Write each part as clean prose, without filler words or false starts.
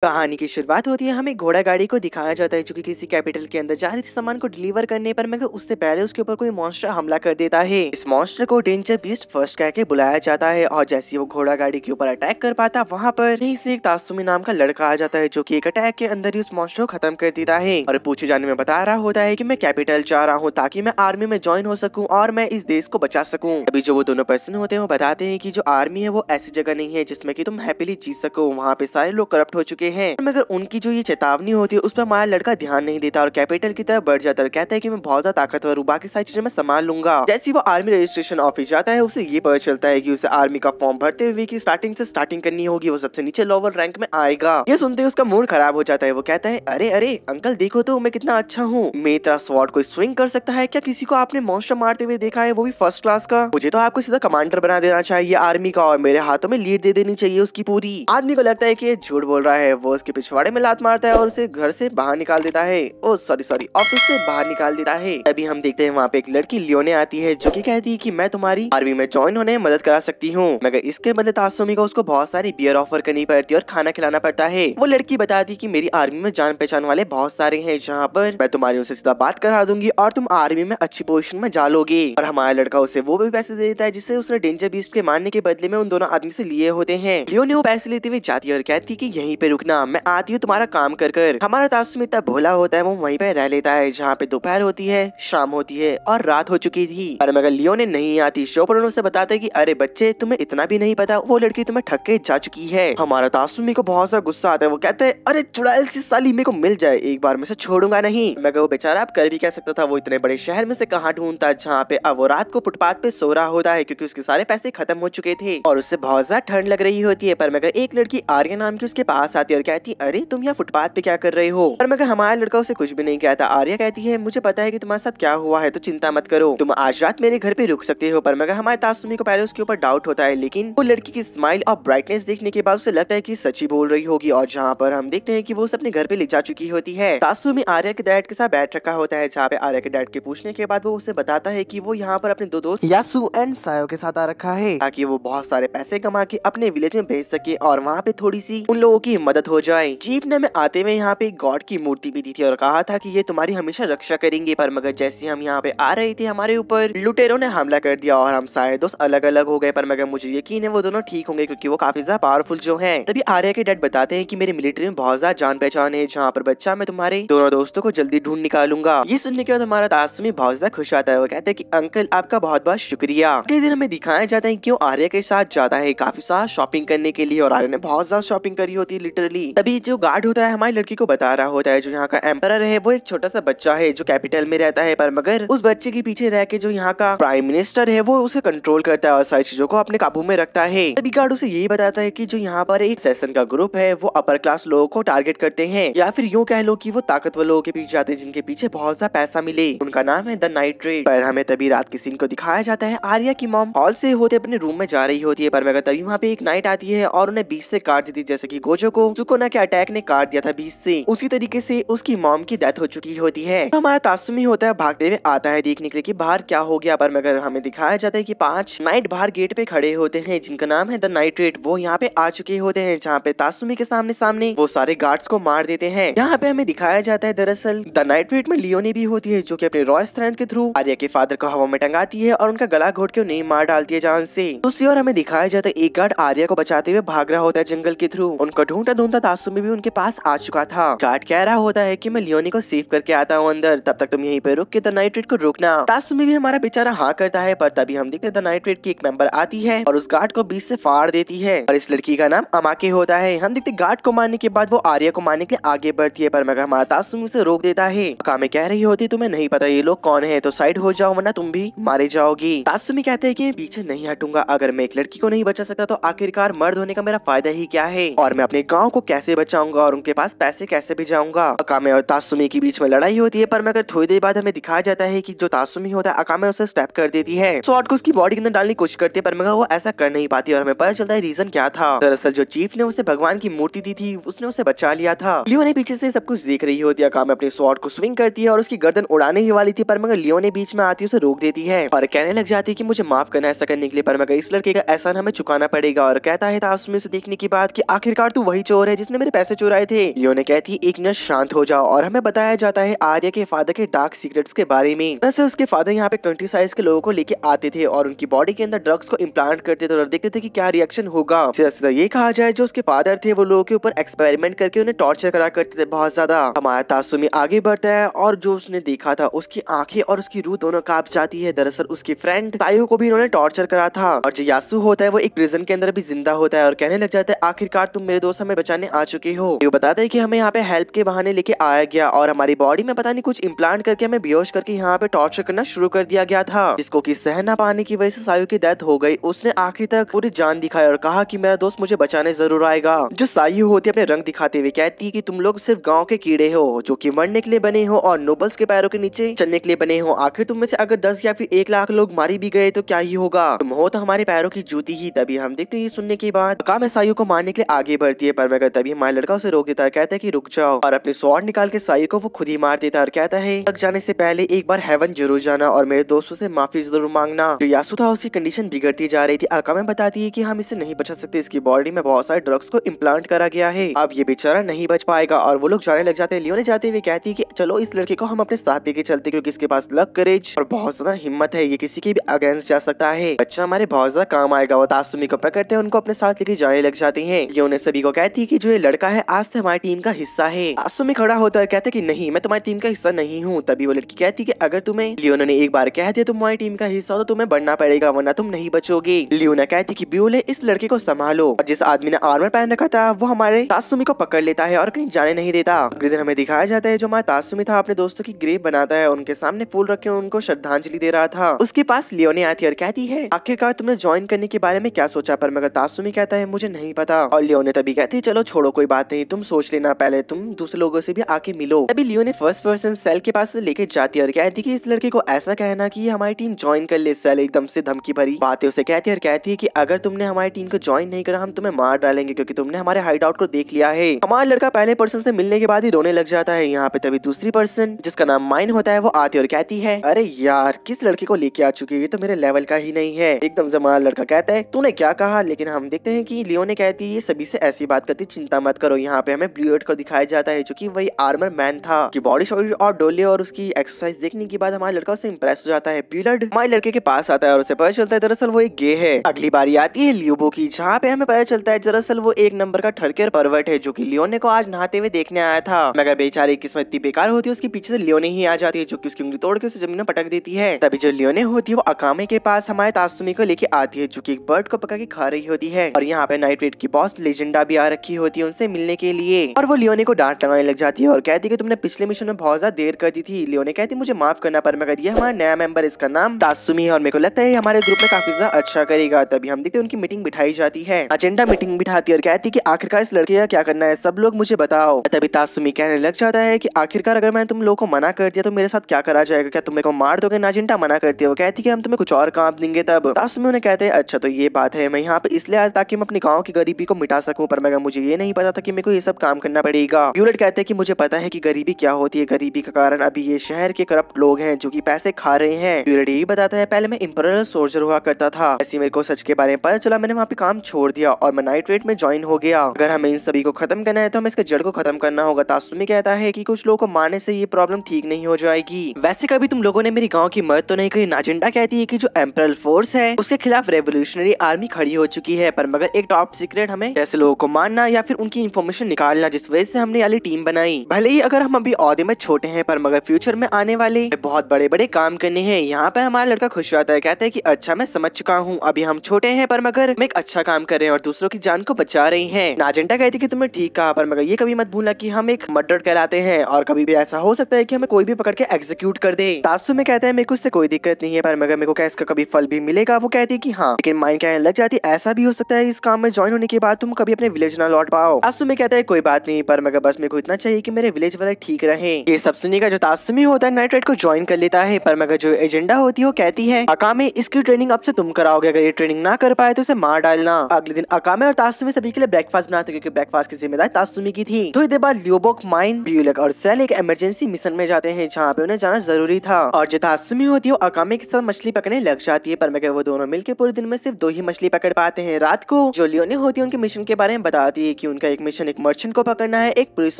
कहानी की शुरुआत होती है, हमें घोड़ा गाड़ी को दिखाया जाता है जो कि किसी कैपिटल के अंदर जा रही थी सामान को डिलीवर करने पर, मगर उससे पहले उसके ऊपर कोई मॉन्स्टर हमला कर देता है। इस मॉन्स्टर को डेंजर बीस्ट फर्स्ट कह के बुलाया जाता है और जैसे ही वो घोड़ा गाड़ी के ऊपर अटैक कर पाता, वहाँ पर यहीं से एक तासुमी नाम का लड़का आ जाता है जो कि एक अटैक के अंदर ही उस मॉन्स्टर को खत्म कर देता है और पूछे जाने में बता रहा होता है कि मैं कैपिटल जा रहा हूँ ताकि मैं आर्मी में ज्वाइन हो सकूँ और मैं इस देश को बचा सकूँ। अभी जो वो दोनों पर्सन होते हैं वो बताते हैं कि जो आर्मी है वो ऐसी जगह नहीं है जिसमें कि तुम हैप्पीली जी सको, वहाँ पे सारे लोग करप्ट हो चुके हैं। मगर उनकी जो ये चेतावनी होती है उस पर हमारा लड़का ध्यान नहीं देता और कैपिटल की तरफ बढ़ जाता है। कहता है कि मैं बहुत ज्यादा ताकतवर हूँ, बाकी सारी चीजें मैं संभाल लूंगा। जैसे ही वो आर्मी रजिस्ट्रेशन ऑफिस जाता है उसे ये पता चलता है कि उसे आर्मी का फॉर्म भरते हुए की स्टार्टिंग से स्टार्टिंग करनी होगी, वो सबसे नीचे लोअर रैंक में आएगा। ये सुनते ही उसका मूड खराब हो जाता है। वो कहता है अरे अरे अंकल देखो तो मैं कितना अच्छा हूँ, मेरी तरह स्वॉर्ड कोई स्विंग कर सकता है क्या? किसी को आपने मॉन्स्टर मारते हुए देखा है, वो भी फर्स्ट क्लास का? मुझे तो आपको सीधा कमांडर बना देना चाहिए आर्मी का और मेरे हाथों में लीड दे देनी चाहिए उसकी पूरी। आदमी को लगता है कि ये झूठ बोल रहा है। वो उसके पिछवाड़े में लात मारता है और उसे घर से बाहर निकाल देता है। ओ सॉरी ऑफिस से बाहर निकाल देता है। अभी हम देखते हैं वहाँ पे एक लड़की लियोने आती है जो कि कहती है कि मैं तुम्हारी आर्मी में ज्वाइन होने में मदद करा सकती हूँ, मगर इसके बदले तासुमी को उसको बहुत सारी बियर ऑफर करनी पड़ती है और खाना खिलाना पड़ता है। वो लड़की बताती कि मेरी आर्मी में जान पहचान वाले बहुत सारे हैं जहाँ पर मैं तुम्हारी उनसे सीधा बात करा दूंगी और तुम आर्मी में अच्छी पोजीशन में जा लोगे। और हमारा लड़का उसे वो भी पैसे दे देता है जिससे उसने डेंजर बीस्ट के मारने के बदले में उन दोनों आदमी से लिए होते हैं। लियोने वो पैसे लेते हुए जाती है और कहती है कि यहीं पे रुकना, मैं आती हूँ तुम्हारा काम कर। हमारा तासुमी इतना भोला होता है, वो वहीं पे रह लेता है जहाँ पे दोपहर होती है, शाम होती है और रात हो चुकी थी। और मगर लियोने नहीं आती। शोपरन उसे बताते हैं कि अरे बच्चे तुम्हें इतना भी नहीं पता, वो लड़की तुम्हें ठग के जा चुकी है। हमारा तासुमी को बहुत सा गुस्सा आता है। वो कहते हैं अरे चुड़ैल सी साली मेरे को मिल जाए एक बार, मैं से छोड़ूंगा नहीं। मगर वो बेचारा अब कर भी क्या सकता था, वो इतने बड़े शहर में से कहाँ ढूंढता जहाँ पे अब वो रात को फुटपाथ पे सो रहा होता है क्योंकि उसके सारे पैसे खत्म हो चुके थे और उससे बहुत ज्यादा ठंड लग रही होती है। पर मगर एक लड़की आर्या नाम की उसके पास आती है और कहती है अरे तुम यहाँ फुटपाथ पे क्या कर रहे हो? पर मगर हमारा लड़का उसे कुछ भी नहीं कहता। आर्या कहती है मुझे पता है कि तुम्हारे साथ क्या हुआ है तो चिंता मत करो, तुम आज रात मेरे घर पे रुक सकते हो। पर मगर हमारे तासुमी को पहले उसके ऊपर डाउट होता है, लेकिन वो लड़की की स्माइल और ब्राइटनेस देखने के बाद उसे लगता है कि सच्ची बोल रही होगी और जहाँ पर हम देखते हैं कि वो अपने घर पे ले जा चुकी होती है। तासुमी आर्या के डैड के साथ बैठ रखा होता है जहाँ पे आर्या के डैड के पूछने के बाद वो उसे बताता है कि वो यहाँ पर अपने दो दोस्त यासु एंड सायो के साथ आ रखा है ताकि वो बहुत सारे पैसे कमा के अपने विलेज में भेज सके और वहाँ पे थोड़ी सी उन लोगों की मदद हो जाए। जीप ने में आते हुए यहाँ पे गॉड की मूर्ति भी दी थी और कहा था कि ये तुम्हारी हमेशा रक्षा करेंगे। पर मगर जैसे हम यहाँ पे आ रहे थे हमारे ऊपर लुटेरों ने हमला कर दिया और हम सारे दोस्त अलग अलग हो गए। पर मगर मुझे यकीन है वो दोनों ठीक होंगे क्योंकि वो काफी ज्यादा पावरफुल जो है। तभी आर्या के डैड बताते हैं कि मेरे मिलिट्री में बहुत ज्यादा जान पहचान है, जहाँ पर बच्चा मैं तुम्हारे दोनों दोस्तों को जल्दी ढूंढ निकालूंगा। ये सुनने के बाद हमारा तासुमी बहुत ज्यादा खुश आता है। वो कहते हैं कि अंकल आपका बहुत बहुत शुक्रिया। अगले दिन हमें दिखाया जाता है कि वो आर्या के साथ जाता है काफी सारा शॉपिंग करने के लिए और आर्या ने बहुत ज्यादा शॉपिंग करी होती है लिटरली। तभी जो गार्ड होता है हमारी लड़की को बता रहा होता है जो यहाँ का एम्परर है वो एक छोटा सा बच्चा है जो कैपिटल में रहता है, पर मगर उस बच्चे के पीछे रह के जो यहाँ का प्राइम मिनिस्टर है वो उसे कंट्रोल करता है और सारी चीजों को अपने काबू में रखता है। तभी गार्ड उसे यही बताता है कि जो यहाँ पर एक सेशन का ग्रुप है वो अपर क्लास लोगों को टारगेट करते हैं या फिर यूँ कह लो कि वो ताकतवर लोगों के पीछे जाते हैं जिनके पीछे बहुत ज्यादा पैसा मिले। उनका नाम है द नाइट ट्रेड। पर हमें तभी रात के सीन को दिखाया जाता है। आर्या की मॉम हॉल से होते अपने रूम में जा रही होती है, पर मगर तभी वहाँ पे एक नाइट आती है और उन्हें बीच से काट देती है जैसे कि गोजो को सुकोना के अटैक ने काट दिया था बीच से। उसी तरीके से उसकी मॉम की डेथ हो चुकी होती है। तो हमारा तासुमी होता है भागते हुए आता है देखने के लिए कि बाहर क्या हो गया। पर मगर हमें दिखाया जाता है कि 5 नाइट बाहर गेट पे खड़े होते हैं जिनका नाम है द नाइट रेड। वो यहाँ पे आ चुके होते हैं जहाँ पे तासुमी के सामने सामने वो सारे गार्ड्स को मार देते हैं। यहाँ पे हमें दिखाया जाता है दरअसल द नाइट रेड में लियोने भी होती है जो कि अपने रॉ स्ट्रेंथ के थ्रू आर्या के फादर को हवा में टंगाती है और उनका गला घोट के उन्हें मार डालती है जान से। दूसरी ओर हमें दिखाया जाता है एक गार्ड आर्या को बचाते हुए भाग रहा होता है जंगल के थ्रू। उनको ढूंढता ढूंढता तासुमी भी उनके पास आ चुका था। गार्ड कह रहा होता है कि मैं लियोने को सेव करके आता हूँ अंदर, तब तक तुम यहीं पे रुक के द नाइट रेड को रोकना। तासुमी भी हमारा बेचारा हाँ करता है। पर तभी हम देखते हैं द नाइट रेड की एक मेंबर आती है और उस गार्ड को बीच से फाड़ देती है और इस लड़की का नाम अमाके होता है। हम देखते गार्ड को मारने के बाद वो आर्या को मारने के लिए आगे बढ़ती है, पर मगर हमारा तासुमी उसे रोक देता है। कामे कह रही होती तुम्हें नहीं पता ये लोग कौन है तो साइड हो जाओ वरना तुम भी मारे जाओगी। तासुमी कहते हैं कि मैं पीछे नहीं हटूंगा, अगर मैं एक लड़की को नहीं बचा सकता तो आखिरकार मर्द होने का मेरा फायदा ही क्या है और मैं अपने गाँव को कैसे बचाऊंगा और उनके पास पैसे कैसे भिजाऊंगा। अकामे और तासुमी के बीच में लड़ाई होती है, पर मगर थोड़ी देर बाद हमें दिखाया जाता है कि जो तासुमी होता है अकामे उसे स्टेप कर देती है, स्वॉर्ड को उसकी बॉडी के अंदर डालने की कोशिश करती है, पर मगर वो ऐसा कर नहीं पाती और हमें पता चलता है रीजन क्या था। दरअसल जो चीफ ने उसे भगवान की मूर्ति दी थी उसने उसे बचा लिया था। लियो ने पीछे से सब कुछ देख रही होती है। अकामे अपने स्वॉर्ड को स्विंग करती है और उसकी गर्दन उड़ाने ही वाली थी, पर मगर लियो ने बीच में आती उसे रोक देती है और कहने लग जाती है कि मुझे माफ करना ऐसा करने के लिए, पर मगर इस लड़के का एहसान हमें चुकाना पड़ेगा और कहता है तासुमी से देखने की बात कि आखिरकार तू वही चोर चोर है जिसने मेरे पैसे चुराए थे। लियो ने कहती है एक मिनट शांत हो जाओ, और हमें बताया जाता है आर्या के फादर के डार्क सीक्रेट्स के बारे में। वैसे उसके फादर यहाँ पे कंट्री साइज के लोगों को लेके आते थे और उनकी बॉडी के अंदर ड्रग्स को इम्प्लांट करते थे और देखते थे कि क्या रिएक्शन होगा। सीधा सीधा ये कहा जाए जो उसके फादर थे वो लोगों के ऊपर एक्सपेरिमेंट करके उन्हें टॉर्चर करा करते थे बहुत ज्यादा। हमारा तासुमी आगे बढ़ता है और जो उसने देखा था उसकी आंखें और उसकी रूह दोनों कांप जाती है। दरअसल उसकी फ्रेंड तायो को भी इन्होंने टॉर्चर करा था, और जो यासु होता है वो एक प्रिजन के अंदर भी जिंदा होता है और कहने लग जाता है आखिरकार तुम मेरे दोस्त हमें बचाने आ चुके हो। ये बताता है कि हमें यहाँ पे हेल्प के बहाने लेके आया गया और हमारी बॉडी में पता नहीं कुछ इम्प्लांट करके हमें बेहोश करके यहाँ पे टॉर्चर करना शुरू कर दिया गया था, जिसको कि सहन ना पाने की वजह से सायु की डेथ हो गई। उसने आखिर तक पूरी जान दिखाई और कहा कि मेरा दोस्त मुझे बचाने जरूर आएगा। जो सायु होती है अपने रंग दिखाते हुए कहती है कि तुम लोग सिर्फ गाँव के कीड़े हो जो की मरने के लिए बने हो और नोबल्स के पैरों के नीचे चलने के लिए बने हो। आखिर तुम में से अगर 10 या फिर 1 लाख लोग मारी भी गए तो क्या ही होगा, तुम हो तो हमारे पैरों की जूती ही। तभी हम देखते हैं सुनने के बाद काम सायु को मारने के लिए आगे बढ़ती है, पर मगर तभी हमारा लड़का उसे रोक देता है, कहता है कि रुक जाओ, और अपनी स्वॉर्ड निकाल के सायु को वो खुद ही मार देता है और कहता है तक जाने से पहले एक बार हेवन जरूर जाना और मेरे दोस्तों से माफी जरूर मांगना। जो यासु था उसकी कंडीशन बिगड़ती जा रही थी। अकामे बताती है कि हम इसे नहीं बचा सकते, इसकी बॉडी में बहुत सारे ड्रग्स को इम्प्लांट करा गया है, अब ये बेचारा नहीं बच पाएगा। और वो लोग जाने लग जाते हैं। लियो ने जाते हुए कहती है कि चलो इस लड़के को हम अपने साथ लेके चलते क्योंकि इसके पास लक, करेज और बहुत ज्यादा हिम्मत है, ये किसी के भी अगेंस्ट जा सकता है, बच्चा हमारे बहुत ज्यादा काम आएगा। वो तासुमी को पकड़ते हैं, उनको अपने साथ लेके जाने लग जाते हैं। लियो ने सभी को कहती है कि जो ये लड़का है आज से हमारी टीम का हिस्सा है। तासुमी खड़ा होता है, कहते हैं कि नहीं मैं तुम्हारी टीम का हिस्सा नहीं हूँ। तभी वो लड़की कहती है कि अगर तुम्हें लियोना ने एक बार कह दिया तुम हमारी टीम का हिस्सा हो तो तुम्हें बढ़ना पड़ेगा वरना तुम नहीं बचोगे। लियोना कहती कि ब्यूले इस लड़के को संभालो, और जिस आदमी ने आर्मर पहन रखा था वो हमारे तासुमी को पकड़ लेता है और कहीं जाने नहीं देता। अगले दिन हमें दिखाया जाता है जो हमारा तासुमी था अपने दोस्तों की ग्रेव बनाता है, उनके सामने फूल रखे उनको श्रद्धांजलि दे रहा था। उसके पास लियोने आती है और कहती है आखिरकार तुमने ज्वाइन करने के बारे में क्या सोचा, पर मगर तासुमी कहता है मुझे नहीं पता। और लियोने तभी कहती है चलो छोड़ो कोई बात नहीं, तुम सोच लेना, पहले तुम दूसरे लोगों से भी आके मिलो। तभी लियोने फर्स्ट पर्सन सेल के पास लेके जाती है और कहती है कि इस लड़के को ऐसा कहना कि हमारी टीम ज्वाइन कर ले। सेल एकदम से धमकी भरी बातें उसे कहती है और कहती है कि अगर तुमने हमारी टीम को ज्वाइन नहीं करा हम तुम्हें मार डालेंगे क्योंकि तुमने हमारे हाइड आउट को देख लिया है। हमारा लड़का पहले पर्सन से मिलने के बाद ही रोने लग जाता है। यहाँ पे तभी दूसरी पर्सन जिसका नाम माइन होता है वो आती है और कहती है अरे यार किस लड़के को लेके आ चुकी है, ये तो मेरे लेवल का ही नहीं है। एकदम से हमारा लड़का कहता है तूने क्या कहा, लेकिन हम देखते हैं कि लियोने कहती है ये सभी से ऐसी बात करती चिंता मत करो। यहाँ पे हमें ब्लूएट को दिखाया जाता है जो कि वही आर्मर मैन था कि बॉडी शॉडी और डोले और उसकी एक्सरसाइज देखने के बाद हमारा लड़का उससे इंप्रेस हो जाता है। ब्लड हमारे लड़के के पास आता है और उसे पता चलता है दरअसल वो एक गे है। अगली बारी आती है लियोबो की, जहाँ पे हमें पता चलता है दरअसल वो एक नंबर का ठरकेर परवर्ट है जो कि लियोने को आज नहाते हुए देखने आया था, मगर बेचारी किस्मत इतनी बेकार होती है उसके पीछे से लियोने ही आ जाती है जो कि उसकी उंगली तोड़ के उसे जमीन में पटक देती है। तभी जो लियोने होती है वो अकामे के पास हमारे तासुमी को लेके आती है जो कि एक बर्ड को पका के खा रही होती है, और यहाँ पे नाइट्रेट की बॉस लेजेंडा भी आ रखी होती है उनसे मिलने के लिए, और वो लियोने को डांट लगाने लग जाती है और कहती है कि तुमने पिछले मिशन में बहुत ज्यादा देर कर दी थी। लियोने कहती मुझे माफ करना, पर मगर ये हमारा नया मेंबर इसका नाम तासुमी है और मेरे को लगता है हमारे ग्रुप में काफी ज्यादा अच्छा करेगा। तभी हम देखते हैं उनकी मीटिंग बिठाई जाती है, एजेंडा मीटिंग बिठाती है और कहती है कि आखिरकार इस लड़के का क्या करना है, सब लोग मुझे बताओ। तभी तासुमी कहने लग जाता है कि आखिरकार अगर मैं तुम लोगों को मना कर दिया तो मेरे साथ क्या करा जाएगा, क्या तुम मेरे को मार दोगे। नाजिंटा मना करती है, वो कहती है कि हम तुम्हें कुछ और काम देंगे। तब तासुमी उन्हें कहते हैं अच्छा तो ये बात है, मैं यहाँ पे इसलिए आया ताकि मैं अपने गाँव की गरीबी को मिटा सकूं, पर मगर मुझे ये नहीं पता था कि मेरे को ये सब काम करना पड़ेगा। ब्यूलेट कहते हैं कि मुझे पता है कि गरीबी क्या होती है, गरीबी का कारण अभी ये शहर के करप्ट लोग हैं जो कि पैसे खा रहे हैं। ब्यूलेट यही बताता है पहले मैं इंपीरियल सोल्जर हुआ करता था, ऐसे मेरे को सच के बारे में पता चला, मैंने वहाँ पे काम छोड़ दिया और मैं नाइट्रेट में ज्वाइन हो गया। अगर हमें इन सभी को खत्म करना है तो हमें इसके जड़ को खत्म करना होगा। तासुमी कहता है कि कुछ लोगों को मारने से ये प्रॉब्लम ठीक नहीं हो जाएगी। वैसे कभी तुम लोगों ने मेरी गाँव की मदद तो नहीं करी। नाजिंटा कहती है कि जो एम्परल फोर्स है उसके खिलाफ रेवोल्यूशनरी आर्मी खड़ी हो चुकी है, पर मगर एक टॉप सीक्रेट हमें ऐसे लोगों को मारना या फिर उनकी इन्फॉर्मेशन निकालना जिस वजह से हमने वाली टीम बनाई। भले ही अगर हम अभी औहदे में छोटे हैं पर मगर फ्यूचर में आने वाले बहुत बड़े बड़े काम करने हैं। यहाँ पे हमारा लड़का खुश रहता है, कहता है कि अच्छा मैं समझ चुका हूँ, अभी हम छोटे हैं पर मगर हम एक अच्छा काम कर रहे हैं और दूसरों की जान को बचा रहे हैं। नाजिंटा कहती है कि तुमने ठीक कहा, पर मगर ये कभी मत भूलना कि हम एक मर्डर कहलाते हैं और कभी भी ऐसा हो सकता है कि हमें कोई भी पकड़ के एग्जीक्यूट कर दे। तासुमी कहता है मेरे को इससे कोई दिक्कत नहीं है, पर मगर मेरे को क्या इसका कभी फल भी मिलेगा। वो कहती है कि हाँ, लेकिन माइंड कहने लग जाती है ऐसा भी हो सकता है इस काम में ज्वाइन होने के बाद तुम कभी अपने विलेज ना लौट पाओ। तासुमी कहता है कोई बात नहीं, पर मगर बस मेरे को इतना चाहिए कि मेरे विलेज वाले ठीक रहे। ये सब सुनिएगा जो तासुमी होता है नाइट्रेट को ज्वाइन कर लेता है, पर मगर जो एजेंडा होती है वो कहती है अकामे इसकी ट्रेनिंग अब से तुम कराओगे, अगर ये ट्रेनिंग ना कर पाए तो उसे मार डालना। अगले दिन अकामे और तासुमी सभी के लिए ब्रेकफास्ट बनाते क्योंकि ब्रेकफास्ट की जिम्मेदारी तासुमी की थी। थोड़ी देर बाद लियोबोक, माइन, ब्यूलेक और सेल एक इमरजेंसी मिशन में जाते हैं जहाँ पे उन्हें जाना जरूरी था, और जो तासुमी होती है वो अकामे के साथ मछली पकड़ने लग जाती है, पर मगर वो दोनों मिलकर पूरे दिन में सिर्फ 2 ही मछली पकड़ पाते हैं। रात को जो लियोने होती है उनके मिशन के बारे में बताती है कि उनका एक मिशन एक मर्चेंट को पकड़ना है, एक पुलिस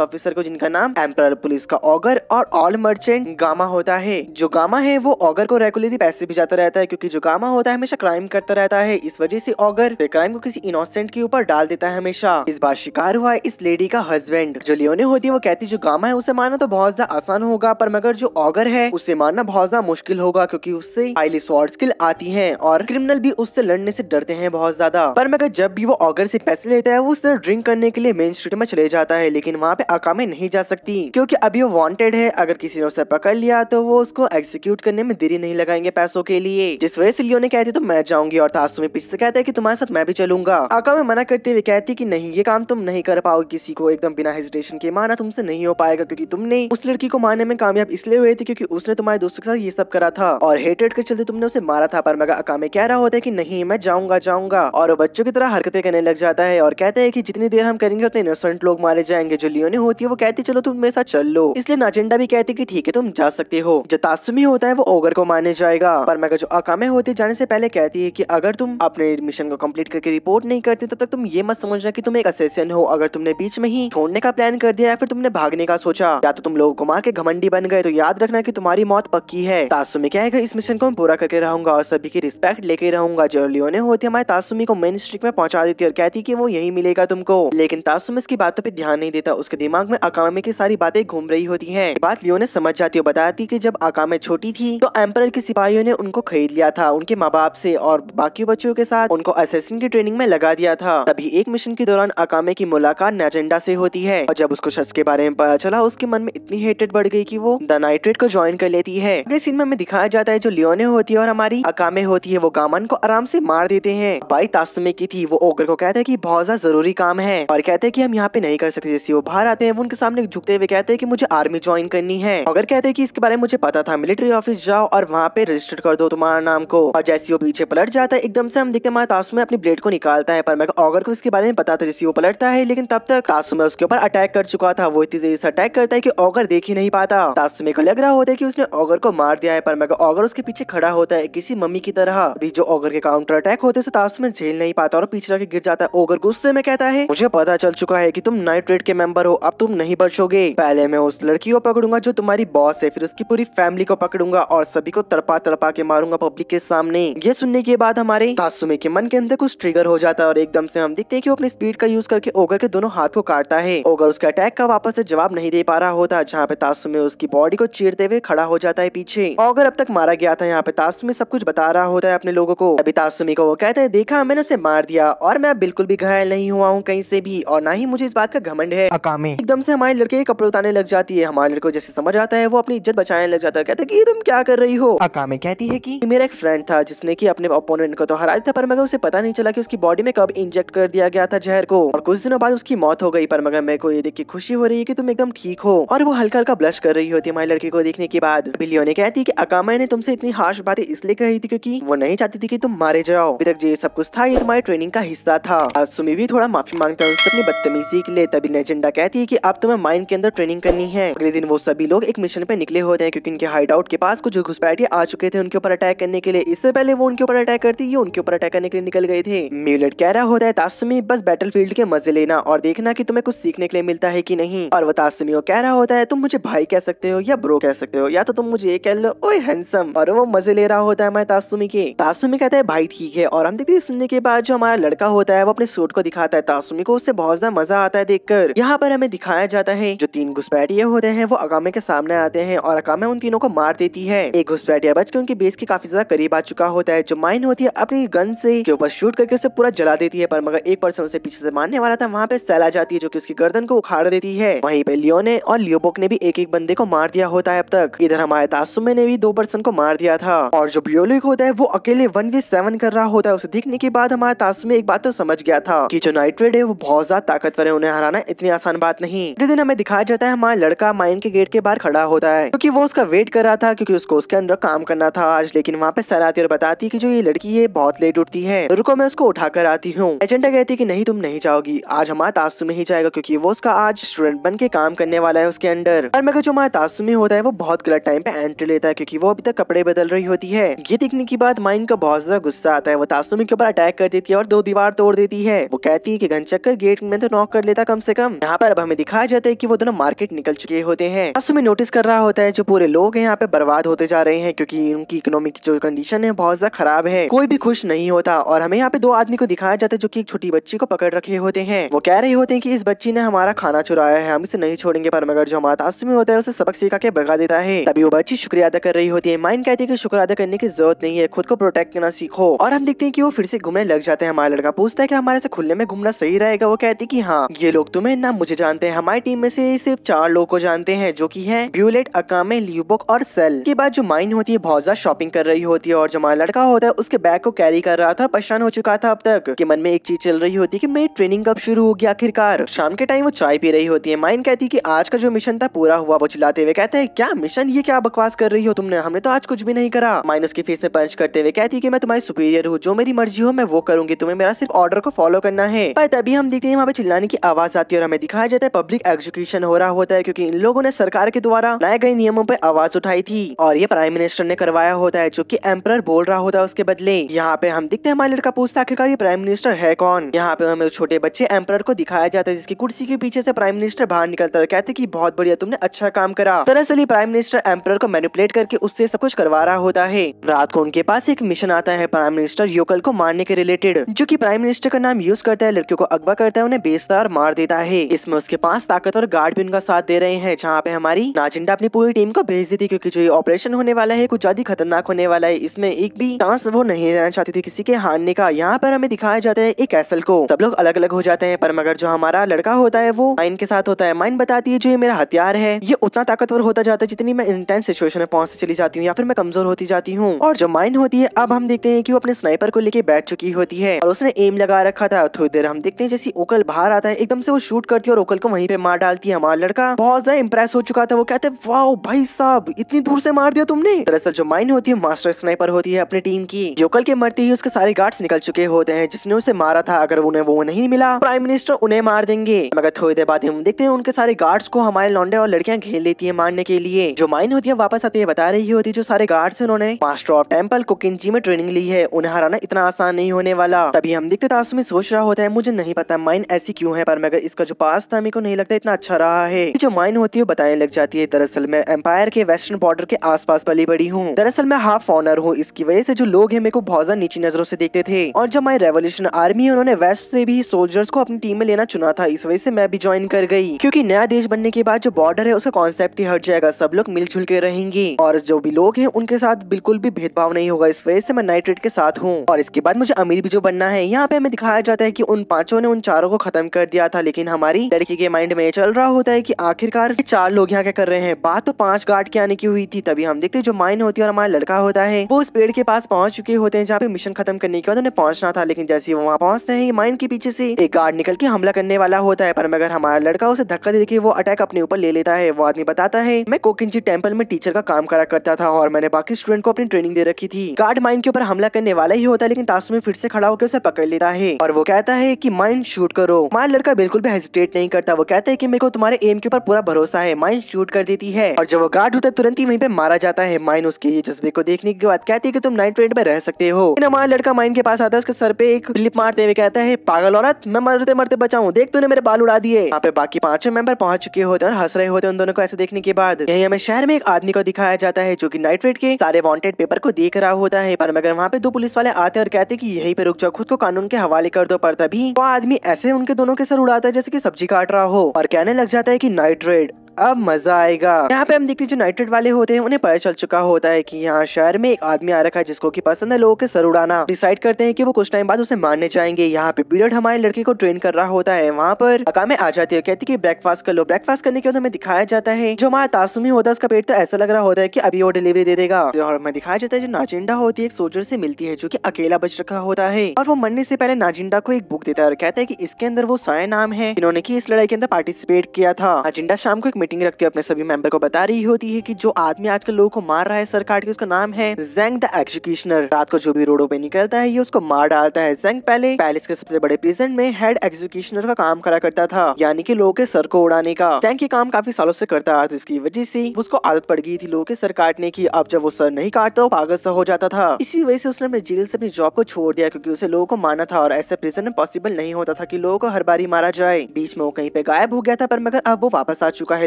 ऑफिसर को जिनका नाम एम्परर पुलिस का ऑगर और ऑल मर्चेंट गामा होता है। जो गामा है वो ऑगर को रेगुलरली पैसे भिजाता रहता है, क्योंकि जो गामा होता है हमेशा क्राइम करता रहता है। इस वजह से ऑगर क्राइम को किसी इनोसेंट के ऊपर डाल देता है हमेशा। इस बार शिकार हुआ है इस लेडी का हस्बैंड। जो लियोने होती है वो कहती है जो गामा है उसे मारना तो बहुत ज्यादा आसान होगा, पर मगर जो ऑगर है उसे मारना बहुत ज्यादा मुश्किल होगा, क्योंकि उससे हाईली स्वॉर्ड स्किल आती है और क्रिमिनल भी उससे लड़ने से डरते हैं बहुत ज्यादा। पर मगर जब भी वो ऑगर से पैसे लेता है वो उससे ड्रिंक करने के लिए मेन स्ट्रीट में चले जाता है, लेकिन वहाँ पे अकामे नहीं जा सकती क्योंकि अभी वो वांटेड है। अगर किसी ने उसे पकड़ लिया तो वो उसको एग्जीक्यूट करने में देरी नहीं लगाएंगे पैसों के लिए। जिस वजह से लियोने कहती तो मैं जाऊंगी और तासुमी पीछे से कहता है कि तुम्हारे साथ मैं भी चलूंगा। अकामे मना करते हुए कहती कि नहीं, ये काम तुम नहीं कर पाओगे, किसी को एकदम बिना हेजिटेशन के मारना तुमसे नहीं हो पाएगा, क्योंकि तुमने उस लड़की को मारने में कामयाब इसलिए हुए थे क्योंकि उसने तुम्हारे दोस्तों के साथ ये सब करा था और हेटेड के चलते तुमने उसे मारा था। पर मगर अकामे कह रहा होता है कि नहीं, मैं जाऊंगा और वो बच्चों की तरह हरकतें करने लग जाता है और कहते हैं कि जितनी देर हम करेंगे उतने इनोसेंट लोग मारे जाएंगे। जो लियोने होती है वो कहती चलो तुम मेरे साथ चल लो, इसलिए नाजेंडा भी कहती कि ठीक है तुम जा सकते हो। जो तासुमी होता है वो ओगर को मारने जाएगा, पर मगर जो अकामे होती है जाने से पहले कहती है कि अगर तुम अपने मिशन को कंप्लीट करके रिपोर्ट नहीं करते तब तक तुम ये मत समझना कि तुम एक असैसिन हो। अगर तुमने बीच में ही छोड़ने का प्लान कर दिया या फिर तुमने भागने का सोचा या तो तुम लोगों को मार के घमंडी बन गए तो याद रखना कि तुम्हारी मौत पक्की है। तासुमी कहेगा इस मिशन को मैं पूरा करके रहूंगा और सभी की रिस्पेक्ट लेके रहूंगा। जो लियोने होती है हमारे तासुमी को मेन स्ट्रीट में पहुंचा देती है और कहती कि वो यही मिलेगा तुमको, लेकिन तासुमी इसकी बातों पे ध्यान नहीं देता। उसके दिमाग में अकामे की सारी बातें घूम रही होती हैं। बात लियोने समझ जाती है, बताती कि जब अकामे छोटी थी तो एम्परर के सिपाहियों ने उनको खरीद लिया था उनके माँ बाप से और बाकी बच्चों के साथ उनको असैसिन की ट्रेनिंग में लगा दिया था। तभी एक मिशन के दौरान अकामे की मुलाकात नाजेंडा से होती है और जब उसको सच के बारे में पता चला उसके मन में इतनी हेटेड बढ़ गई कि वो द नाइट्रेट को ज्वाइन कर लेती है। अगले सीन में हमें दिखाया जाता है जो लियोने होती है और हमारी अकामे होती है वो गामन को आराम से मार देते हैं। बाई तासुमे की थी वो ओगर को कहता है कि बहुत ज्यादा जरूरी काम है और कहते हैं कि हम यहाँ पे नहीं कर सकते। जैसे वो बाहर आते हैं वो उनके सामने झुकते हुए कहते हैं कि मुझे आर्मी ज्वाइन करनी है। अगर कहते हैं कि इसके बारे में मुझे पता था, मिलिट्री ऑफिस जाओ और वहाँ पे रजिस्टर कर दो तुम्हारा नाम को। और जैसे वो पीछे पलट जाता है एकदम से हम देखते हैं तासुमे अपनी ब्लेड को निकालता है, पर मैं ऑगर को इसके बारे में पता था। जैसे वो पलटता है लेकिन तब तक तासुमे उसके ऊपर अटैक कर चुका था। वो इतनी तेजी से अटैक करता है कि ऑगर देख ही नहीं पाता। तासुमे को लग रहा होता है कि उसने ऑगर को मार दिया है, पर मगर ऑगर उसके पीछे खड़ा होता है किसी मम्मी की तरह। अभी जो ऑगर के काउंटर अटैक होते हैं तासुमे झेल नहीं पाता और पीछे जाके गिर जाता है। ऑगर गुस्से में कहता है मुझे पता चल चुका है कि तुम नाइट्रेट के मेंबर हो, अब तुम नहीं बचोगे। पहले मैं उस लड़की को पकड़ूंगा जो तुम्हारी बॉस है, फिर उसकी पूरी फैमिली को पकड़ूंगा और सभी को तड़पा तड़पा के मारूंगा पब्लिक के सामने। ये सुनने के बाद हमारे तासुमे के मन के अंदर कुछ ट्रिगर हो जाता है और एकदम से हम देखते हैं कि वो अपनी स्पीड का यूज करके ओगर के दोनों हाथ को काटता है। ओगर उसके अटैक का वापस से जवाब नहीं दे पा रहा होता, जहाँ पे तासुमे उसकी बॉडी को चीरते हुए खड़ा हो जाता है पीछे। ओगर अब तक मारा गया था, यहाँ पे तासुमे सब कुछ बता रहा होता है अपने लोगों को। अभी तासुमे को वो कहता है देखा मैंने उसे मार दिया और मैं बिल्कुल भी घायल नहीं हुआ हूँ कहीं से भी और ना ही मुझे इस बात का घमंड है। अकामे एकदम से हमारे लड़के के कपड़े उतारने लग जाती है। हमारे लड़के को जैसे समझ आता है वो अपनी इज्जत बचाने लग जाता है। कहता है कि तुम क्या कर रही हो। अकामे कहती है कि मेरा एक फ्रेंड था जिसने कि अपने ओपोनेंट को तो हरा दिया था, पर मगर उसे पता नहीं चला कि उसकी बॉडी में कब इंजेक्ट कर दिया गया था जहर को और कुछ दिनों बाद उसकी मौत हो गई। पर मगर मेरे को ये देख के खुशी हो रही है कि तुम एकदम ठीक हो और वो हल्का हल्का ब्लश कर रही होती है हमारे लड़के को देखने के बाद। लियोने कहती है कि अकामे ने तुमसे इतनी हार्श बातें इसलिए कही थी क्योंकि वो नहीं चाहती थी कि तुम मारे जाओ। अभी तक ये सब कुछ था, ये तुम्हारी ट्रेनिंग का हिस्सा था। तासुमी भी थोड़ा माफी मांगता है उससे अपनी बदतमीजी के लिए। तभी नाजेंडा कहती है कि अब तुम्हें माइन के अंदर ट्रेनिंग करनी है। अगले दिन वो सभी लोग एक मिशन पे निकले होते हैं क्योंकि इनके हाइड आउट के पास कुछ घुसपैठिए आ चुके थे उनके ऊपर अटैक करने के लिए। इससे पहले वो उनके ऊपर अटैक करती ये उनके ऊपर अटैक करने के लिए निकल गए थे। म्यूलेट कह रहा होता है तासुमी बस बैटलफील्ड के मजे लेना और देखना कि तुम्हें कुछ सीखने के लिए मिलता है कि नहीं। और वो तासुमी को कह रहा होता है तुम मुझे भाई कह सकते हो या ब्रो कह सकते हो या तो तुम मुझे ये कह लो ओए हैंडसम। और वो मजे ले रहा होता है हमारे तासुमी के। तासुमी कहता है भाई ठीक है। और हम देखते हैं सुनने के बाद जो हमारा लड़का होता है वो अपने सूट को दिखाता है तासुमी को, उससे बहुत ज्यादा मजा आता है देखकर। यहाँ पर हमें दिखाया जाता है जो 3 घुसपैठिए होते हैं वो अकामे के सामने आते हैं और अकामे उन तीनों को मार देती है। एक घुसपैठिया बच के उनके बेस के काफी ज्यादा करीब आ चुका होता है। जो माइन होती है अपनी गन से के ऊपर शूट करके उसे पूरा जला देती है, पर मगर एक पर्सन उसे पीछे से मारने वाला था वहाँ पे सेल आ जाती है जो कि उसकी गर्दन को उखाड़ देती है। वहीं पे लियोने और लियोबोक ने भी एक एक बंदे को मार दिया होता है अब तक। इधर हमारे तासुमे ने भी 2 पर्सन को मार दिया था और जो बियोलिक होता है वो अकेले 1v7 कर रहा होता है। उसे देखने के बाद हमारा तासुमे एक बात तो समझ गया था कि जो नाइट्रेट है वो बहुत ज्यादा ताकतवर है, उन्हें हराना इतनी आसान बात नहीं। अगले दिन हमें दिखाया जाता है हमारा लड़का माइन के गेट के बाहर खड़ा होता है क्योंकि वो उसका वेट कर रहा था क्योंकि उसको उसके अंदर काम करना था आज। लेकिन वहाँ पे सेल आती और बताती कि जो ये लड़की है बहुत लेट उठती है, रुको मैं उसको उठा कर आती हूँ। एजेंडा कहती है कि नहीं तुम नहीं जाओगी, आज हमारा तासुमे ही जाएगा क्योंकि वो उसका आज स्टूडेंट बन के काम करने वाला है उसके अंडर। और मगर जो हमारा तासुमे होता है वो बहुत गलत टाइम पे एंट्री लेता है क्योंकि वो अभी तक कपड़े बदल रही होती है। ये देखने के बाद माइन को बहुत ज्यादा गुस्सा आता है, वो तासुमे के ऊपर अटैक कर देती है और 2 दीवार तोड़ देती है। वो कहती है कि गन चक्कर कर गेट में तो नॉक कर लेता कम से कम। यहाँ पर अब हमें दिखाया जाता है कि वो दोनों मार्केट निकल चुके होते हैं। तासुमी नोटिस कर रहा होता है जो पूरे लोग हैं यहाँ पे बर्बाद होते जा रहे हैं क्योंकि उनकी इकोनॉमी की जो कंडीशन है बहुत ज्यादा खराब है, कोई भी खुश नहीं होता। और हमें यहाँ पे दो आदमी को दिखाया जाता है जो कि एक छोटी बच्ची को पकड़ रखे होते हैं। वो कह रहे होते हैं कि इस बच्ची ने हमारा खाना चुराया है, हम इसे नहीं छोड़ेंगे। पर मगर जो हमारा तासुमी होता है उसे सबक सिखा के भगा देता है। तभी वो बच्ची शुक्रिया अदा कर रही होती है। माइन कहती है कि शुक्र अदा करने की जरूरत नहीं है, खुद को प्रोटेक्ट करना सीखो। और हम देखते हैं कि वो फिर से घूमने लग जाते हैं। हमारा लड़का पूछता है कि हमारे से खुले में घूमना सही रहेगा। वो कहती है कि हाँ, ये लोग तुम्हें ना मुझे जानते हैं, हमारी टीम में से सिर्फ 4 लोग को जानते हैं जो कि है ब्यूलेट, अकामे, ल्यूबोक और सेल। के बाद जो माइन होती है बहुत ज्यादा शॉपिंग कर रही होती है और जो हमारा लड़का होता है उसके बैग को कैरी कर रहा था, परेशान हो चुका था अब तक कि मन में एक चीज चल रही होती है कि मेरी ट्रेनिंग कब शुरू होगी आखिरकार। शाम के टाइम वो चाय पी रही होती है। माइन कहती है कि आज का जो मिशन था पूरा हुआ। वो चिल्लाते हुए कहते हैं क्या मिशन, ये क्या बकवास कर रही हो तुमने, हमने तो आज कुछ भी नहीं करा। माइन उसके फेस से पंच करते हुए कहती है कि मैं तुम्हारी सुपीरियर हूँ, जो मेरी मर्जी हो मैं वो करूंगी, तुम्हें मेरा सिर्फ ऑर्डर को फॉलो करना है। पर तभी हम देखते हैं वहाँ पे चिल्लाने की आवाज आती है और हमें दिखाया जाता है पब्लिक एग्जीक्यूशन हो रहा होता है क्योंकि इन लोगों ने सरकार के द्वारा लाए गए नियमों पे आवाज उठाई थी और ये प्राइम मिनिस्टर ने करवाया होता है जो कि एम्परर बोल रहा होता है उसके बदले। यहाँ पे हम देखते हैं हमारा लड़का पूछता है आखिरकार ये प्राइम मिनिस्टर है कौन। यहाँ पे हमें छोटे बच्चे एम्परर को दिखाया जाता है जिसकी कुर्सी के पीछे से प्राइम मिनिस्टर बाहर निकलता है, कहते कि बहुत बढ़िया, तुमने अच्छा काम करा। दरअसल प्राइम मिनिस्टर एम्परर को मैनिपुलेट करके उससे सब कुछ करवा रहा होता है। रात को उनके पास एक मिशन आता है प्राइम मिनिस्टर योकल को मारने के रिलेटेड, जो कि प्राइम मिनिस्टर का नाम यूज करता है, लड़कियों को अगवा करता है, उन्हें बेचता और मार देता है। इसमें उसके पास ताकतवर गार्ड भी उनका साथ दे रहे हैं। जहाँ पे हमारी नाजिंडा अपनी पूरी टीम को भेज दी थी क्योंकि जो ये ऑपरेशन होने वाला है कुछ ज्यादा खतरनाक होने वाला है, इसमें एक भी चांस वो नहीं रहना चाहती थी किसी के हारने का। यहाँ पर हमें दिखाया जाता है एक कैसल को, सब लोग अलग अलग हो जाते हैं पर मगर जो हमारा लड़का होता है वो माइन के साथ होता है। माइन बताती है जो ये मेरा हथियार है ये उतना ताकतवर होता जाता है जितनी मैं इंटेंस सिचुएशन में पहुंचती चली जाती हूँ या फिर मैं कमजोर होती जाती हूँ। और जो माइन होती है अब हम देखते हैं कि वो अपने स्नाइपर को लेके बैठ चुकी होती है और उसने एम लगा रखा था। थोड़ी देर हम देखते हैं जैसे ओकल बाहर आता है, एकदम से वो शूट करती है और ओकल को वहीं पे मार डालती है। हमारा लड़का बहुत ज्यादा इंप्रेस हो चुका था, वो कहते हैं वाओ भाई साहब इतनी दूर से मार दिया तुमने। दरअसल जो माइन होती है मास्टर स्नाइपर होती है अपनी टीम की। ओकल के मरते ही उसके सारे गार्ड्स निकल चुके होते हैं जिसने उसे मारा था। अगर उन्हें वो नहीं मिला प्राइम मिनिस्टर उन्हें मार देंगे। मगर थोड़ी देर बाद हम देखते हैं उनके सारे गार्ड्स को हमारे लौंडे और लड़कियां घेर लेती है मारने के लिए। जो माइन होती है वापस आती है बता रही होती है जो सारे गार्ड्स उन्होंने मास्टर ऑफ टेम्पल कोकिंजी में ट्रेनिंग ली है, उन्हें हराना इतना आसान नहीं होने वाला। तभी हम देखते तासुमी सोच रहा होता है मुझे नहीं पता माइन ऐसी क्यों है पर मगर इसका जो पास था मेरे को नहीं लगता इतना अच्छा रहा है। जो माइन होती है बताने लग जाती है दरअसल मैं एम्पायर के वेस्टर्न बॉर्डर के आसपास पली बड़ी हूँ, दरअसल मैं हाफ ऑनर हूँ, इसकी वजह से जो लोग हैं मेरे को बहुत ज्यादा नीची नजरों से देखते थे। और जब हमारी रेवोल्यूशन आर्मी है उन्होंने वेस्ट से भी सोल्जर्स को अपनी टीम में लेना चुना था, इस वजह से मैं भी ज्वाइन कर गई क्योंकि नया देश बनने के बाद जो बॉर्डर है उसका कॉन्सेप्ट ही हट जाएगा, सब लोग मिलजुल के रहेंगे और जो भी लोग हैं उनके साथ बिल्कुल भी भेदभाव नहीं होगा, इस वजह से मैं नाइट्रेट के साथ हूँ। और इसके बाद मुझे अमीर भी जो बनना है। यहाँ पे हमें दिखाया जाता है कि उन पांचों ने उन चारों को खत्म कर दिया था लेकिन हमारी लड़की के माइंड में चल रहा होता है कि आखिरकार 4 लोग यहाँ क्या कर रहे हैं, बात तो 5 गार्ड के आने की हुई थी। तभी हम देखते हैं जो माइन होती है और हमारा लड़का होता है वो उस पेड़ के पास पहुंच चुके होते हैं जहाँ पे मिशन खत्म करने के बाद उन्हें पहुंचना था। लेकिन जैसे वो वहाँ पहुंचते हैं माइन के पीछे से एक गार्ड निकल के हमला करने वाला होता है पर मगर हमारा लड़का उसे धक्का दे के वो अटैक अपने ऊपर ले लेता है। वो आदमी बताता है मैं कोकिंजी टेम्पल में टीचर का काम करा करता था और मैंने बाकी स्टूडेंट को अपनी ट्रेनिंग दे रखी थी। गार्ड माइन के ऊपर हमला करने वाला ही होता है लेकिन तासुमी फिर से खड़ा होकर उसे पकड़ लेता है और वो कहता है कि माइन शूट करो। हमारा लड़का बिल्कुल भी हेजिटेट नहीं करता, वो कहता है कि मेरे को तुम्हारे एम के ऊपर पूरा भरोसा है। माइन शूट कर देती है और जब वो गार्ड होता है तुरंत ही वहीं पे मारा जाता है। माइन उसके ये जज्बे को देखने के बाद कहती है कि तुम नाइट रेड में रह सकते हो। हमारा लड़का माइन के पास आता है, उसके सर पे एक क्लिप मारते हुए कहता है पागल औरत, मैं मरते मरते बचाऊं, देख तूने मेरे बाल उड़ा दिए। यहाँ पे बाकी 5 मेंबर पहुंच चुके होते हैं और हंस रहे होते हैं उन दोनों को ऐसे देखने के बाद। यही हमें शहर में एक आदमी को दिखाया जाता है जो कि नाइट रेड के सारे वांटेड पेपर को देख रहा होता है पर मगर वहाँ पे 2 पुलिस वाले आते हैं और कहते हैं कि यहीं पे रुक जाओ, खुद को कानून के हवाले कर दो। पर तभी वो आदमी ऐसे उनके दोनों के सर उड़ाता है जैसे कि सब्जी काट रहा हो और कहने लग जाता है कि नाइट रेड अब मजा आएगा। यहाँ पे हम देखते हैं जो नाइट्रेट वाले होते हैं उन्हें पता चल चुका होता है कि यहाँ शहर में एक आदमी आ रखा है जिसको कि पसंद है लोगों के सर उड़ाना। डिसाइड करते हैं कि वो कुछ टाइम बाद उसे मारने जाएंगे। यहाँ पे बीरड हमारे लड़के को ट्रेन कर रहा होता है। वहाँ पर अकामे आ जाती है, कहती है कि ब्रेकफास्ट कर लो। ब्रेकफास्ट करने के बाद हमें दिखाया जाता है जो हमारा तासुमी होता है उसका पेट तो ऐसा लग रहा होता है कि अभी वो डिलीवरी दे देगा। और हमें दिखाया जाता है जो नाजिंडा होती है एक सोल्जर से मिलती है जो की अकेला बच रखा होता है और वो मरने से पहले नाजिंडा को एक बुक देता है और कहता है कि इसके अंदर वो साया नाम है जिन्होंने की इस लड़ाई के अंदर पार्टिसिपेट किया था। नाजिंडा शाम को एक मीटिंग रखती है, अपने सभी मेंबर को बता रही होती है कि जो आदमी आजकल लोगों को मार रहा है सर काट के, उसका नाम है ज़ेंग द एग्जीक्यूशनर। रात को जो भी रोडों पे निकलता है ये उसको मार डालता है। ज़ेंग पहले पैलेस के सबसे बड़े प्रिजन में हेड एग्जीक्यूशनर का काम करा करता था, यानी कि लोगों के सर को उड़ाने का। ज़ेंग ये काम काफी सालों से करता रहा, जिसकी वजह से उसको आदत पड़ गई थी लोगों के सर काटने की। अब जब वो सर नहीं काटता वो पागल सा हो जाता था। इसी वजह से उसने अपने जेल से अपनी जॉब को छोड़ दिया, क्योंकि उसे लोगों को मारना था और ऐसे प्रिजन में पॉसिबल नहीं होता था कि लोगों को हर बारी मारा जाए। बीच में वो कहीं पे गायब हो गया था, पर मगर अब वो वापस आ चुका है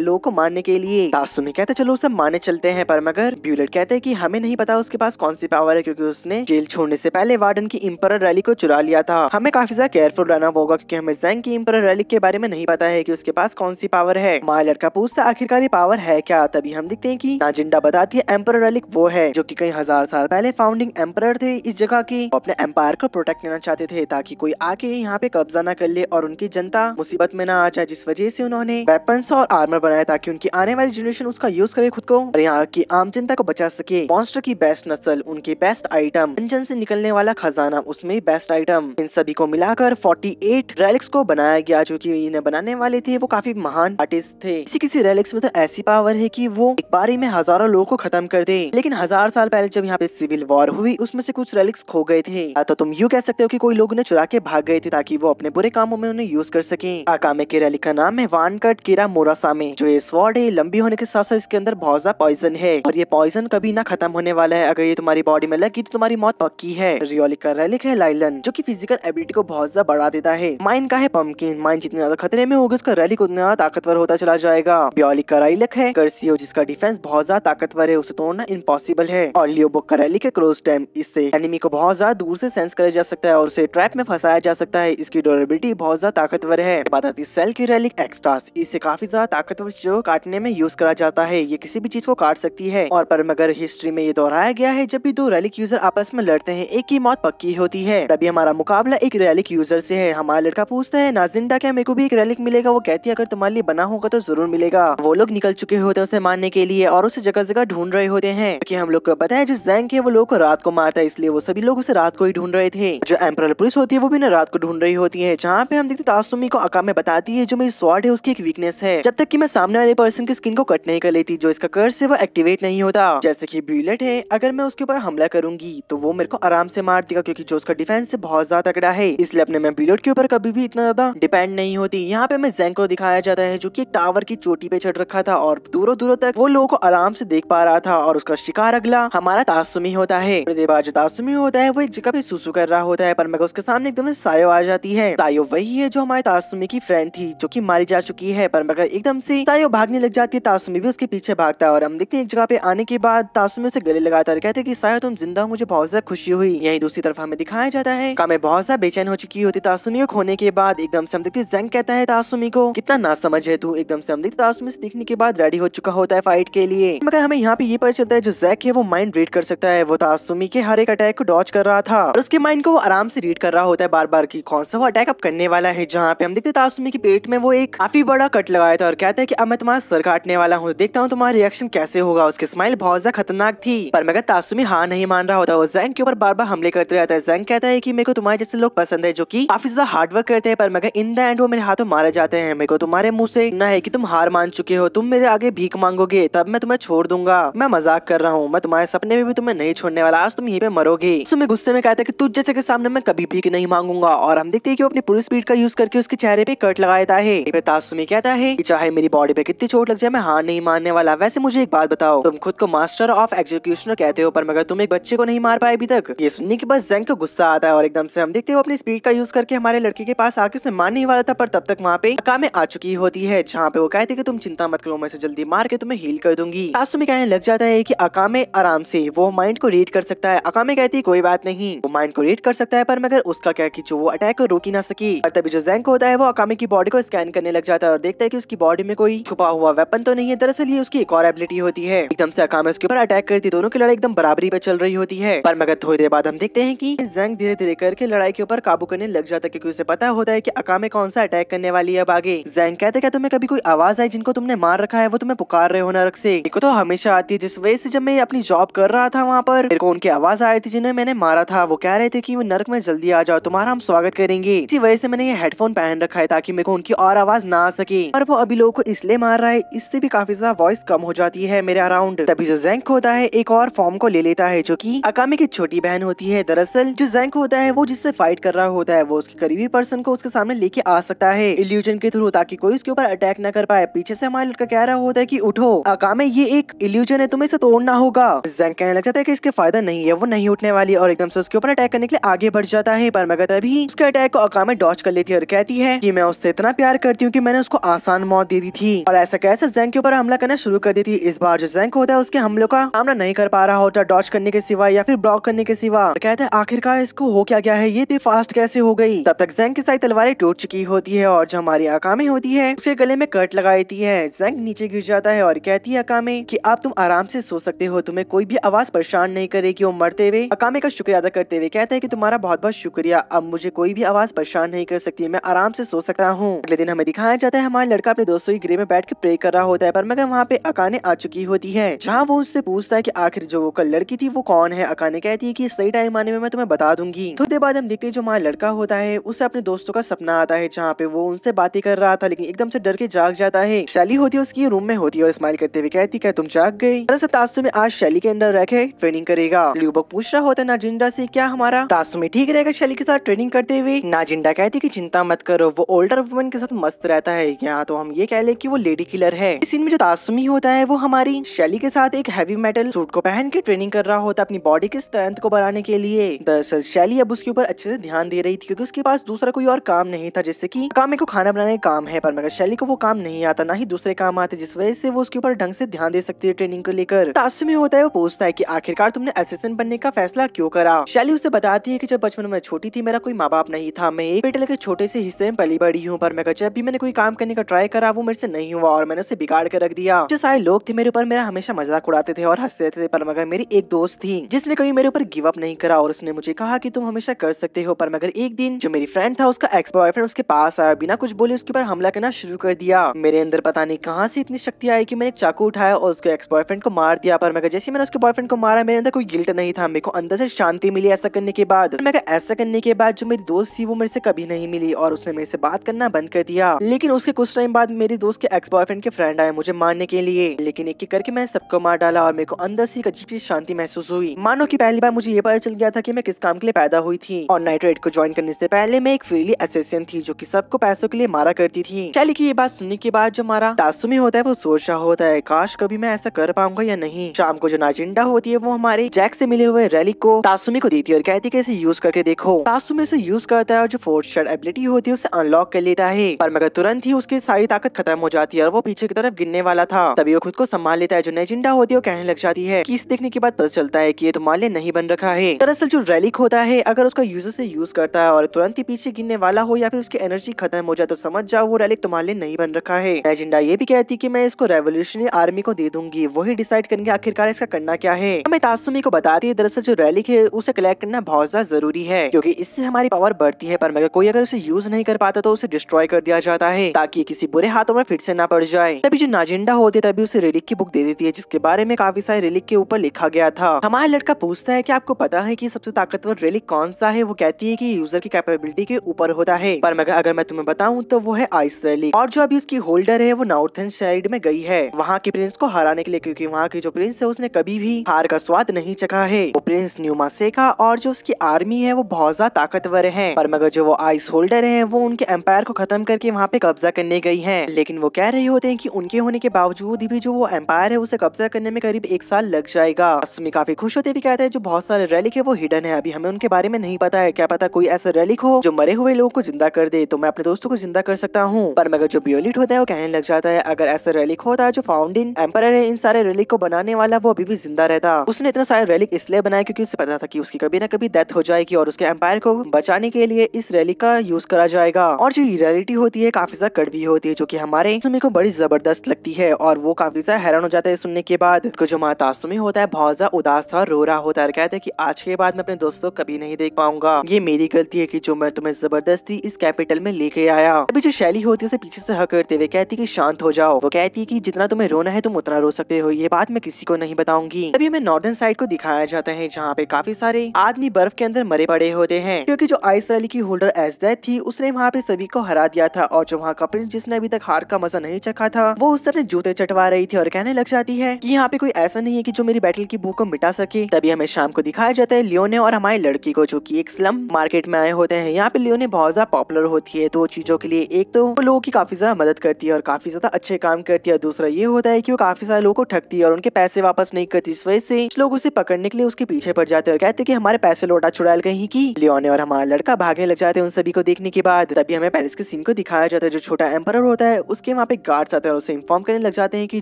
लोगों को मारने के लिए। तासुमी कहते चलो उसे मारने चलते हैं, पर मगर ब्यूलेट कहते हैं कि हमें नहीं पता उसके पास कौन सी पावर है, क्योंकि उसने जेल छोड़ने से पहले वार्डन की इंपरर रैली को चुरा लिया था। हमें काफी ज्यादा केयरफुल रहना होगा, क्योंकि हमें ज़ेंग की इंपरर रैली के बारे में नहीं पता है कि उसके पास कौन सी पावर है। माया लड़का पूछता आखिरकार ये पावर है क्या। तभी हम दिखते हैं कि नाजिंडा बताती है एम्परर रेलिक वो है जो कि कई हजार साल पहले फाउंडिंग एम्परर थे इस जगह के। वो अपने एम्पायर को प्रोटेक्ट करना चाहते थे ताकि कोई आके यहाँ पे कब्जा ना कर ले और उनकी जनता मुसीबत में ना आ जाए, जिस वजह से उन्होंने वेपन्स और आर्मर बनाया ताकि उनकी आने वाली जनरेशन उसका यूज करे खुद को और यहाँ की आम जनता को बचा सके। मॉन्स्टर की बेस्ट नस्ल, उनकी बेस्ट आइटम, इंजन से निकलने वाला खजाना, उसमें बेस्ट आइटम, इन सभी को मिलाकर 48 रेलिक्स को बनाया गया। जो कि इन्हें बनाने वाले थे वो काफी महान आर्टिस्ट थे। किसी रेलिक्स में तो ऐसी पावर है कि वो एक बारी में हजारों लोगों को खत्म कर दे। लेकिन 1000 साल पहले जब यहाँ पे सिविल वॉर हुई उसमें से कुछ रेलिक्स खो गए थे। तो तुम यूँ कह सकते हो कि कोई लोग उन्हें चुरा के भाग गए थे ताकि वो अपने बुरे कामों में उन्हें यूज कर सके। आकामे के रेलिक का नाम है वानकट किरा मोरासामे। जो ये स्वॉर्ड है लंबी होने के साथ साथ इसके अंदर बहुत ज्यादा पॉइजन है और ये पॉइजन कभी ना खत्म होने वाला है। अगर ये तुम्हारी बॉडी में लगी तो तुम्हारी मौत पक्की है। रियोलिक का रेलिक है लाइलन, जो की फिजिकल एबिलिटी को बहुत ज्यादा बढ़ा देता है। माइन का है पंपकिन, माइन जितनी ज्यादा खतरे में होगी उसका रेलिक उतना ज्यादा ताकतवर होता चला जाएगा। बियोलिक का रेलिक है कर्सियो, जिसका डिफेंस बहुत ज्यादा ताकतवर है, उसे तोड़ना इम्पॉसिबल है। और लियोबुक का रेलिक है क्लोज टाइम, इससे एनिमी को बहुत ज्यादा दूर से सेंस करा जा सकता है और उसे ट्रैप में फंसाया जा सकता है। इसकी ड्यूरेबिलिटी बहुत ज्यादा ताकतवर है। बात आती है सेल की रेलिक एक्स्ट्रास, इससे काफी ज्यादा ताकतवर चीजों को काटने में यूज करा जाता है। ये किसी भी चीज को काट सकती है और पर मगर हिस्ट्री में ये दोहराया गया है जब भी दो रेलिक यूजर आपस में लड़ते हैं एक की मौत पक्की होती है। तभी हमारा मुकाबला एक रेलिक यूजर से है। हमारा लड़का पूछता है नाजिंडा क्या मेरे को भी एक रेलिक मिलेगा। वो कहती है अगर तुम्हारे लिए बना होगा तो जरूर मिलेगा। वो लोग निकल चुके होते हैं उसे मारने के लिए और उसे जगह जगह ढूंढ रहे होते हैं, क्योंकि हम लोग को पता है जो ज़ेंग है वो लोग को रात को मारता है, इसलिए वो सभी लोग उसे रात को ही ढूंढ रहे थे। जो एम्परर पुलिस होती है वो भी ना रात को ढूंढ रही होती है। जहाँ पे हम देखते तासुमी को अकामे बताती है जो मेरी स्वॉर्ड है उसकी एक वीकनेस है, जब तक कि मैं सामने वाले पर्सन की स्किन को कट नहीं कर लेती जो इसका कर्स है वो एक्टिवेट नहीं होता। जैसे कि ब्यूलेट है, अगर मैं उसके ऊपर हमला करूंगी तो वो मेरे को आराम से मार देगा, क्योंकि जो उसका डिफेंस है बहुत ज्यादा तगड़ा है, इसलिए अपने मैं ब्यूलेट के ऊपर कभी भी इतना ज्यादा डिपेंड नहीं होती। यहाँ पे हमें ज़ेंग को दिखाया जाता है जो कि एक टावर की चोटी पे चढ़ रखा था और दूरों दूरों तक वो लोगों को आराम से देख पा रहा था और उसका शिकार अगला हमारा तासुमी होता है। थोड़ी देर बाद जो तासुमी होता है वो एक जगह पे सुसु कर रहा होता है, पर मगर उसके सामने एकदम से सायो आ जाती है। सायो वही है जो हमारे तासुमी की फ्रेंड थी जो कि मारी जा चुकी है, पर मगर एकदम से सायो भागने लग जाती है, तासुमी भी उसके पीछे भागता है और हम देखते हैं एक जगह पे आने के बाद तासुमी से गले लगाता है, कहते हैं कि सायो तुम जिंदा हो, मुझे बहुत ज्यादा खुशी हुई। यही दूसरी तरफ हमें दिखाया जाता है कामे बहुत ज्यादा बेचैन हो चुकी होती तासुमी को खोने के बाद। एकदम से हम देखते हैं ज़ेंग कहता है तासुमी को कितना नासमझ है तू। एकदम से हम देखते तासुमी से दिखने के बाद रेडी हो चुका होता है फाइट के लिए, मगर हमें यहाँ पे ये पता चलता है जो ज़ेंग है वो माइंड रीड कर सकता है। वो तासुमी के हर एक अटैक को डॉज कर रहा था और उसके माइंड को वो आराम से रीड कर रहा होता है बार बार की कौन सा वो अटैक अब करने वाला है। जहाँ पे हम देखते तासुमी के पेट में वो एक काफी बड़ा कट लगाया था और कहता है कि अब मैं तुम्हारा सर काटने वाला हूँ, देखता हूँ तुम्हारा रिएक्शन कैसे होगा। उसकी स्माइल बहुत ज्यादा खतरनाक थी, पर मगर तासुमी हाँ नहीं मान रहा होता। वो ज़ेंग के ऊपर बार बार हमले करते रहता है। ज़ेंग कहता है कि मेरे को तुम्हारे जैसे लोग पसंद है जो कि काफी ज्यादा हार्ड वर्क करते हैं, पर मगर इन द एंड वो मेरे हाथों मारे जाते हैं। मेरे को तुम्हारे मुंह से ना है कि तुम हार मान चुके हो, तुम मेरे आगे भीख मांगोगे तब मैं तुम्हें छोड़ दूंगा। मैं मजाक कर रहा हूँ, मैं तुम्हारे सपने में भी तुम्हें नहीं छोड़ने वाला, आज तुम यहीं पे मरोगे। तुम्हें गुस्से में कहते हैं कि तुझ जैसे के सामने मैं कभी भीख नहीं मांगूंगा और हम देखते हैं कि वो अपनी पूरी स्पीड का यूज करके उसके चेहरे पे कट लगा देता है। तासुमी कहता है कि चाहे मेरी बॉडी पे कितनी चोट लग जाए मैं हार नहीं मानने वाला। वैसे मुझे एक बात बताओ, तुम खुद को मास्टर ऑफ एग्जीक्यूशनर कहते हो पर मगर तुम एक बच्चे को नहीं मार पाए अभी तक। ये सुनने के बाद ज़ेंग को गुस्सा आता है और एकदम से हम देखते हैं वो अपनी स्पीड का यूज करके हमारे लड़के के पास आके उसे मारने वाला था, पर तब तक वहाँ पे अकामे आ चुकी होती है जहाँ पे वो कहती है कि तुम चिंता मत करो, मैं इसे जल्दी मार के तुम्हें हील कर दूंगी। तासुमी कहने लग जाता है कि अकामे आराम से वो माइंड को रीड कर सकता है। अकामे कहती है कोई बात नहीं, वो माइंड को रीड कर सकता है, पर मगर उसका क्या कि जो वो अटैक को रोक ही ना सकी। और तभी जो ज़ेंग होता है वो अकामे की बॉडी को स्कैन करने लग जाता है और देखता है कि उसकी बॉडी में कोई छुपा हुआ वेपन तो नहीं है। दरअसल ये उसकी एक और एबिलिटी होती है। एकदम से अकामे उसके ऊपर अटैक करती है, दोनों की लड़ाई एकदम बराबरी पे चल रही होती है, पर मगर थोड़ी देर बाद हम देखते हैं कि ज़ेंग धीरे धीरे करके लड़ाई के ऊपर काबू करने लग जाता है, क्योंकि उसे पता होता है कि अकामे कौन सा अटैक करने वाली है अब आगे। ज़ेंग कहते हैं क्या तुम्हें कभी कोई आवाज आई जिनको तुमने मार रखा है वो तुम्हें पुकार रहे हो नरक से। देखो तो हमेशा आती है, जिस वजह से जब मैं अपनी जॉब कर रहा था वहाँ पर मेरे को उनकी आवाज आई थी जिन्हें मैंने मारा था। वो कह रहे थे कि वो नरक में जल्दी आ जाओ, तुम्हारा हम स्वागत करेंगे। इसी वजह से मैंने ये हेडफोन पहन रखा है ताकि मेरे को उनकी और आवाज ना आ सके। और वो अभी लोगों को इसलिए मार रहा है, इससे भी काफी ज्यादा वॉइस कम हो जाती है मेरे अराउंड। तभी जो ज़ेंक होता है एक और फॉर्म को ले लेता है जो कि अकामे की छोटी बहन होती है। दरअसल जो ज़ेंक होता है वो जिससे फाइट कर रहा होता है वो उसके करीबी पर्सन को उसके सामने लेके आ सकता है इल्यूजन के थ्रू, ताकि कोई उसके ऊपर अटैक न कर पाए। पीछे से हमारा लड़का कह रहा होता है कि उठो अकामे, ये एक इल्यूजन है, तुम्हें इसे तोड़ना होगा। ज़ेंक कहने लग जाता है कि इसके फायदा नहीं है, वो नहीं उठने वाली, और एकदम से उसके ऊपर अटैक करने के लिए आगे बढ़ जाता है। पर मगर तभी उसके अटैक को अकामे डॉज कर लेती है और कहती है कि मैं उससे इतना प्यार करती हूँ कि मैंने उसको आसान मौत दे दी थी, और ऐसा कैसे ज़ेंक के ऊपर हमला करना शुरू कर देती है। इस बार जो ज़ेंक होता है उसके हमलों का सामना नहीं कर पा रहा होता डॉज करने के सिवा या फिर ब्लॉक करने के सिवा। कहता है आखिरकार इसको हो क्या गया है, ये इतनी फास्ट कैसे हो गई। तब तक ज़ेंक की सारी तलवारें टूट चुकी होती है और जो हमारी अकामे होती है उसके गले में कट लगाती है। ज़ेंक नीचे गिर जाता है और कहती है अकामे कि अब तुम आराम से सो सकते हो, तुम्हें कोई भी आवाज परेशान नहीं करेगी। वो मरते हुए अकामे का शुक्रिया अदा करते हुए कहता है कि तुम्हारा बहुत बहुत शुक्रिया, अब मुझे कोई भी आवाज परेशान नहीं कर सकती, मैं आराम से सो सकता हूँ। अगले दिन हमें दिखाया जाता है हमारा लड़का अपने दोस्तों की गृह में बैठ के प्रे कर रहा होता है, पर मगर वहाँ पे अकाने आ चुकी होती है, जहाँ वो उससे पूछता है कि आखिर जो वो कल लड़की थी वो कौन है। अकाने कहती है कि सही टाइम आने में मैं तुम्हें बता दूंगी। थोड़ी देर बाद हम देखते हैं जो हमारा लड़का होता है उसे अपने दोस्तों का सपना आता है, जहाँ पे वो उनसे बातें कर रहा था लेकिन एकदम से डर के जाग जाता है। शैली होती है उसकी रूम में होती है और स्माइल करते हुए कहती है तुम जाग गई। दरअसल तासुमी आज शैली के अंदर रह के ट्रेनिंग करेगा। ल्यूबक पूछ रहा होता है नाजिंडा से क्या हमारा तासुमी ठीक रहेगा शैली के साथ ट्रेनिंग करते हुए। नाजिंडा कहती है कि चिंता मत करो, वो ओल्डर वुमन के साथ मस्त रहता है, यहाँ तो हम ये कह ले कि वो लेडी किलर है। इस सीन में जो तासुमी होता है वो हमारी शैली के साथ एक हैवी मेटल सूट को पहन के ट्रेनिंग कर रहा होता है अपनी बॉडी के स्ट्रेंथ को बढ़ाने के लिए। दरअसल शैली अब उसके ऊपर अच्छे से ध्यान दे रही थी क्योंकि उसके पास दूसरा कोई और काम नहीं था, जैसे कि अकामे को खाना बनाने का काम है, पर मगर शैली को वो काम नहीं आता, ना ही दूसरे काम आते, जिस वजह से वो उसके ऊपर ढंग से ध्यान दे सकती है ट्रेनिंग को लेकर। तासुमी होता है वो पूछता है कि आखिरकार तुमने असिस्टेंट बनने का फैसला क्यों करा। शैली उसे बताती है कि जब बचपन में छोटी थी मेरा कोई माँ बाप नहीं था, मैं एक पेटल के छोटे से हिस्से में पली बड़ी हूँ, पर मगर जब भी मैंने कोई काम करने का ट्राई करा वो मेरे से नहीं हुआ और मैंने उसे बिगाड़ कर रख दिया। जो सारे लोग थे मेरे ऊपर मेरा हमेशा मजाक उड़ाते थे और हंसते थे, पर मगर मेरी एक दोस्त थी जिसने कभी मेरे ऊपर गिव अप नहीं करा और उसने मुझे कहा कि तुम हमेशा कर सकते हो। पर मगर एक दिन जो मेरी फ्रेंड था उसका एक्स बॉयफ्रेंड उसके पास आया, बिना कुछ बोले उसके ऊपर हमला करना शुरू कर दिया। मेरे अंदर पता नहीं कहां से इतनी शक्ति आई कि मैंने एक चाकू उठाया और उसके एक्स बॉयफ्रेंड को मार दिया। पर मगर जैसे मैंने उसके बॉयफ्रेंड को मारा मेरे अंदर कोई गिल्ट नहीं था, मेरे को अंदर से शांति मिली ऐसा करने के बाद। मगर ऐसा करने के बाद जो मेरी दोस्त थी वो मेरे से कभी नहीं मिली और उसने मेरे से बात करना बंद कर दिया। लेकिन उसके कुछ टाइम बाद मेरी दोस्त के एक्स बॉयफ्रेंड के फ्रेंड आए मुझे मारने के लिए, लेकिन एक एक करके मैं सबको मार डाला और मेरे को अंदर से एक अजीब सी शांति महसूस हुई, मानो कि पहली बार मुझे ये पता चल गया था कि मैं किस काम के लिए पैदा हुई थी। और नाइट राइड को ज्वाइन करने से पहले मैं एक फ्रीली असिस्टेंट थी जो कि सबको पैसों के लिए मारा करती थी। शैली की ये बात सुनने के बाद जो हमारा तासुमी होता है वो सोच रहा होता है काश कभी मैं ऐसा कर पाऊंगा या नहीं। शाम को जो नाजिंडा होती है वो हमारे जैक से मिले हुए रेलिक को तासुमी को देती है और कहती है कि इसे यूज करके देखो। तासुमी उसे यूज करता है और जो फोर्थ शॉट एबिलिटी होती है उसे अनलॉक कर लेता है, पर मगर तुरंत ही उसकी सारी ताकत खत्म हो जाती है और वो पीछे की तरफ गिरने वाला था। तभी वो खुद को संभाल लेता है। जो नाजिंडा होती है वो कहने लग जाती है कि इस देखने के बाद पता चलता है कि ये तुम्हारे लिए नहीं बन रखा है। दरअसल जो रेलिक होता है अगर उसका यूजर से यूज करता है और तुरंत ही पीछे गिरने वाला हो या फिर उसकी एनर्जी खत्म हो जाए तो समझ जाओ वो रेलिक तुम्हारे लिए नहीं बन रखा है। नाजिंडा ये भी कहती है कि मैं इसको रेवोल्यूशनरी आर्मी को दे दूंगी, वही डिसाइड करेंगे आखिरकार इसका करना क्या है। हमें तासुमी को बताती है दरअसल जो रेलिक है उसे कलेक्ट करना बहुत ज्यादा जरूरी है क्योंकि इससे हमारी पावर बढ़ती है, पर मगर कोई अगर उसे यूज नहीं कर पाता तो उसे डिस्ट्रॉय कर दिया जाता है ताकि किसी बुरे हाथों में फिर से ना पड़ जाए। तभी जो नाजिंडा होती है तभी उसे रेलिक की बुक दे देती है जिसके बारे में काफी सारे रेलिक के ऊपर लिखा गया था। हमारा लड़का पूछता है कि आपको पता है कि सबसे ताकतवर रेलिक कौन सा है। वो कहती है कि यूजर की कैपेबिलिटी के ऊपर होता है, पर मगर अगर मैं तुम्हें बताऊं तो वो है आइस रेलिक, और जो अभी उसकी होल्डर है वो नॉर्थर्न साइड में गई है वहाँ के प्रिंस को हराने के लिए, क्योंकि वहाँ की जो प्रिंस है उसने कभी भी हार का स्वाद नहीं चखा है। वो प्रिंस न्यूमासेका और जो उसकी आर्मी है वो बहुत ज्यादा ताकतवर है, पर मगर जो वो आइस होल्डर है वो उनके एम्पायर को खत्म करके वहाँ पे कब्जा करने गई है। लेकिन वो कह रहे होते हैं कि उनके होने के बावजूद भी जो वो एम्पायर है उसे कब्जा करने में करीब 1 साल लग जाएगा। असमी काफी खुश होते भी कहते हैं जो बहुत सारे रेलिक है वो हिडन है, अभी हमें उनके बारे में नहीं पता है, क्या पता कोई ऐसा रेलिक हो जो मरे हुए लोगों को जिंदा कर दे तो मैं अपने दोस्तों को जिंदा कर सकता हूँ। पर मगर जो बियोलिट होता है वो कहने लग जाता है अगर ऐसा रेलिक होता है जो फाउंडिंग एम्पायर है इन सारे रेलिक को बनाने वाला वो अभी भी जिंदा रहता। उसने इतना सारे रेलिक इसलिए बनाया क्योंकि उसे पता था कि उसकी कभी ना कभी डेथ हो जाएगी और उसके एम्पायर को बचाने के लिए इस रेलिक का यूज करा जाएगा। और जो रियलिटी होती है काफी ज्यादा कड़वी होती है जो कि हमारे तासुमी को बड़ी जबरदस्त लगती है और वो काफी ज्यादा हैरान हो जाता है सुनने के बाद। तो जो हमारा तासुमी होता है बहुत ज्यादा उदास था, रो रहा होता है, कहता है कि आज के बाद मैं अपने दोस्तों को कभी नहीं देख पाऊंगा, ये मेरी गलती है कि जो मैं तुम्हें जबरदस्ती इस कैपिटल में लेके आया। अभी जो शैली होती है उसे पीछे से हक करते हुए कहती है कि शांत हो जाओ। वो कहती है कि जितना तुम्हें रोना है तुम उतना रो सकते हो, ये बात मैं किसी को नहीं बताऊंगी। तभी हमें नॉर्दर्न साइड को दिखाया जाता है जहाँ पे काफी सारे आदमी बर्फ के अंदर मरे पड़े होते हैं क्योंकि जो आइस रैली की होल्डर एजदैत थी उसने वहाँ पे सभी को हरा दिया था और जो वहाँ का प्रिंस जिसने अभी तक हार का मजा नहीं चखा था वो उससे अपने जूते चटवा रही थी और कहने लग जाती है कि यहाँ पे कोई ऐसा नहीं है कि जो मेरी बैटल की भूख को मिटा सके। तभी हमें शाम को दिखाया जाता है लियोने और हमारी लड़की को, जो कि एक स्लम मार्केट में आए होते हैं। यहाँ पे लियोने बहुत ज्यादा पॉपुलर होती है दो चीजों के लिए, एक तो वो लोगों की काफी ज्यादा मदद करती है और काफी ज्यादा अच्छे काम करती है, दूसरा ये होता है कि वो काफी सारे लोगों को ठगती है और उनके पैसे वापस नहीं करती। इस वजह से लोग उसे पकड़ने के लिए उसके पीछे पड़ जाते हैं और कहते हैं कि हमारे पैसे लौटा चुड़ैल कहीं की। लियोने और हमारा लड़का भागने लग जाते हैं उन सभी को देखने के बाद। तभी हमें पैलेस के सीन को दिखाया जाता है। जो छोटा एम्परर होता है उसके वहाँ पे गार्ड्स आते हैं और उसे इन्फॉर्म करने लग जाते हैं कि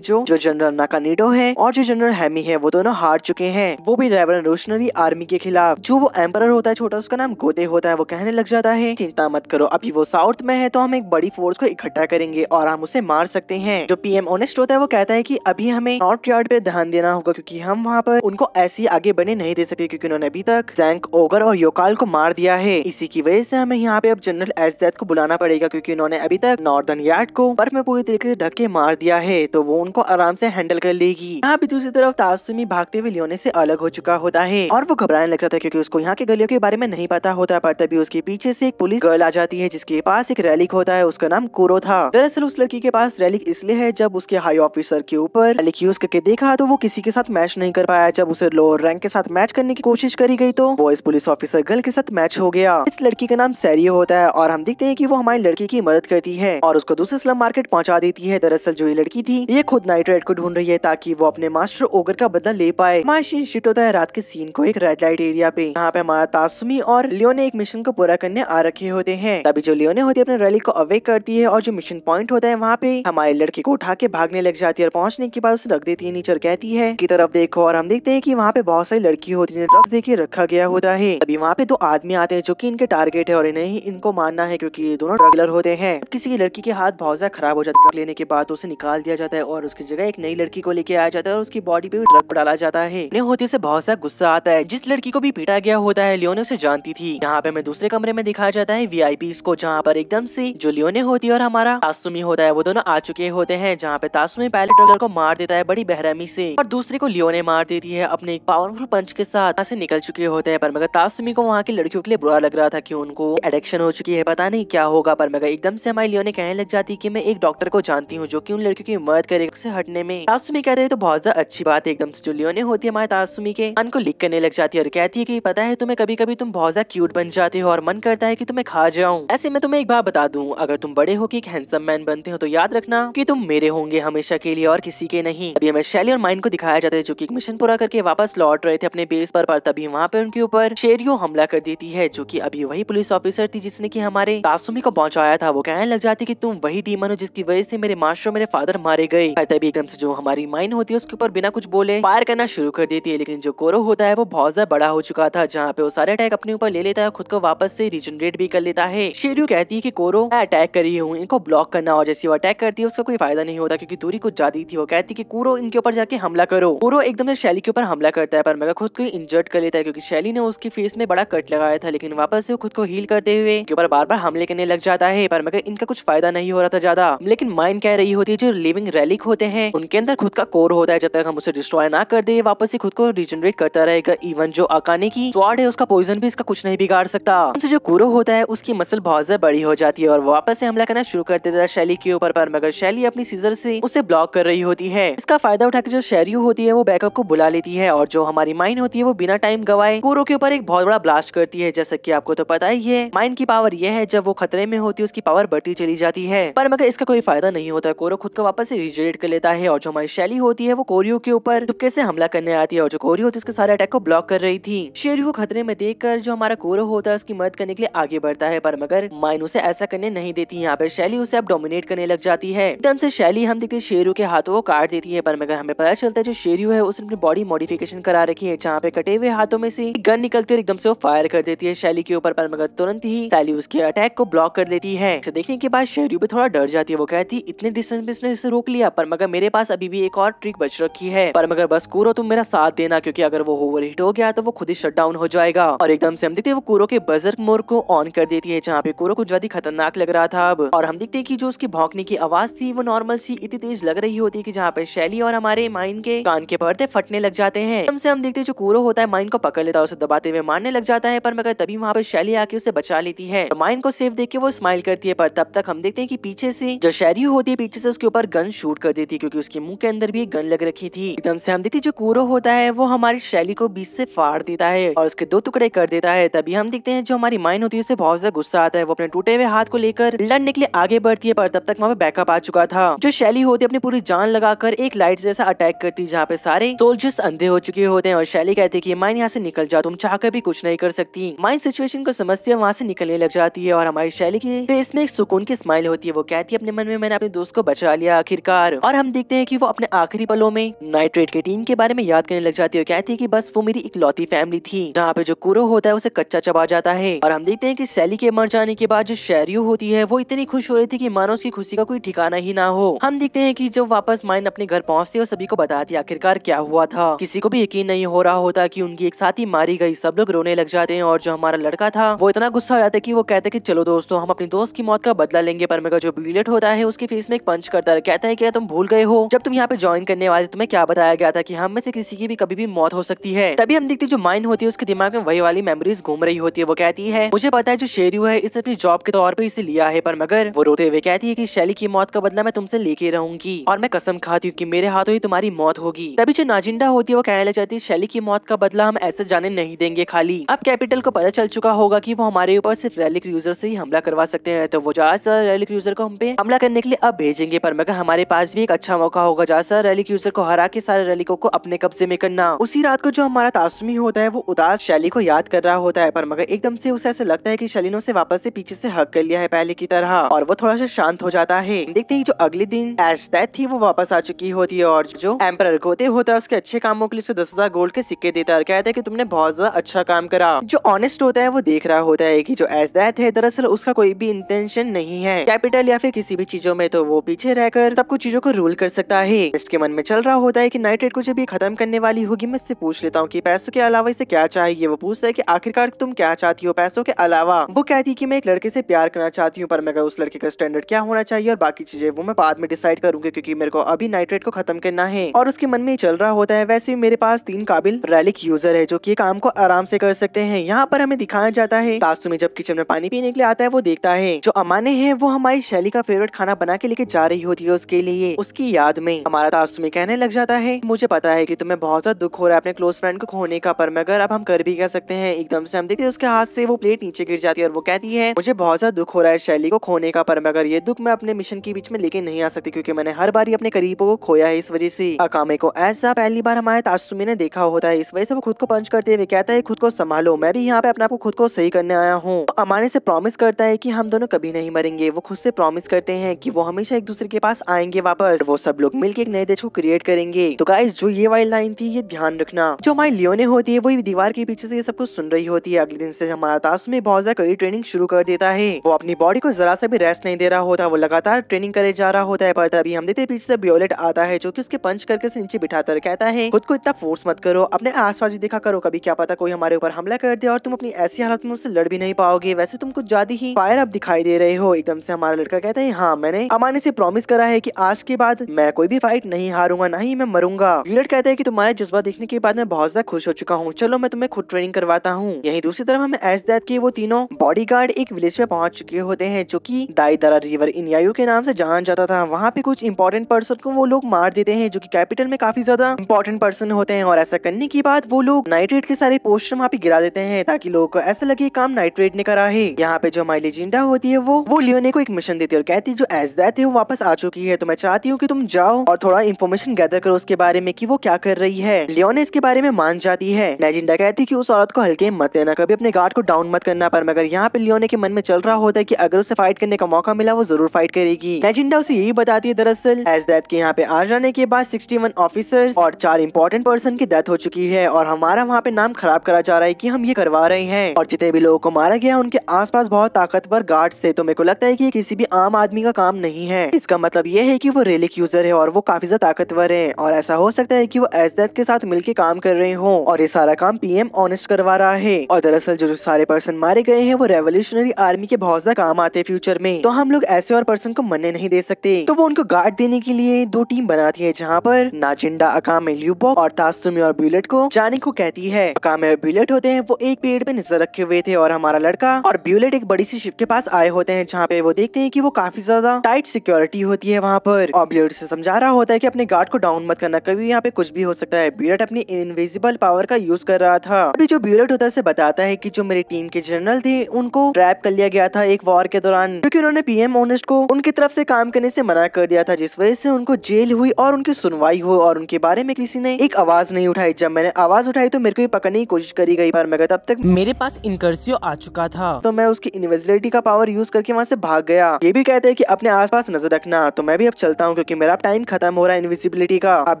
जो जनरल नाकानीडो है और जो जनरल हैमी है वो दोनों हार चुके हैं, वो भी रेवोल्यूशनरी आर्मी के खिलाफ। जो वो एम्परर होता है छोटा, उसका नाम गोते होता है, वो कहने लग जाता है चिंता मत करो, अभी वो साउथ में है तो हम एक बड़ी फोर्स को इकट्ठा करेंगे और हम उसे मार सकते हैं। जो पीएम ऑनेस्ट होता है वो कहता है कि अभी हमें नॉर्थ यार्ड पे ध्यान देना होगा क्योंकि हम वहाँ पर उनको ऐसी आगे बढ़ने नहीं दे सकते क्योंकि उन्होंने अभी तक जैंक, ओगर और योकाल को मार दिया है। इसी की वजह से हमें यहाँ पे अब जनरल एज़ेथ को बुलाना पड़ेगा क्योंकि उन्होंने अभी तक नॉर्दर्न यार्ड को बर्फ में पूरी तरीके से ढक के मार दिया है, तो वो उनको आराम से हैंडल कर लेगी। यहाँ पे दूसरी तरफ तासुमी भागते हुए लियोने से अलग हो चुका होता है और वो घबराने लग जाता है क्योंकि उसको यहाँ के गलियों के बारे में नहीं पता होता। पर तभी उसके पीछे से एक पुलिस गर्ल आ जाती है जिसके पास एक रैलिक होता है, उसका नाम कुरो था। दरअसल उस लड़की के पास रैलिक इसलिए है जब उसके हाई ऑफिसर के ऊपर रैलिक यूज करके देखा तो वो किसी के साथ मैच नहीं कर पाया। जब उसे लोअर रैंक के साथ मैच करने की कोशिश करी गई तो वो इस पुलिस ऑफिसर गर्ल के साथ मैच हो गया। इस लड़की का नाम सैरियो होता है और हम देखते हैं कि वो हमारी लड़की की मदद करती है और उसको दूसरे स्लम मार्केट पहुंचा देती है। दरअसल जो ये लड़की थी ये खुद नाइट्रेट को ढूंढ रही है ताकि वो अपने मास्टर ओगर का बदला ले पाए। हमारा शिफ्ट होता है रात के सीन को एक रेड लाइट एरिया पे। यहाँ पे हमारा तासुमी और लियोने एक मिशन को पूरा करने आ रखे होते हैं। तभी जो लियोने होती है अपने रैली को अवेक करती है और जो मिशन पॉइंट होता है वहाँ पे हमारे लड़के को उठा के भागने लग जाती है और पहुंचने के बाद उसे रख देती है नीचे और कहती है की तरफ देखो। और हम देखते हैं कि वहाँ पे बहुत सारी लड़की होती है, ड्रग्स देके रखा गया होता है। अभी वहाँ पे दो आदमी आते हैं जो कि इनके टारगेट है और इन्हें ही इनको मारना है क्योंकि ये दोनों ड्रग डीलर होते हैं। किसी की लड़की के हाथ बहुत ज्यादा खराब हो जाता है, ड्रग लेने के बाद उसे निकाल दिया जाता है और उसकी जगह एक नई लड़की को लेके आया जाता है और उसकी बॉडी पे भी ड्रग डाला जाता है। इन्हें होती उसे बहुत सा गुस्सा आता है। जिस लड़की को भी पीटा गया होता है लियोने उसे जानती थी। यहाँ पे हमें दूसरे कमरे में दिखाया जाता है वीआईपीज़ को, जहाँ पर एकदम से जो लियोने होती है और हमारा तासुमी होता है वो दोनों आ चुके होते हैं। जहाँ पे तासुमी पहले ड्रग को मार देता है बड़ी बेरहमी से और दूसरे को लियोने मार देती है अपने एक पावरफुल पंच के साथ। यहाँ से निकल चुके होते हैं पर मगर तासुमी को वहाँ की लड़कियों के लिए बुरा लग रहा था कि उनको एडिक्शन हो चुकी है, पता नहीं क्या होगा। पर मगर एकदम से हमारी लियोने कहने लग जाती कि मैं एक डॉक्टर को जानती हूँ जो कि उन लड़कियों की मदद करेगा उससे हटने में। तासुमी कहते हैं तो बहुत ज्यादा अच्छी बात है। एकदम से जो लियोने होती है हमारे तासुमी के मन को लिख करने लग जाती है और कहती है कि पता है तुम्हें कभी कभी तुम बहुत ज्यादा क्यूट बन जाते हो और मन करता है कि तुम्हें खा जाऊं। ऐसे मैं तुम्हें एक बात बता दूं, अगर तुम बड़े होकर एक हैंडसम मैन बनते हो तो याद रखना कि तुम मेरे होंगे हमेशा के लिए और किसी के नहीं। अभी हमें शैली और माइन को दिखाया जाता है जो कि एक मिशन पूरा करके वापस लौट रहे थे अपने बेस पर तभी वहाँ पे उनके ऊपर शेरियो हमला कर देती है जो कि अभी वही पुलिस ऑफिसर थी जिसने कि हमारे तासुमी को पहुंचाया था। वो कहने लग जाती कि तुम वही डीमन हो जिसकी वजह से मेरे मास्टर मेरे फादर मारे गए। तभी एकदम से जो हमारी माइन होती है उसके ऊपर बिना कुछ बोले फायर करना शुरू कर देती है। लेकिन जो कोरो होता है वो बहुत ज्यादा बड़ा हो चुका था, जहाँ पे वो सारे अटैक अपने ऊपर ले लेता है, खुद को वापस से रिजनरेट भी कर लेता है। शेरियो कहती है कि कोरो मैं अटैक कर रही हूँ, इनको ब्लॉक करना। और जैसे वो अटैक करती है उसका कोई फायदा नहीं होता क्योंकि दूरी कुछ ज्यादा थी। वो कहती है कि कोरो इनके ऊपर जाके हमला करो। कोरो एकदम से शैली के ऊपर हमला करता है पर मगर खुद को इंजर्ड कर लेता है क्योंकि शैली ने उसके फेस में बड़ा कट लगाया था। लेकिन वापस से वो खुद को हील करते हुए के ऊपर बार बार हमले करने लग जाता है पर मगर इनका कुछ फायदा नहीं हो रहा था ज्यादा। लेकिन माइन कह रही होती है जो लिविंग रैलिक होते हैं उनके अंदर खुद का कोर होता है, जब तक हम उसे डिस्ट्रॉय ना कर दे वापस से खुद को रिजनरेट करता रहेगा। इवन जो अकाने की स्वॉर्ड है उसका पॉइजन भी इसका कुछ नहीं बिगाड़ सकता। उनसे जो कुरो होता है उसकी मसल बहुत ज्यादा बड़ी हो जाती है और वापस से हमला करना शुरू कर देता है शैली के ऊपर। पर मगर शैली अपनी सीजर से उसे ब्लॉक कर रही होती है। इसका फायदा उठाकर जो शेरियो होती है वो बैकअप को बुला लेती है और जो हमारी माइन होती है वो बिना टाइम गवाए कुरो के ऊपर एक बहुत बड़ा ब्लास्ट करती है। जैसा कि आपको तो पता ही है माइन की पावर यह है जब वो खतरे में होती है उसकी पावर बढ़ती चली जाती है। पर मगर इसका कोई फायदा नहीं होता, कोरो खुद को वापस से रिजनरेट कर लेता है। और जो हमारी शैली होती है वो कोरियो के ऊपर चुपके से हमला करने आती है और जो कोरियो होती है उसके सारे अटैक को ब्लॉक कर रही थी। शेरियो को खतरे में देखकर जो हमारा कोरो होता है उसकी मदद करने के लिए आगे बढ़ता है पर मगर माइन उसे ऐसा करने नहीं देती। यहाँ पे शैली उसे अब डोमिनेट करने लग जाती है। एकदम से शैली हम देखते शेरियो के हाथों को काट देती है पर मगर हमें पता चलता है जो शेरियो है उसने अपनी बॉडी मॉडिफिकेशन करा रखी है, जहाँ पे कटे हुए हाथों में से गन निकलती है और एकदम से वो फायर कर देती है शैली के ऊपर। पर मगर तुरंत ही शैली उसके अटैक को ब्लॉक कर देती है। इसे देखने के बाद शेरियो भी थोड़ा डर जाती है। वो कहती इतने डिस्टेंस में इसने इसे रोक लिया पर मगर मेरे पास अभी भी एक और ट्रिक बच रखी है। पर मगर बस कुरो तुम मेरा साथ देना क्योंकि अगर वो ओवरहीट हो गया तो वो खुद ही शट डाउन हो जाएगा। और एकदम से हम देखते वो कुरो के बजर्क मोड को ऑन कर देती है, जहाँ पे कुरो को ज्यादा खतरनाक लग रहा था अब। और हम देखते हैं कि जो उसकी भौंकने की आवाज थी वो नॉर्मल सी इतनी तेज लग रही होती है कि जहाँ पे शैली और हमारे माइन के कान के पर्दे फटने लग जाते हैं। एकदम से हम देखते हैं जो कुरो होता है माइन को पकड़ लेता है, उसे दबाते हुए मारने लग जाता है। पर मगर तभी वहाँ पे शैली आके उसे बचा लेती है। तो माइन को सेफ देख के वो स्माइल करती है। पर तब तक हम देखते हैं कि पीछे से जो शैरी होती है पीछे से उसके ऊपर गन शूट कर देती है, क्योंकि उसके मुंह के अंदर भी एक गन लग रखी थी। एकदम से हम देखते जो कूरो होता है वो हमारी शैली को बीच से फाड़ देता है और उसके 2 टुकड़े कर देता है। तभी हम देखते हैं जो हमारी माइन होती है उसे बहुत ज्यादा गुस्सा आता है। वो अपने टूटे हुए हाथ को लेकर लड़ने के लिए आगे बढ़ती है, पर तब तक वहाँ पे बैकअप आ चुका था। जो शैली होती है अपनी पूरी जान लगाकर एक लाइट जैसा अटैक करती है, जहाँ पे सारे सोल्जर्स अंधे हो चुके होते हैं। और शैली कहती है कि माइन यहाँ से निकल जा, तुम चाहकर भी कुछ नहीं कर सकती। माइन सिचुएशन को समझती है, वहाँ से निकलने लग जाती है और हमारी शैली के फेस में एक सुकून की स्माइल होती है। वो कहती है अपने मन में, मैंने अपने दोस्त को बचा लिया आखिरकार। और हम देखते हैं कि वो अपने आखिरी पलों में नाइट्रेट की टीम के बारे में याद करने लग जाती है और कहती है कि बस वो मेरी इकलौती फैमिली थी। जहाँ पे जो कुरो होता है उसे कच्चा चबा जाता है। और हम देखते हैं कि सैली के मर जाने के बाद जो शैरियो होती है वो इतनी खुश हो रही थी कि मानो उसकी खुशी का कोई ठिकाना ही ना हो। हम देखते हैं कि जब वापस माइन अपने घर पहुंचती है और सभी को बताती है आखिरकार क्या हुआ था। किसी को भी यकीन नहीं हो रहा होता कि उनकी एक साथी मारी गई। सब लोग रोने लग जाते हैं और जो हमारा लड़का था वो इतना गुस्सा हो जाता है कि वो कहता है कि चलो दोस्तों, हम अपनी दोस्त की मौत का बदला लेंगे। पर मगर जो बुलेट होता है उसके फेस में एक पंच करता है, कहता है कि तुम भूल गए हो जब तुम यहाँ पे ज्वाइन करने वाले तुम्हें क्या बताया गया था कि हम में से किसी की भी कभी भी मौत हो सकती है। तभी हम देखते जो माइन होती है उसके दिमाग में वही वाली मेमोरीज घूम रही होती है। वो कहती है मुझे पता है जो शेरू है इसने अपनी जॉब के तौर पे इसे लिया है, पर मगर वो रोते हुए कहती है कि शैली की मौत का बदला मैं तुमसे लेके रहूंगी और मैं कसम खाती हूँ कि मेरे हाथों ही तुम्हारी मौत होगी। तभी जो नाजिंडा होती है वो कहने लग जाती है शैली की मौत का बदला हम ऐसे जाने नहीं देंगे। खाली अब कैपिटल को पता चल चुका होगा कि वो हमारे ऊपर सिर्फ रैलिक यूजर से ही हमला करवा सकते हैं, तो वो ज्यादातर रैलिक यूजर को हम पे हमला करने के लिए अब भेजेंगे। पर मगर हमारे पास भी एक अच्छा मौका होगा ज्यादातर रैलिक यूजर को हरा के सारे रैलिकों को अपने कब्जे में करना। उसी रात को जो हमारा तासुमी होता है वो उदास शैली को याद कर रहा होता है, पर मगर एकदम से उसे ऐसे लगता है कि शैली ने उसे वापस से पीछे से हक कर लिया है पहले की तरह और वो थोड़ा सा शांत हो जाता है। देखते ही जो अगले दिन एश दैट थी वो वापस आ चुकी होती है और जो एम्परर गोते होता है उसके अच्छे कामों के लिए उसे 10,000 गोल्ड के सिक्के देता है और कहता है कि तुमने बहुत ज्यादा अच्छा काम करा। जो ऑनेस्ट होता है वो देख रहा होता है कि जो एश दैट है दरअसल उसका कोई भी इंटेंशन नहीं है कैपिटल या फिर किसी भी चीजों में, तो वो पीछे रहकर सब कुछ चीजों को रूल कर सकता है। इसके मन में चल रहा होता है कि नाइट्रेट को जब ये खत्म करने वाली होगी मैं इससे पूछ लेता हूँ कि पैसों के अलावा इसे क्या चाहिए। वो पूछता है कि आखिरकार तुम क्या चाहती हो पैसों के अलावा। वो कहती है कि मैं एक लड़के से प्यार करना चाहती हूँ, पर मैं उस लड़के का स्टैंडर्ड क्या होना चाहिए और बाकी चीजें वो मैं बाद में डिसाइड करूंगी, क्योंकि मेरे को अभी नाइट्रेट को खत्म करना है। और उसके मन में चल रहा होता है वैसे मेरे पास 3 काबिल रैलिक यूजर है जो कि काम को आराम से कर सकते हैं। यहाँ पर हमें दिखाया जाता है तासुमी जब किचन में पानी पीने के लिए आता है वो देखता है जो अमाने है वो हमारी शैली का फेवरेट खाना बना के लेके जा रही होती है उसके लिए। उसकी याद में हमारा तासुमी कहने लग जाता है मुझे पता है कि तुम्हें बहुत ज्यादा दुख हो रहा है अपने क्लोज फ्रेंड को खोने का, पर मगर अब हम कर भी क्या सकते हैं। एकदम से हम देखते हैं उसके हाथ से वो प्लेट नीचे गिर जाती है और वो कहती है मुझे बहुत ज्यादा दुख हो रहा है शैली को खोने का, पर मगर ये दुख मैं अपने मिशन के बीच में लेके नहीं आ सकती क्योंकि मैंने हर बार अपने करीबों को खोया है। इस वजह से अकामे को ऐसा पहली बार हमारे तासुमी ने देखा होता है, इस वजह से वो खुद को पंच करते हुए कहता है खुद को संभालो, मैं भी यहाँ पे अपने आप को खुद को सही करने आया हूँ। तो अमाने से प्रॉमिस करता है कि हम दोनों कभी नहीं मरेंगे। वो खुद से प्रॉमिस करते हैं कि वो हमेशा एक दूसरे के पास आएंगे वापस, वो सब लोग मिलकर एक नए देश को क्रिएट करेंगे। तो गाइस जो ये वाली लाइन थी ये ध्यान रखना। जो हमारी लियोने होती है वो दीवार के पीछे से ये सब कुछ सुन रही होती है। अगले दिन से हमारा तासुमी बहुत ज्यादा कड़ी ट्रेनिंग शुरू कर देता है। वो अपनी बॉडी को जरा सा भी रेस्ट नहीं दे रहा होता, वो लगातार ट्रेनिंग करे जा रहा होता है। पर तभी हम देखते पीछे से वियोलेट आता है जो कि उसके पंच करके से नीचे बिठाकर कहता है खुद को इतना फोर्स मत करो, अपने आसपास भी देखा करो, कभी क्या पता कोई हमारे ऊपर हमला कर दे और तुम अपनी ऐसी हालत में उससे लड़ भी नहीं पाओगे। वैसे तुम कुछ ज्यादा ही फायर अप दिखाई दे रहे हो। एकदम से हमारा लड़का कहता है हाँ मैंने अमाने से प्रॉमिस करा है कि आज के बाद मैं कोई भी फाइट नहीं हारूंगा, ना ही मैं मरूंगा। वियोलेट कहता है कि तुम्हारे जज्बा देखने के बाद मैं बहुत ज्यादा खुश हो चुका हूँ, चलो मैं तुम्हें खुद ट्रेनिंग करवाता हूँ। यही दूसरी तरफ हमें एश दैट के वो तीनों बॉडीगार्ड एक विलेज में पहुंच चुके होते हैं जो कि दाईदारा रिवर इनयायू के नाम से जाना जाता था। वहाँ पे कुछ इंपॉर्टेंट पर्सन को वो लोग मार देते हैं जो कि कैपिटल में काफी ज्यादा इंपॉर्टेंट पर्सन होते हैं, और ऐसा करने के बाद वो लोग नाइट्रेट के सारे पोस्टर वहाँ पे गिरा देते हैं ताकि लोगों को ऐसा लगे काम नाइट्रेट ने करा है। यहाँ पे जो हमारी लेजेंडा होती है वो लियोने को एक मिशन देती है और कहती है जो एश दैट है वो वापस आ चुकी है, तो मैं चाहती हूँ कि तुम जाओ और थोड़ा इन्फॉर्मेशन गैदर करो उसके बारे में कि वो क्या कर रही है। लियोने इसके बारे में मान जाती है। लेजेंडा कहती है कि उस औरत को हल्के मत लेना, कभी अपने गार्ड को डाउन मत करना, पर मगर यहाँ पे लियोने के मन में चल रहा होता है कि अगर उसे फाइट करने का मौका मिला वो जरूर फाइट करेगी। लेजेंडा उसे यही बताती है दरअसल एश दैट के यहाँ पे आ जाने के बाद 61 ऑफिसर्स और 4 इंपॉर्टेंट पर्सन की डेथ हो चुकी है और हमारा वहाँ पे नाम खराब करा जा रहा है कि हम ये करवा रहे हैं, और जितने भी लोगों को मारा गया उनके आसपास बहुत ताकतवर गार्ड्स थे। तो मेरे को लगता है कि ये किसी भी आम आदमी का काम नहीं है। इसका मतलब ये है कि वो रेलिक यूजर है और वो काफी ज्यादा ताकतवर है, और ऐसा हो सकता है कि वो एश दैट के साथ मिलकर काम कर रहे हो और ये सारा काम पीएम ऑनेस्ट करवा रहा है। और दरअसल जो सारे पर्सन मारे गए हैं वो रेवोल्यूशनरी आर्मी के बहुत ज्यादा काम आते हैं फ्यूचर में, तो हम लोग ऐसे और पर्सन को मरने नहीं दे सकते। तो वो उनको गार्ड देने के लिए 2 टीम बनाती है जहाँ पर नाजिंडा अकामे ल्यूबॉक और तासुमी और ब्यूलेट को जाने को कहती है। अकामे और ब्यूलेट होते हैं वो एक पेड़ पे नजर रखे हुए थे और हमारा लड़का और ब्यूलेट एक बड़ी सी शिप के पास आए होते हैं जहाँ पे वो देखते हैं कि वो काफी ज्यादा ज्यादा टाइट सिक्योरिटी होती है वहाँ पर। और बियर्ड से समझा रहा होता है कि अपने गार्ड को डाउन मत करना, कभी यहाँ पे कुछ भी हो सकता है। बियर्ड अपनी इनविजिबल पावर का यूज कर रहा था। अभी जो बियर्ड होता है उसे बताता है कि जो मेरी टीम के जनरल थे उनको ट्रैप कर लिया गया था एक वॉर के दौरान, क्योंकि उन्होंने पीएम ऑनेस्ट को उनकी तरफ से काम करने से मना कर दिया था, जिस वजह से उनको जेल हुई और उनकी सुनवाई हुई और उनके बारे में किसी ने एक आवाज नहीं उठाई। जब मैंने आवाज उठाई तो मेरे को पकड़ने की कोशिश करी गई, पर मगर तब तक मेरे पास इनकर्सियो आ चुका था, तो मैं उसकी इनविजिबिलिटी का पावर यूज करके वहाँ से भाग गया। ये भी कहते हैं कि अपने आसपास नजर रखना, तो मैं भी अब चलता हूँ क्योंकि मेरा टाइम खत्म हो रहा है इनविजिबिलिटी का। अब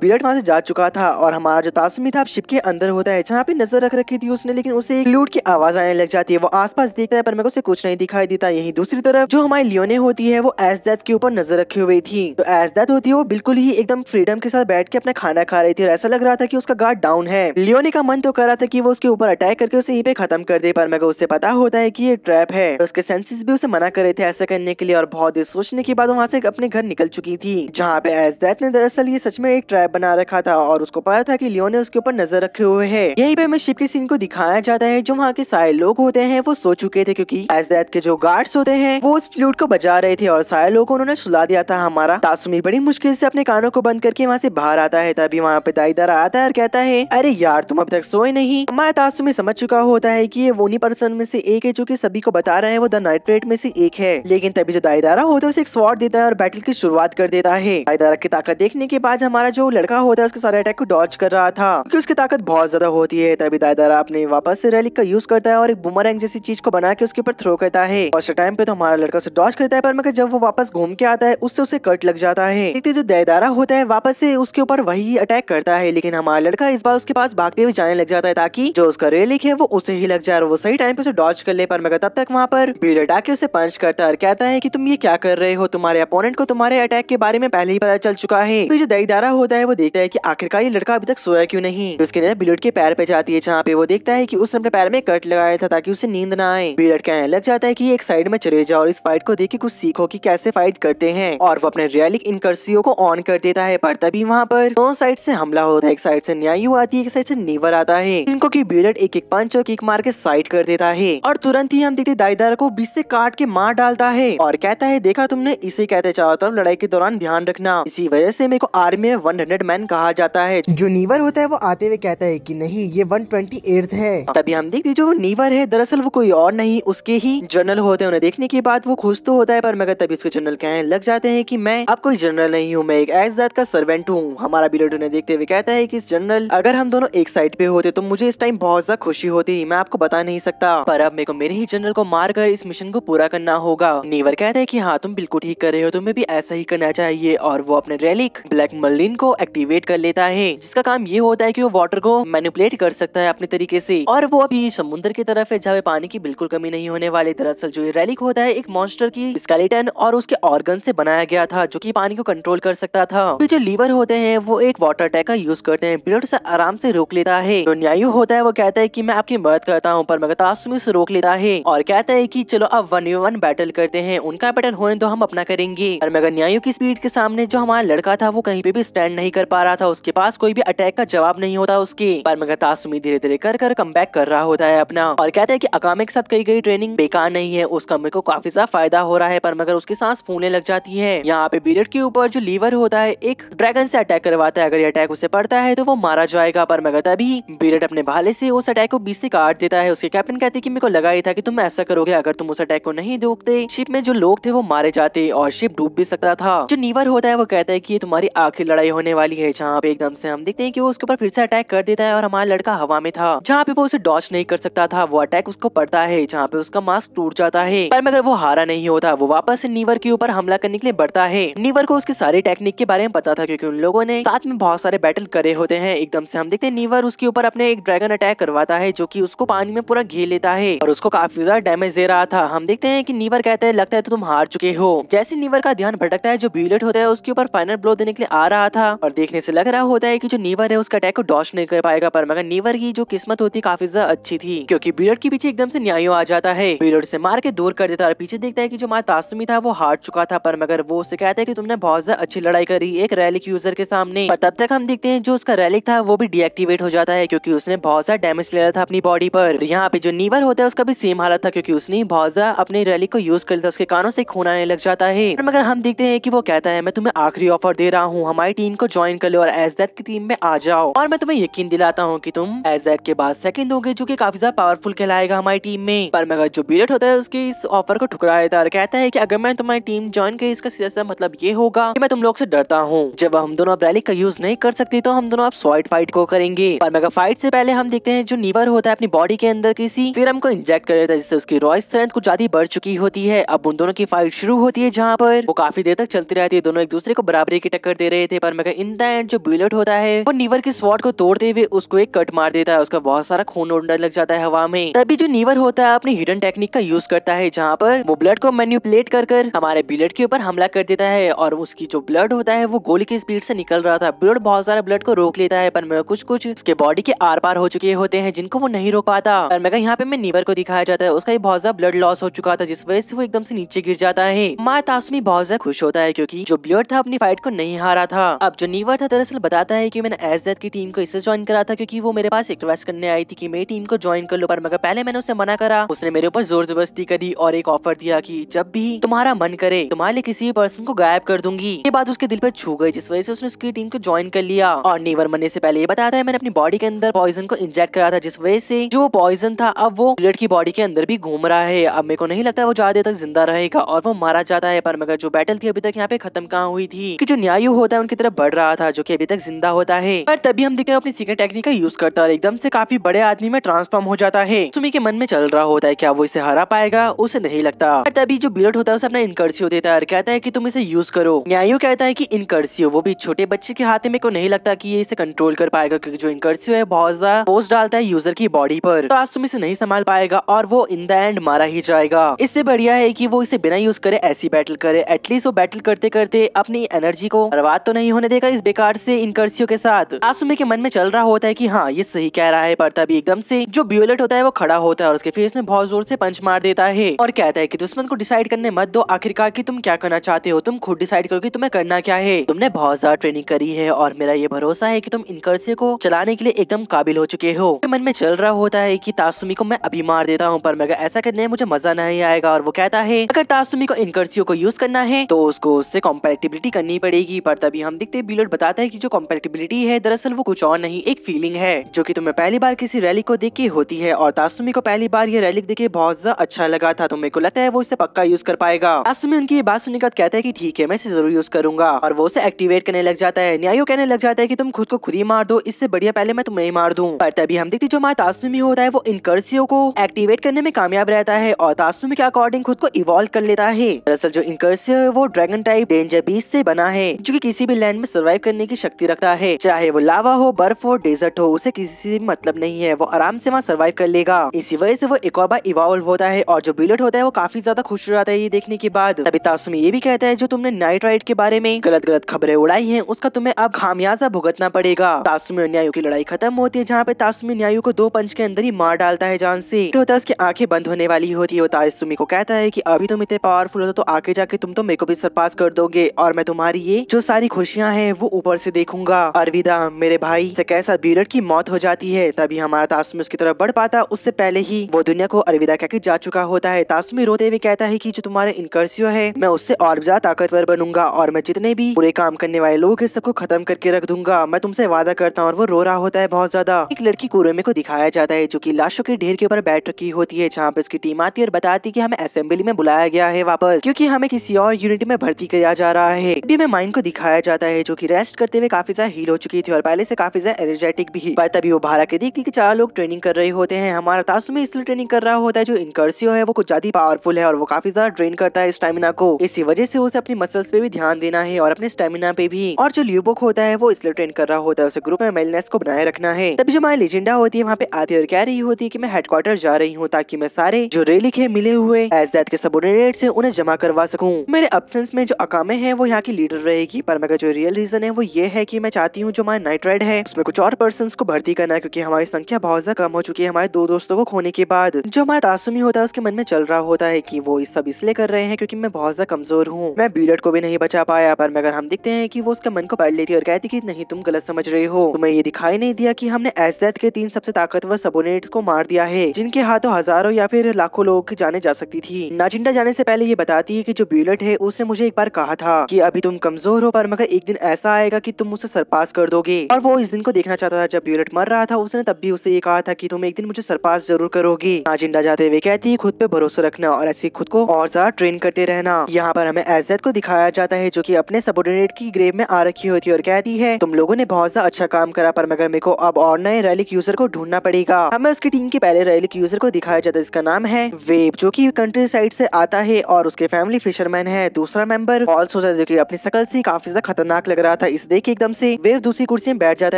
बियर्ड वहाँ से जा चुका था और हमारा जो तासुमी था शिप के अंदर होता है जहाँ पे नजर रख रखी थी उसने, लेकिन उसे एक फ्लूट की आवाज आने लग जाती है। वो आसपास देखता है पर मेरे को उसे कुछ नहीं दिखाई देता। यही दूसरी तरफ जो हमारी लियोने होती है वो एज़डेथ के ऊपर नजर रखी हुई थी। तो एज़डेथ होती है वो बिल्कुल ही एकदम फ्रीडम के साथ बैठ के अपना खाना खा रही थी और ऐसा लग रहा था कि उसका गार्ड डाउन है। लियोने का मन तो कर रहा था कि वो उसके ऊपर अटैक करके उसे यहीं पे खत्म कर दे, पर मेरे को उससे पता होता है कि ये ट्रैप है। तो उसके सेंसेस भी उसे मना कर रहे थे ऐसा करने के लिए और बहुत देर सोचने के बाद वहाँ से अपने घर निकल चुकी थी, जहाँ पे एज़डेथ ने दरअसल ये सच में एक ट्रैप बना रखा था और उसको पता था कि लियोने उसके ऊपर नजर रखे हुए है। यहीं पे हमें शिप के सीन को दिखाया जाता है। जो वहाँ के सारे लोग होते हैं वो सो चुके थे क्योंकि एज़डेथ के जो गार्ड्स होते हैं वो उस फ्लूट को बजा रहे थे और सारे लोगों को उन्होंने सुला दिया था। हमारा तासुमी बड़ी मुश्किल से अपने कानों को बंद करके वहाँ से बाहर आता है। तभी वहाँ पे दाईदारा आता है और कहता है अरे यार तुम अब तक सोए नहीं। हमारा तासुमी समझ चुका होता है कि ये वो उन्हीं पर्सन में से एक है जो कि सभी को बता रहा है वो द नाइट रेड में से एक है, लेकिन तभी जो दाईदारा होता है उसे एक स्वॉर्ड देता है और बैटल की शुरुआत कर देता है। दाईदारा की ताकत देखने के बाद हमारा जो लड़का होता है उसके सारे अटैक को डॉज कर रहा था क्योंकि उसकी ताकत बहुत ज्यादा होती है। तभी दाईदारा अपने वापस से रैलिक का यूज करता है और एक बूमरैंग जैसी चीज को बना के उसके ऊपर थ्रो करता है। फर्स्ट टाइम पे तो हमारा लड़का उसे डॉज करता है, पर मगर जब वो वापस घूम के आता है उससे उसे कट लग जाता है। देखते जो दाईदारा होता है वापस से उसके ऊपर वही अटैक करता है, लेकिन हमारा लड़का इस बार उसके पास भागते हुए जाने लग जाता है ताकि जो उसका रेलिक है वो उसे ही लग जाए और वो सही टाइम पे उसे डॉज कर ले। पर मगर तब तक वहाँ पर बियर्ड आके उसे पंच करता है और कहता है कि तुम ये क्या कर रहे हो, तुम्हारे अपोनेंट को तुम्हारे अटैक के बारे में पहले ही पता चल चुका है। तो जो दाईदारा होता है वो देखता है कि आखिरकार ये लड़का अभी तक सोया क्यों नहीं। तो उसकी नजर बियर्ड के पैर पे जाती है जहाँ पे वो देखता है कि उसने अपने पैर में कट लगाया था ताकि उसे नींद ना आए। बियर्ड कहने लग जाता है कि एक साइड में चले जाओ और इस फाइट को देख के कुछ सीखो कि कैसे फाइट करते हैं, और वो अपने रियलिक इनकर्सियो को ऑन कर देता है। पर तभी वहाँ पर दोनों साइड से हमला होता है। एक साइड से न्यायु आती है, एक साइड से नीवर आता है, इनको की बियर्ड एक एक पंच और किक मार के साइड कर देता है और तुरंत ही हम देखते दाईदारा को बीच से काट के मार डालता है और कहता है देखा तुमने, इसे कहते चारों तरफ लड़ाई के दौरान ध्यान रखना। इसी वजह से मेरे को आर्मी में 100 मैन कहा जाता है। जो नीवर होता है वो आते हुए कहता है कि नहीं ये 128 है। तभी हम देखते जो नीवर है दरअसल वो कोई और नहीं उसके ही जनरल होते हैं। उन्हें देखने के बाद वो खुश तो होता है, पर मगर तभी उसके जनरल कहने लग जाते हैं कि मैं अब कोई जनरल नहीं हूँ, मैं एक एज़डेथ का सर्वेंट हूँ। हमारा बियर्ड उन्हें देखते हुए कहता है कि इस जनरल अगर हम दोनों एक साइड पे होते तो मुझे इस टाइम बहुत ज्यादा खुशी होती, मैं आपको बता नहीं सकता, पर अब मेरे को मेरे ही जनरल को मार कर इस मिशन को पूरा करना होगा। नीवर कहता है कि हाँ तुम बिल्कुल ठीक कर रहे हो, तुम्हें भी ऐसा ही करना चाहिए, और वो अपने रेलिक ब्लैक मर्लिन को एक्टिवेट कर लेता है जिसका काम ये होता है कि वो वाटर को मैनिपुलेट कर सकता है अपने तरीके से, और वो अभी समुद्र की तरफ है जहाँ पे पानी की बिल्कुल कमी नहीं होने वाली। दरअसल जो ये रेलिक होता है एक मॉन्स्टर की स्केलेटन और उसके ऑर्गन से बनाया गया था जो कि पानी को कंट्रोल कर सकता था। तो जो लीवर होते हैं वो एक वाटर अटैक का यूज करते हैं, बियर्ड से आराम से रोक लेता है। जो न्यायु होता है वो कहता है कि मैं आपकी मदद करता हूँ, पर मगर तासुमी से रोक लेता है और कहता है कि चलो अब 1v1 बैटल करते हैं, उनका बैटल होने तो हम अपना करेंगे। और मगर न्यायु की स्पीड के सामने जो हमारा लड़का था वो कहीं पे भी स्टैंड नहीं कर पा रहा था, उसके पास कोई भी अटैक का जवाब नहीं होता उसके। पर मगर तासुमी धीरे धीरे कर कमबैक कर रहा होता है अपना और कहता है कि अकामे के साथ कई गई ट्रेनिंग बेकार नहीं है, उसका मेरे को काफी ज्यादा फायदा हो रहा है। पर मगर उसकी सांस फूलने लग जाती है। यहाँ पे बियर्ड के ऊपर जो लीवर होता है एक ड्रैगन से अटैक करवाता है, अगर ये अटैक उसे पड़ता है तो वो मारा जाएगा। पर मगर तभी बियर्ड अपने भाले से उस अटैक को बीच से काट देता है। उसके कैप्टन कहते हैं कि मेरे को लगा ही था कि तुम ऐसा करोगे, अगर तुम उस अटैक को नहीं रोकते शिप में जो लोग थे वो मारे जाते और शिप डूब भी सकता था। जो नीवर होता है वो कहता है कि ये तुम्हारी आखिरी लड़ाई होने वाली है, जहाँ पे एकदम से हम देखते हैं कि वो उसके ऊपर फिर से अटैक कर देता है और हमारा लड़का हवा में था जहाँ पे वो उसे डॉज नहीं कर सकता था, वो अटैक उसको पड़ता है जहाँ पे उसका मास्क टूट जाता है। पर मगर वो हारा नहीं होता, वो वापस से नीवर के ऊपर हमला करने के लिए बढ़ता है। नीवर को उसके सारे टेक्निक के बारे में पता था क्योंकि उन लोगों ने साथ में बहुत सारे बैटल करे होते हैं। एकदम से हम देखते हैं नीवर उसके ऊपर अपने एक ड्रैगन अटैक करवाता है जो कि उसको पानी में पूरा घेर लेता है और उसको काफी ज्यादा डैमेज दे रहा था। हम देखते हैं कि नीवर कहता है लगता है तो तुम हार चुके हो। जैसे नीवर का ध्यान भटकता है, जो ब्यूलेट होता है उसके ऊपर फाइनल ब्लो देने के लिए आ रहा था और देखने से लग रहा होता है कि जो नीवर है उसका अटैक को डॉज नहीं कर पाएगा। पर मगर नीवर की जो किस्मत होती काफी ज्यादा अच्छी थी क्योंकि ब्यूलेट के पीछे एकदम से न्यायो आ जाता है, ब्यूलेट से मार के दूर कर देता है और पीछे देखता है कि जो हमारा तासुमी था वो हार चुका था। पर मगर वो उससे कहता है कि तुमने बहुत ज्यादा अच्छी लड़ाई करी एक रैलिक यूजर के सामने। पर तब तक हम देखते हैं जो उसका रैलिक था वो भी डीएक्टिवेट हो जाता है क्योंकि उसने बहुत ज्यादा डैमेज ले रहा था अपनी बॉडी पर। यहाँ पे जो नीवर होता है उसका भी सेम हालत था क्योंकि उसने बहुत ज्यादा अपने रैलिक को यूज कर लिया था, उसके कानों से खून आने लग जाता है। मगर हम देखते हैं कि वो कहता है मैं तुम्हें आखिरी ऑफर दे रहा हूँ, हमारी टीम को ज्वाइन कर लो और एसजेड की टीम में आ जाओ, और मैं तुम्हें यकीन दिलाता हूँ कि तुम एसजेड के बाद सेकंड होगे, जो कि काफी ज्यादा पावरफुल कहलाएगा हमारी टीम में। पर मगर जो बिलेट होता है उसके इस ऑफर को ठुकरा देता है और कहता है कि अगर मैं तुम्हारी टीम ज्वाइन करी इसका सीधा मतलब ये होगा कि मैं तुम लोग से डरता हूँ। जब हम दोनों अब रैली का यूज नहीं कर सकते तो हम दोनों अब स्वॉर्ड फाइट को करेंगे। पर मगर फाइट से पहले हम देखते हैं जो नीवर होता है अपनी बॉडी के अंदर किसी सीरम को इंजेक्ट कर देता है, जिससे उसकी रॉय स्ट्रेंथ कुछ ज्यादा बढ़ चुकी होती है। अब उन दोनों की फाइट शुरू होती है, जहाँ पर वो काफी देर तक चलती रहती है। दोनों एक दूसरे को बराबरी की टक्कर दे रहे थे, पर मगर इन द एंड जो बिलेट होता है वो नीवर की स्वॉर्ड को तोड़ते हुए उसको एक कट मार देता है। उसका बहुत सारा खून उड़ने लग जाता है हवा में। तभी जो नीवर होता है अपनी हिडन टेक्निक का यूज करता है, जहाँ पर वो ब्लड को मैनिपुलेट कर हमारे बिलेट के ऊपर हमला कर देता है, और उसकी जो ब्लड होता है वो गोली की स्पीड से निकल रहा था। बिलेट बहुत सारा ब्लड को रोक लेता है, पर मगर कुछ कुछ उसके बॉडी के आर पार हो चुके होते हैं जिनको वो नहीं रोक पाता। पर मगर यहाँ पे मैं नीवर को दिखाया जाता है, उसका बहुत ज्यादा ब्लड लॉस हो चुका था, जिस वजह से वो एकदम से नीचे गिर जाता है। माँ तासुमी बहुत ज्यादा खुश होता है क्योंकि जो ब्लेड था अपनी फाइट को नहीं हारा था। अब जो नीवर था दरअसल बताता है कि मैंने एसजेड की टीम को इससे ज्वाइन करा था क्योंकि वो मेरे पास रिक्वेस्ट करने आई थी कि मेरी टीम को ज्वाइन कर लो, पर मगर पहले मैंने उसे मना करा। उसने मेरे ऊपर जोर जबरदस्ती करी और एक ऑफर दिया कि जब भी तुम्हारा मन करे तुम्हारे लिए किसी भी पर्सन को गायब कर दूंगी। ये बात उसके दिल पर छू गई, जिस वजह से उसने उसकी टीम को ज्वाइन कर लिया। और नीवर मरने से पहले ये बताता है मैंने अपनी बॉडी के अंदर पॉइजन को इंजेक्ट करा था, जिस वजह से जो पॉइजन था अब वो ब्लेड की बॉडी के अंदर भी घूम रहा है। अब मेरे को नहीं लगता वो ज्यादा देर तक जिंदा रहेगा और वो मारा जाता है। पर मगर जो बैटल थी अभी तक यहाँ पे खत्म कहाँ हुई थी कि जो न्यायु होता है उनकी तरफ बढ़ रहा था, जो कि अभी तक जिंदा होता है। पर तभी हम देखते हैं अपनी सीक्रेट टेक्निक का यूज करता है और एकदम से काफी बड़े आदमी में ट्रांसफॉर्म हो जाता है। सुमी के मन में चल रहा होता है क्या वो इसे हरा पाएगा, उसे नहीं लगता। पर तभी जो बिलेट होता है उसे अपना इनकर्सियो देता है और कहता है कि तुम इसे यूज करो। न्यायु कहता है कि इनकर्सियो वो भी छोटे बच्चे के हाथ में को नहीं लगता कि ये इसे कंट्रोल कर पाएगा, क्योंकि जो इनकर्सियो है बहुत ज्यादा फोर्स डालता है यूजर की बॉडी पर, तो आज तुम इसे नहीं संभाल पाएगा और वो इन द एंड मारा ही जाएगा। इससे बढ़िया है कि वो इसे बिना यूज करे ऐसी बैटल करे, एटलीस्ट वो बैटल करते करते अपनी एनर्जी को बर्बाद तो नहीं होने देगा इस बेकार से इनकर्सियो के साथ। आसुमी के मन में चल रहा होता है कि हाँ ये सही कह रहा है, पर तभी एकदम से जो ब्यूलेट होता है वो खड़ा होता है और उसके फेस में बहुत जोर से पंच मार देता है और कहता है कि दुश्मन को डिसाइड करने मत दो, आखिरकार कि तुम क्या करना चाहते हो, तुम खुद डिसाइड करो कि तुम्हें करना क्या है। तुमने बहुत ज्यादा ट्रेनिंग करी है और मेरा ये भरोसा है कि तुम इनकर्सियो को चलाने के लिए एकदम काबिल हो चुके हो। मन में चल रहा होता है कि तासुमी को मैं अभी मार देता हूँ, पर मगर ऐसा करने में मुझे मजा नहीं आएगा। और वो कहता है अगर तासुमी को इनकर्सियो को यूज करना है तो उसको उससे कॉम्पैटिबिलिटी करनी पड़ेगी। पर तभी हम देखते बिलेट बताता है कि जो कॉम्पैटिबिलिटी है दरअसल वो कुछ और नहीं एक फीलिंग है जो कि तुम्हें पहली बार किसी रैली को देख के होती है, और तासुमी को पहली बार ये रैली देख के बहुत ज्यादा अच्छा लगा था, तो मेरे को लगता है वो इसे पक्का यूज कर पाएगा। तासुमी उनकी ये बात सुनने के बाद कहता है कि ठीक है मैं इसे जरूर यूज करूंगा, और वो उसे एक्टिवेट करने लग जाता है। न्यायो कहने लग जाता है कि तुम खुद को खुद ही मार दो, इससे बढ़िया पहले मैं तुम्हें ही मार दूं। पर तभी हम देखते जो हमारा तासुमी होता है वो इनकर्सियो को एक्टिवेट करने में कामयाब रहता है और तासुमी के अकॉर्डिंग खुद को इवॉल्व कर लेता है। दरअसल जो इनकर्सियो है वो ड्रैगन टाइप डेंजर बीस्ट से बना है, जो कि किसी भी लैंड में सर्वाइव करने की शक्ति रखता है, चाहे वो लावा हो, बर्फ हो, डेजर्ट हो, उसे किसी से मतलब नहीं है, वो आराम से वहाँ सर्वाइव कर लेगा। इसी वजह से वो एक और बार इवॉल्व होता है और जो बिलेट होता है वो काफी ज्यादा खुश हो जाता है ये देखने के बाद। तभी तासुमी ये भी कहता है जो तुमने नाइट राइड के बारे में गलत गलत खबरें उड़ाई हैं उसका तुम्हें अब खामियाजा भुगतना पड़ेगा। तासुमी और न्यायु की लड़ाई खत्म होती है, जहाँ पे तासुमी न्यायु को 2 पंच के अंदर ही मार डालता है जान से। होता है उसकी आंखें बंद होने वाली होती है। तासुमी को कहता है कि अभी तुम इतने पावरफुल हो तो आगे जाके तुम तो मेरे को भी सरपास कर दोगे और मैं तुम्हारी ये जो सारी खुशियां हैं वो ऊपर से देखूंगा। अलविदा मेरे भाई। से कैसा बिलेट की मौत हो जाती है। तभी हमारा तासुमी उसकी तरफ बढ़ पाता उससे पहले ही वो दुनिया को अलविदा कहकर जा चुका होता है। तासुमी रोते हुए कहता है कि जो तुम्हारे इनकर्सियो है मैं उससे और ज्यादा ताकतवर बनूंगा और मैं जितने भी बुरे काम करने वाले लोग हैं सबको खत्म करके रख दूंगा, मैं तुमसे वादा करता हूँ। और वो रो रहा होता है बहुत ज्यादा। एक लड़की कुरोमे को दिखाया जाता है जो कि लाशों के ढेर के ऊपर बैठ रखी होती है, जहाँ पे उसकी टीम आती है और बताती है कि हमें असेंबली में बुलाया गया है वापस, क्योंकि हमें किसी और यूनिट में भर्ती किया जा रहा है। अभी हमें माइंड को दिखाया जाता है जो कि रेस्ट करते हुए काफी ज्यादा हील हो चुकी थी और पहले से काफी ज्यादा एनर्जेटिक भी। पर तभी वो बाहर आके देखती कि 4 लोग ट्रेनिंग कर रहे होते हैं। हमारा तासुमी इसलिए ट्रेनिंग कर रहा होता है जो इनकर्सियो है वो कुछ ज्यादा पावरफुल है और वो काफी ज्यादा ड्रेन करता है स्टेमिना को, इसी वजह से उसे अपनी मसल्स पे भी ध्यान देना है और अपने स्टेमिना पे भी। और जो ल्यूबोक होता है वो इसलिए ट्रेन कर रहा होता है उसे ग्रुप में मेलनेस को बनाए रखना है। तभी जो हमारी लेजेंडा होती है वहाँ पे आती है और कह रही होती है कि मैं हेडक्वार्टर जा रही हूँ ताकि मैं सारे जो रेलिक है मिले हुए एसजेड के सबऑर्डिनेट से उन्हें जमा करवा सकूं। मेरे अब्सेंस में जो अकामे है वो यहाँ की लीडर रहेगी, पर मगर जो रियल रीजन है वो ये है कि मैं चाहती हूँ जो हमारे नाइट राइड है उसमें कुछ और पर्सन को भर्ती करना है, क्योंकि हमारी संख्या बहुत ज्यादा कम हो चुकी है हमारे 2 दोस्तों को खोने के बाद। जो हमारा तासुमी होता है उसके मन में चल रहा होता है कि वो इस सब इसलिए कर रहे हैं क्योंकि मैं बहुत ज्यादा कमजोर हूँ, मैं बिलेट को भी नहीं बचा पाया। पर मगर हम देखते हैं कि वो उसके मन को पढ़ लेती है और कहती कि नहीं तुम गलत समझ रहे हो, तुम्हें ये दिखाई नहीं दिया कि हमने एसजेड के 3 सबसे ताकतवर सबऑर्डिनेट्स को मार दिया है जिनके हाथों हजारों या फिर लाखों लोगों की जाने जा सकती थी। नाजिंडा जाने से पहले ये बता बताती है कि जो ब्यूलेट है उसने मुझे एक बार कहा था कि अभी तुम कमजोर हो पर मगर एक दिन ऐसा आएगा कि तुम उसे सरपास कर दोगे, और वो इस दिन को देखना चाहता था। जब ब्यूलेट मर रहा था उसने तब भी उसे ये कहा था कि तुम एक दिन मुझे सरपास जरूर करोगे। नाजिंडा जाते हुए कहती है खुद पे भरोसा रखना और ऐसे खुद को और ज्यादा ट्रेन करते रहना। यहाँ पर हमें एजेड को दिखाया जाता है जो कि अपने सबऑर्डिनेट की ग्रेव में आ रखी होती है और कहती है तुम लोगों ने बहुत ज्यादा अच्छा काम करा पर मगर मेरे को अब और नए रेलिक यूजर को ढूंढना पड़ेगा। हमें उसकी टीम के पहले रेलिक यूजर को दिखाया जाता है, इसका नाम है वेब, जो कि कंट्री साइड से आता है और उसके फैमिली फिशरमैन है। दूसरा मेंबर पॉल्स होता है जो कि अपनी शकल से काफी ज्यादा खतरनाक लग रहा था। इस देख के एकदम से वेब दूसरी कुर्सी में बैठ जाता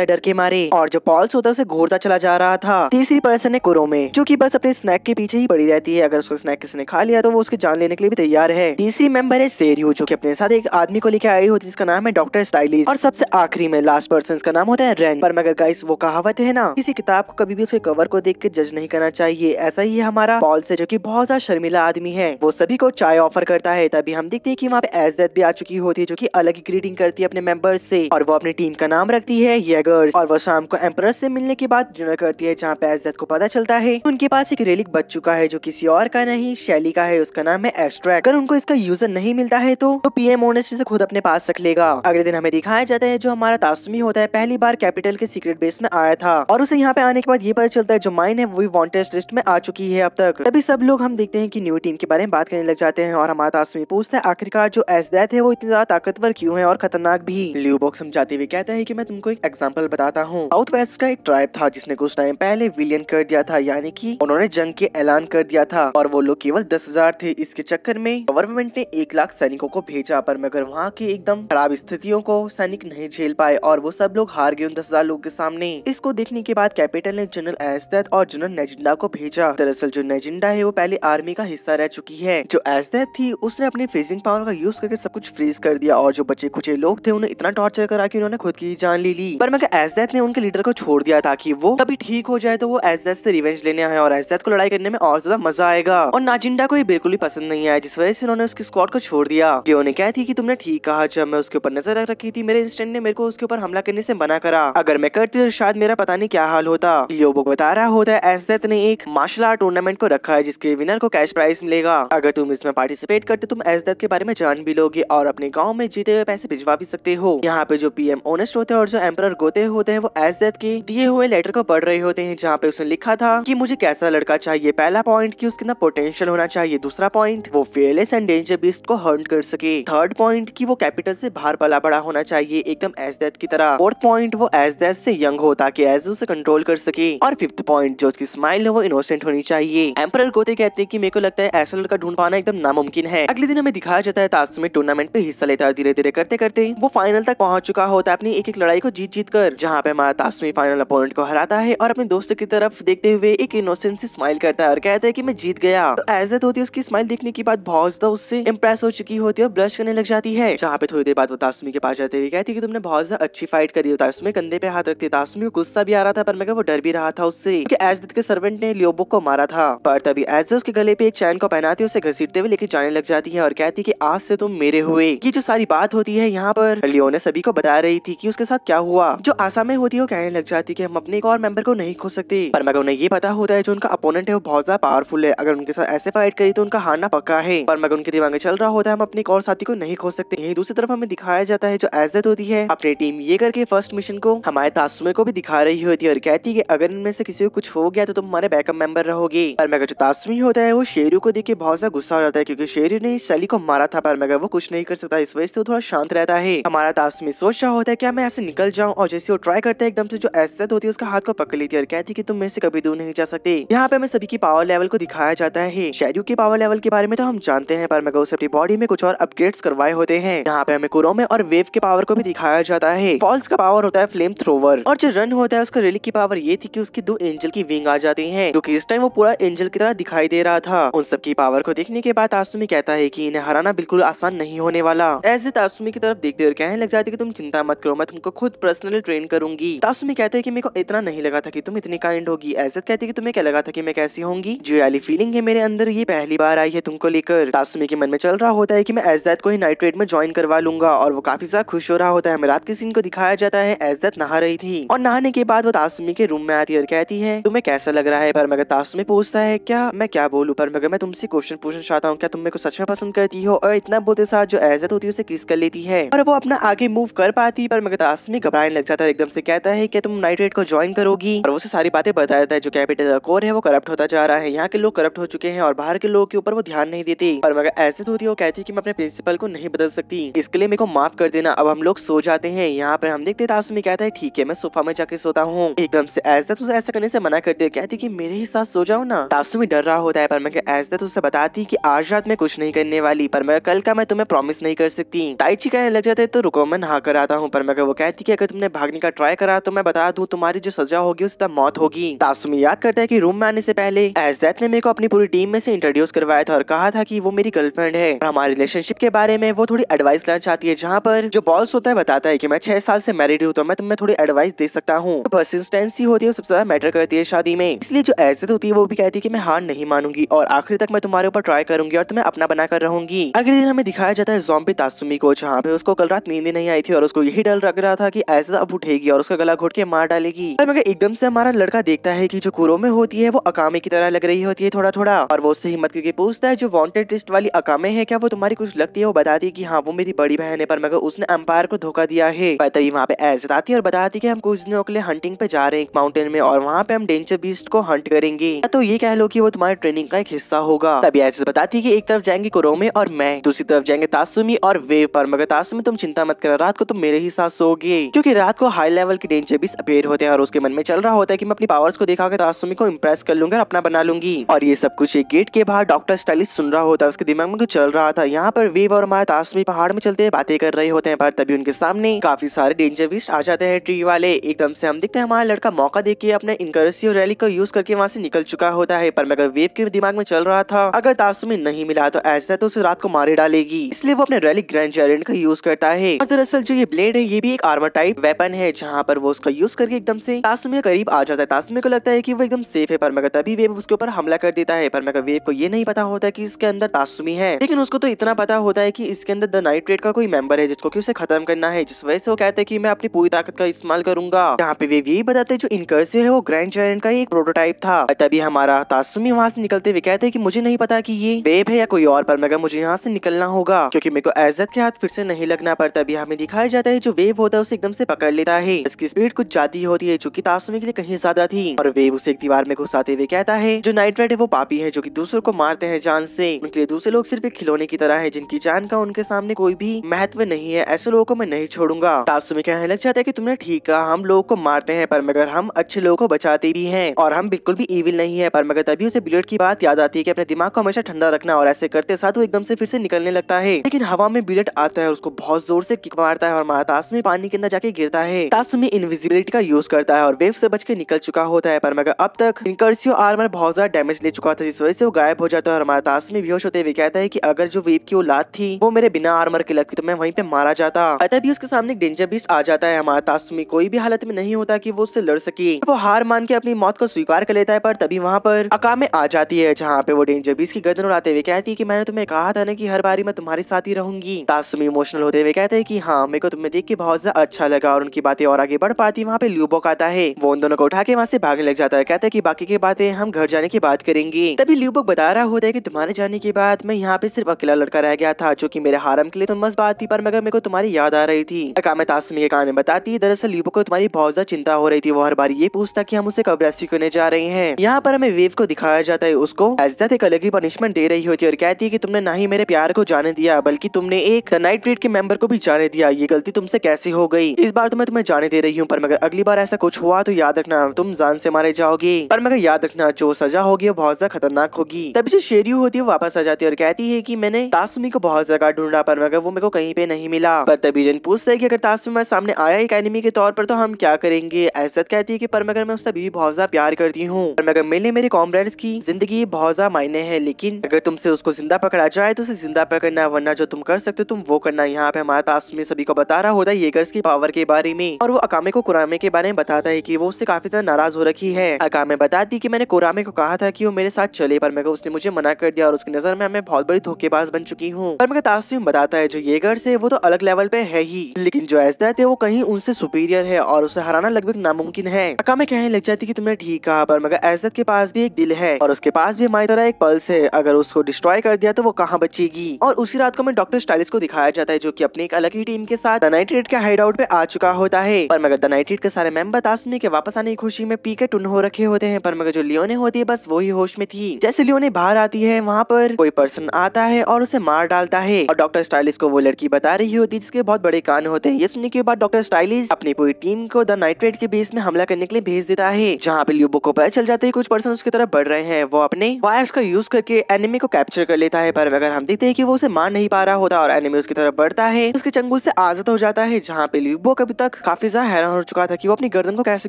है डर के मारे, और जो पॉल्स होता है उसे घूरता चला जा रहा था। तीसरी पर्सन है कुरोमे जो कि बस अपने स्नैक के पीछे ही पड़ी रहती है, अगर उसको स्नैक किसी ने खा लिया तो वो उसकी जान लेने के लिए भी तैयार है। तीसरी मेंबर है सेरियो जो कि अपने साथ एक आदमी को लेकर आई होती है जिसका नाम है डॉक्टर स्टाइलिश, और सबसे आखिरी में लास्ट पर्सन का नाम होता है रेन। पर मगर गाइस वो कहावत है ना, किसी किताब को कभी भी उसके कवर को देख के जज नहीं करना चाहिए। ऐसा ही है हमारा पॉल्स है जो कि बहुत ज्यादा शर्मिला आदमी है। वो सभी को चाय ऑफर करता है, तभी हम देखते हैं कि वहाँ पे एज़ेथ भी आ चुकी होती है जो कि अलग ही ग्रीटिंग करती है अपने मेंबर्स से, और वो अपनी टीम का नाम रखती है येगर्स। और वो शाम को एम्परर से मिलने के बाद डिनर करती है जहाँ पे एज़ेथ को पता चलता है उनके पास एक रेलिक बच चुका है जो किसी और का नहीं शैली का है, उसका नाम है एस्ट्रैक। अगर उनको इसका यूजर नहीं मिलता है तो पीएम ओनेस्ट से खुद अपने पास रख लेगा। अगले दिन हमें दिखाया जाता है जो हमारा तासुमी होता है पहली बार कैपिटल के सीक्रेट बेस में आया था, और उसे यहाँ पे आने के बाद ये पता चलता है जो माइन है वो वांटेड लिस्ट में आ चुकी है अब तक। तभी सब लोग हम देखते हैं कि न्यू टीम के बारे में बात करने लग जाते हैं, और हमारा तासुमी पूछता है आखिरकार जो एज़ेथ है वो इतनी ज्यादा ताकतवर क्यों है और खतरनाक भी। लियू बॉक्स समझाते हुए कहता है कि मैं तुमको एक एग्जांपल बताता हूँ। साउथ वेस्ट का एक ट्राइब था जिसने कुछ टाइम पहले विलियन कर दिया था, यानी कि उन्होंने जंग के ऐलान कर दिया था, और वो लोग केवल 10,000 थे। इसके चक्कर में गवर्नमेंट ने 1 लाख सैनिकों को भेजा, पर मगर वहाँ की एकदम खराब स्थितियों को सैनिक नहीं झेल पाए और वो सब लोग हार गए उन 10,000 लोगों के सामने। इसको देखने के बाद कैपिटल ने जनरल एज़ेथ और जनरल नेजिंडा को भेजा। दरअसल जो नेजिंडा है वो पहले आर्मी का हिस्सा रह चुकी है। जो एज़ेथ थी उसने अपनी फ्रीजिंग पावर का यूज करके सब कुछ फ्रीज कर दिया, और जो बचे कुछ लोग थे उन्हें इतना टॉर्चर करा कि उन्होंने खुद की जान ले ली। पर मगर एज़ेथ ने उनके लीडर को छोड़ दिया ताकि वो कभी ठीक हो जाए तो वो एज़ेथ से रिवेंज लेने आए, और एज़ेथ को लड़ाई करने में और ज्यादा मजा आएगा। और नाजिंडा को ये बिल्कुल भी पसंद नहीं आया, जिस वजह से उन्होंने उसकी स्क्वाड को छोड़ दिया। लियो ने कहती कि तुमने ठीक कहा, जब मैं उसके ऊपर नजर रख रखी थी मेरे इंस्टेंट ने मेरे को उसके ऊपर हमला करने से मना करा, अगर मैं करती तो शायद मेरा पता नहीं क्या हाल होता। लियो को बता रहा होता है एज़ेथ ने एक मार्शल आर्ट टूर्नामेंट को रखा है जिसके विनर को कैश प्राइज मिलेगा, अगर तुम इसमें पार्टिसिपेट करते तुम एज़ेथ के बारे में जान भी लोगे और अपने गाँव में जीते हुए पैसे भिजवा भी सकते हो। यहाँ पे जो पीएम ओनेस्ट होते हैं और जो एम्परर गोते होते हैं वो एज़ेथ के दिए हुए लेटर को पढ़ रहे होते हैं जहाँ पे उसने लिखा था कि मुझे कैसा लड़का चाहिए। पहला पॉइंट कि उसके अंदर पोटेंशियल होना चाहिए, दूसरा पॉइंट वो फेयरलेस एंड डेंजर बीस्ट को हर्ट कर सके, थर्ड पॉइंट कि वो कैपिटल से बाहर पला बड़ा होना चाहिए एकदम एज़ेथ की तरह, फोर्थ पॉइंट वो एज़ेथ से यंग हो ताकि एज़ेथ उसे कंट्रोल कर सके, और फिफ्थ पॉइंट जो उसकी स्माइल है वो इनोसेंट होनी चाहिए। एम्परर गोते कहते हैं कि मेरे को लगता है ऐसा लड़का ढूंढ पाना एकदम नामुमकिन है। अगले दिन हमें दिखाया जाता है तासुमी टूर्नामेंट पे हिस्सा लेता है, धीरे धीरे करते करते वो फाइनल तक पहुंच चुका होता है अपनी एक एक लड़ाई को जीत जीत कर, जहाँ पे हमारा तासुमी फाइनल अपोनेंट को हराता है और अपने दोस्तों की तरफ देखते हुए एक इनोसेंट सी स्माइल करता है और कहता है कि मैं जीत गया। तो एज़ेथ होती है उसकी स्माइल देखने के बाद बहुत ज्यादा उससे इंप्रेस हो चुकी होती है और ब्लश करने लग जाती है, जहाँ पे थोड़ी देर बाद वो तासुमी के पास जाते हुए कहती है कि तुमने बहुत ज्यादा अच्छी फाइट करी हो। तासुमी कंधे पे हाथ रखती है, तासुमी को गुस्सा भी आ रहा था पर मगर वो डर भी रहा था उससे क्योंकि एज़ेथ के सर्वेंट ने लियोबो को मारा था। पर तभी एज़ेथ उसके गले पे एक चैन को पहनाती है, उसे घसीटते हुए लेके जाने लग जाती है और कहती है कि आज से तुम मेरे हुए। ये जो सारी बात होती है यहाँ पर लियो ने सभी को बता रही थी कि उसके साथ क्या हुआ। जो आसा में होती है वो कहने लग जाती है कि हम अपने एक और मेंबर को नहीं खो सकते, पर मगर उन्हें ये पता होता है जो उनका अपोनेंट है वो बहुत ज्यादा पावरफुल है, अगर उनके साथ ऐसे फाइट करी तो उनका हारना पक्का है। पर मगर उनके दिमाग में चल रहा होता है हम अपने एक और साथी को नहीं खो सकते। यही दूसरी तरफ हमें दिखाया जाता है जो एज़ेथ होती है अपनी टीम ये करके फर्स्ट मिशन को हमारे तासुमे को भी दिखा रही होती है और कहती है कि अगर इनमें से किसी को कुछ हो गया तो तुम हमारे बैकअप मेंबर रहोगे। पर मगर जो तासुमी होता है वो शेरू को देख के बहुत ज्यादा गुस्सा हो जाता है क्योंकि शेरू ने शैली को मारा था, पर मगर वो कुछ नहीं कर सकता, इस वजह से वो थोड़ा शांत रहता है। हमारा तासुमी सोच रहा होता है क्या मैं ऐसे निकल जाऊं, और जैसे वो ट्राई करता है एकदम से जो एज़ेथ होती है उसका हाथ को पकड़ लेती है और कहती है कि तुम मेरे से कभी दूर नहीं जा सकते। यहाँ पे हमें सभी की पावर लेवल को दिखाया जाता है। शेरू के पावर लेवल के बारे में तो हम जानते हैं, पर मगर उसे अपनी बॉडी में कुछ और अपग्रेड्स करवाए होते हैं। यहाँ पे हमें कुरोमे और वेव के पावर को भी दिखाया जाता है। फॉल्स का पावर होता है फ्लेम थ्रोवर, और जो रन होता है उसका रिलिक की पावर ये थी कि उसकी 2 एंजल की विंग आ जाती हैं, जो कि इस टाइम वो पूरा एंजल की तरह दिखाई दे रहा था। उन सब की पावर को देखने के बाद तासुमी कहता है कि इन्हें हराना बिल्कुल आसान नहीं होने वाला। ऐसे तासुमी की तरफ देखते हुए कहने लग जाती है कि तुम चिंता मत करो, मैं तुमको खुद पर्सनली ट्रेन करूंगी। तासुमी कहते हैं कि मेरे को इतना नहीं लगा था कि तुम इतनी काइंड होगी। एज़ेथ कहती है कि तुम्हें क्या लगा था कि मैं कैसी होंगी, जो वाली फीलिंग है मेरे अंदर ये पहली बार आई है तुमको लेकर। तासुमी के मन में चल रहा होता है कि मैं एज़ेथ को ही नाइट रेड में ज्वाइन करवा लूंगा, और वो काफी ज्यादा खुश हो रहा होता है। हमें रात के सीन को दिखाया जाता है, एज़ेथ नहा रही थी और नहाने के बाद वो तासुमी के रूम में आती है और कहती है तुम्हें कैसा लग रहा है, पर मगर तासुमी पूछता है क्या मैं क्या बोलूं, पर मगर मैं तुमसे क्वेश्चन पूछना चाहता हूँ क्या तुम मेरे को सच में पसंद करती हो और इतना बोलते साथ जो इज्जत होती है उसे किस कर लेती है और वो अपना आगे मूव कर पाती, पर मगर तासुमी घबराने लग जाता है। एकदम से कहता है कि तुम नाइट्रेट को ज्वाइन करोगी और उसे सारी बातें बता देता है। जो कैपिटल कोर है वो करप्ट होता जा रहा है, यहाँ के लोग करप्ट हो चुके हैं और बाहर के लोगों के ऊपर वो ध्यान नहीं देते। पर मगर ऐसे होती है वो कहती है कि मैं अपने प्रिंसिपल को नहीं बदल सकती, इसके लिए मेरे को माफ कर देना। अब हम लोग सो जाते हैं। यहाँ पर हम देखते तासुमी कहता है ठीक है मैं सोफा में जाके सोता हूँ। एकदम से इज्जत उसे ऐसा करने से मना करती है, कहती कि मेरे ही साथ सो जाओ ना। तासुमी डर रहा होता है पर मगर इज्जत उसे बताती कि आज रात में कुछ नहीं करने वाली, पर मगर कल का मैं तुम्हें प्रॉमिस नहीं कर सकती। ताइची कहने लग जाते तो रुको मैं नहा कर आता हूँ, पर मगर वो कहती कि अगर तुमने भागने का ट्राई करा तो मैं बता दूं तुम्हारी जो सजा होगी उससे मौत होगी। तासुमी याद करता है कि रूम में आने से पहले इज्जत ने मेरे को अपनी पूरी टीम में से इंट्रोड्यूस करवाया था और कहा था कि वो मेरी गर्लफ्रेंड है और हमारे रिलेशनशिप के बारे में वो थोड़ी एडवाइस लेना चाहती है। जहाँ पर जो बॉस होता है बताता है कि मैं 6 साल से मैरिड हूँ तो मैं तुम्हें थोड़ी एडवाइस दे सकता हूँ। तो परसिस्टेंसी होती है सबसे ज्यादा मैटर करती है शादी में, इसलिए जो इज्जत होती है वो भी कहती है कि मैं हार नहीं मानूंगी और आखिर तक मैं तुम्हारे ऊपर ट्राई करूंगी और तुम्हें अपना बनाकर रहूंगी। अगले दिन हमें दिखाया जाता है ज़ॉम्बी तासुमी को, जहाँ पे उसको कल रात नींद नहीं आई थी और उसको यही डर लग रहा था कि इज्जत अब उठेगी और उसका गला घोट के मार डालेगी। मगर एकदम से हमारा लड़का देखता है कि जो कुरोमे होती है वो अकामे की तरह लग रही होती है थोड़ा थोड़ा, और वो उससे हिम्मत करके पूछता है जो वांटेड लिस्ट वाली अकामे है क्या वो तुम्हारी कुछ लगती है। वो बताती है कि हाँ वो मेरी बड़ी बहन है, पर मगर उसने एम्पायर को धोखा दिया है। तभी वहाँ पे इज्जत आती है और बताती है कि हम कुछ दिनों के लिए हंटिंग पे जा रहे हैं एक माउंटेन में और वहाँ पे हम डेंजर बीस्ट को हंट करेंगे, तो ये कह लो कि वो तुम्हारी ट्रेनिंग का एक हिस्सा होगा। तभी इज्जत बताती है कि एक तरफ जाएंगे कुरोमे और मैं, दूसरी तरफ जाएंगे तासुमी और वेव, पर मगर तासुमी तुम चिंता मत करो रात को तुम मेरे ही साथ सोओगे, क्योंकि रात को हाई लेवल के डेंजर बीस्ट अपीयर होते हैं और उसके मन में चल रहा होता है कि मैं अपनी पावर्स को दिखाकर तासुमी को इम्प्रेस कर लूंगा और अपना बना लूंगी। और ये सब कुछ एक गेट के बाहर डॉक्टर स्टाइलिश सुन रहा होता है, उसके दिमाग में कुछ चल रहा था। यहाँ पर वेव और हमारा तासुमी पहाड़ में चलते बातें कर रहे होते हैं, पर तभी उनके सामने काफी सारे डेंजर बीस्ट आ जाते हैं ट्री वाले। एकदम से हम देखते हैं हमारा लड़का मौका देख के अपने इनकर्सिव रैली को यूज करके वहाँ से निकल चुका होता है, पर मगर वेव के दिमाग में चल रहा था अगर तासुमी नहीं मिला तो ऐसा तो उसे रात को मारे डालेगी, इसलिए वो अपने रैली ग्रैंड जेरेंट का यूज करता है। और दरअसल जो ये ब्लेड है ये भी एक आर्मर टाइप वेपन है, जहाँ पर वो उसका यूज करके एकदम से तासुमी के करीब आ जाता है। तासुमी को लगता है कि वो एकदम सेफ है, पर मगर तभी वेव उसके ऊपर हमला कर देता है। पर मगर वेव को ये नहीं पता होता कि इसके अंदर तासुमी है, लेकिन उसको तो इतना पता होता है कि इसके अंदर द नाइट्रेट का कोई मेंबर है जिसको कि उसे खत्म करना है, जिस वजह से वो कहते हैं कि मैं अपनी पूरी ताकत का इस्तेमाल करूंगा। यहाँ पे वेव यही बताते हैं जो इनकर्सिव है वो ग्रैंड जेरेंट का एक प्रोटोटाइप था। तभी हमारा तासुमी वहाँ से निकलते हुए कहते हैं कि मुझे नहीं पता कि ये वेव है या कोई और, पर मगर मुझे यहाँ से निकलना होगा क्योंकि मेरे को इज्जत के हाथ फिर से नहीं लगना। पर तभी हमें दिखाया जाता है जो वेव होता है उसे एकदम से पकड़ लेता है। इसकी स्पीड कुछ ज्यादा होती है जो कि तासुमी के लिए कहीं ज्यादा थी, और वेव उसे एक दीवार में घुसाते हुए कहता है जो नाइट्रेट है वो पापी है जो कि दूसरों को मारते हैं जान से, उनके लिए दूसरे लोग सिर्फ एक खिलौने की तरह है जिनकी जान का उनके सामने कोई भी महत्व नहीं है, ऐसे लोगों को मैं नहीं छोड़ूंगा। तासुमी कहने लग जाता है कि तुमने ठीक कहा, हम लोगों को मारते हैं पर मगर हम अच्छे लोगों को बचाते भी हैं और हम बिल्कुल भी इविल नहीं है। पर मगर तभी उसे बुलेट की बात याद आती है कि अपने दिमाग को हमेशा ठंडा रखना, और ऐसे करते साथ वो एकदम से फिर से निकलने लगता है, लेकिन हवा में बुलेट आता है और उसको बहुत जोर से किक मारता है और हमारा तासुमी पानी के अंदर जाके गिरता है। तासुमी इनविजिबिलिटी का यूज करता है और वेव से बच के निकल चुका होता है, पर मगर अब तक इनकर्सिव आर्मर बहुत ज्यादा डैमेज ले चुका था जिस वजह से वो गायब हो जाता है। और हमारा तासुमी बेहोश होते हुए कहता है कि अगर जो वेव की औलाद थी वो मेरे बिना आर्मर के लगती तो मैं वहीं पे मारा जाता। तभी उसके सामने एक डेंजर बीस्ट आ जाता है। हमारा तासुमी कोई भी हालत में नहीं होता कि वो उससे लड़ सके, वो हार मान के अपनी मौत को स्वीकार कर लेता है। पर तभी वहाँ पर अकामे आ जाती है जहाँ पे वो डेंजर बीस्ट की गर्दन उड़ाते हुए कहती है कि मैंने तुम्हें कहा था ना कि हर बारी मैं तुम्हारे साथ ही रहूंगी। तासुमी इमोशनल होते हुए कहते हैं कि हाँ मेरे को तुम्हें देख के बहुत ज्यादा अच्छा लगा, और उनकी बातें और आगे बढ़ पाती वहाँ पे ल्यूबोक आता है, वो उन दोनों को उठा के वहाँ से भागने लग जाता है। कहता है कि बाकी की बातें हम घर जाने की बात करेंगे। तभी ल्यूबोक बता रहा होता है कि तुम्हारे जाने के बाद मैं यहाँ पे सिर्फ अकेला लड़का रह गया था जो कि मेरे हारम के लिए तो मस्त बात थी, पर मगर मेरे को तुम्हारी याद आ रही थी। अकामे तासुमी के कान में बताती है दरअसल ल्यूबोक को तुम्हारी बहुत ज्यादा चिंता हो रही थी, वो हर बार ये पूछता कि हम उसे कब रेस्क्यू करने जा रहे हैं। यहाँ पर हमें वेव को दिखाया जाता है, उसको इज्जत एक अलग ही पनिशमेंट दे रही होती है और कहती है कि तुमने ना ही मेरे प्यार को जाने दिया बल्कि तुमने एक नाइट्रेट के मेंबर को भी जाने दिया, ये गलती तुमसे कैसे हो गई। इस बार तो मैं तुम्हें जाने दे रही हूँ, पर मगर अगली बार ऐसा कुछ हुआ तो याद रखना तुम जान से मारे जाओगे, पर मगर याद रखना जो सजा होगी वो बहुत ज्यादा खतरनाक होगी। तभी जो शेरियो होती है वो वापस आ जाती है और कहती है कि मैंने तासुमी को बहुत जगह ढूंढा पर मगर वो मेरे को कहीं पे नहीं मिला। पर तभी जन पूछता है कि अगर तासुमी सामने आया एक एनिमी के तौर पर तो हम क्या करेंगे। इज्जत कहती है कि पर मगर मैं उससे भी बहुत ज्यादा प्यार करती हूँ, पर मगर मेरे कॉमरेड्स की जिंदगी बहुत ज्यादा मायने है, लेकिन अगर तुमसे उसको जिंदा पकड़ा जाए तो उसे जिंदा पकड़ना, वरना जो तुम कर सकते हो तुम वो करना। यहाँ पे हमारा तासुमी सभी को बता रहा होता है येगर्स की पावर के बारे में, और वो अकामे को कुरामे के बारे में बताता है कि वो उससे काफी ज्यादा नाराज हो रखी है। अकामे बताती कि मैंने कुरामे को कहा था कि वो मेरे साथ चले, पर मगर उसने मुझे मना कर दिया और उसकी नजर में मैं बहुत बड़ी धोखेबाज बन चुकी हूँ। पर मगर तासुमी बताता है जो येगर्स है वो तो अलग लेवल पे है ही, लेकिन जो इज्जत है वो कहीं उनसे सुपीरियर है और उसे हराना लगभग नामुमकिन है। अकामे कहने लग जाती कि तुमने ठीक कहा, पर मगर इज्जत के पास भी एक दिल है और उसके पास भी हमारी तरह एक पल्स है, अगर उसको डिस्ट्रॉय कर दिया तो वो कहाँ बचेगी। और उसी रात को हमें डॉक्टर स्टाइलिश को दिखाया जाता है जो कि अपनी एक अलग ही टीम के साथ द नाइट्रेट के हाइड आउट पे आ चुका होता है। पर मगर द नाइट्रेट के सारे मेंबर तासुमी के वापस आने की खुशी में पी के टुन हो रखे होते हैं। पर मगर जो लियोने होती है बस वही होश में थी। जैसे लियोने बाहर आती है वहाँ पर कोई पर्सन आता है और उसे मार डालता है और डॉक्टर स्टाइलिश को वो लड़की बता रही होती है जिसके बहुत बड़े कान होते हैं। ये सुनने के बाद डॉक्टर स्टाइलिश अपनी पूरी टीम को द नाइट्रेट के बेस में हमला करने के लिए भेज देता है, जहाँ पे लियोबो को पता चल जाता है कुछ पर्सन उसकी तरफ बढ़ रहे हैं। वो अपने वायर्स का यूज करके एनिमी को कैप्चर कर लेता है। पर अगर हम देखते हैं कि वो उसे मार नहीं पा रहा होता और एनिमी उसकी तरफ बढ़ता है, उसके चंगुल से आजाद हो जाता है, जहाँ पे लियोबो अभी तक काफी ज्यादा हैरान हो चुका था कि वो अपनी गर्दन को कैसे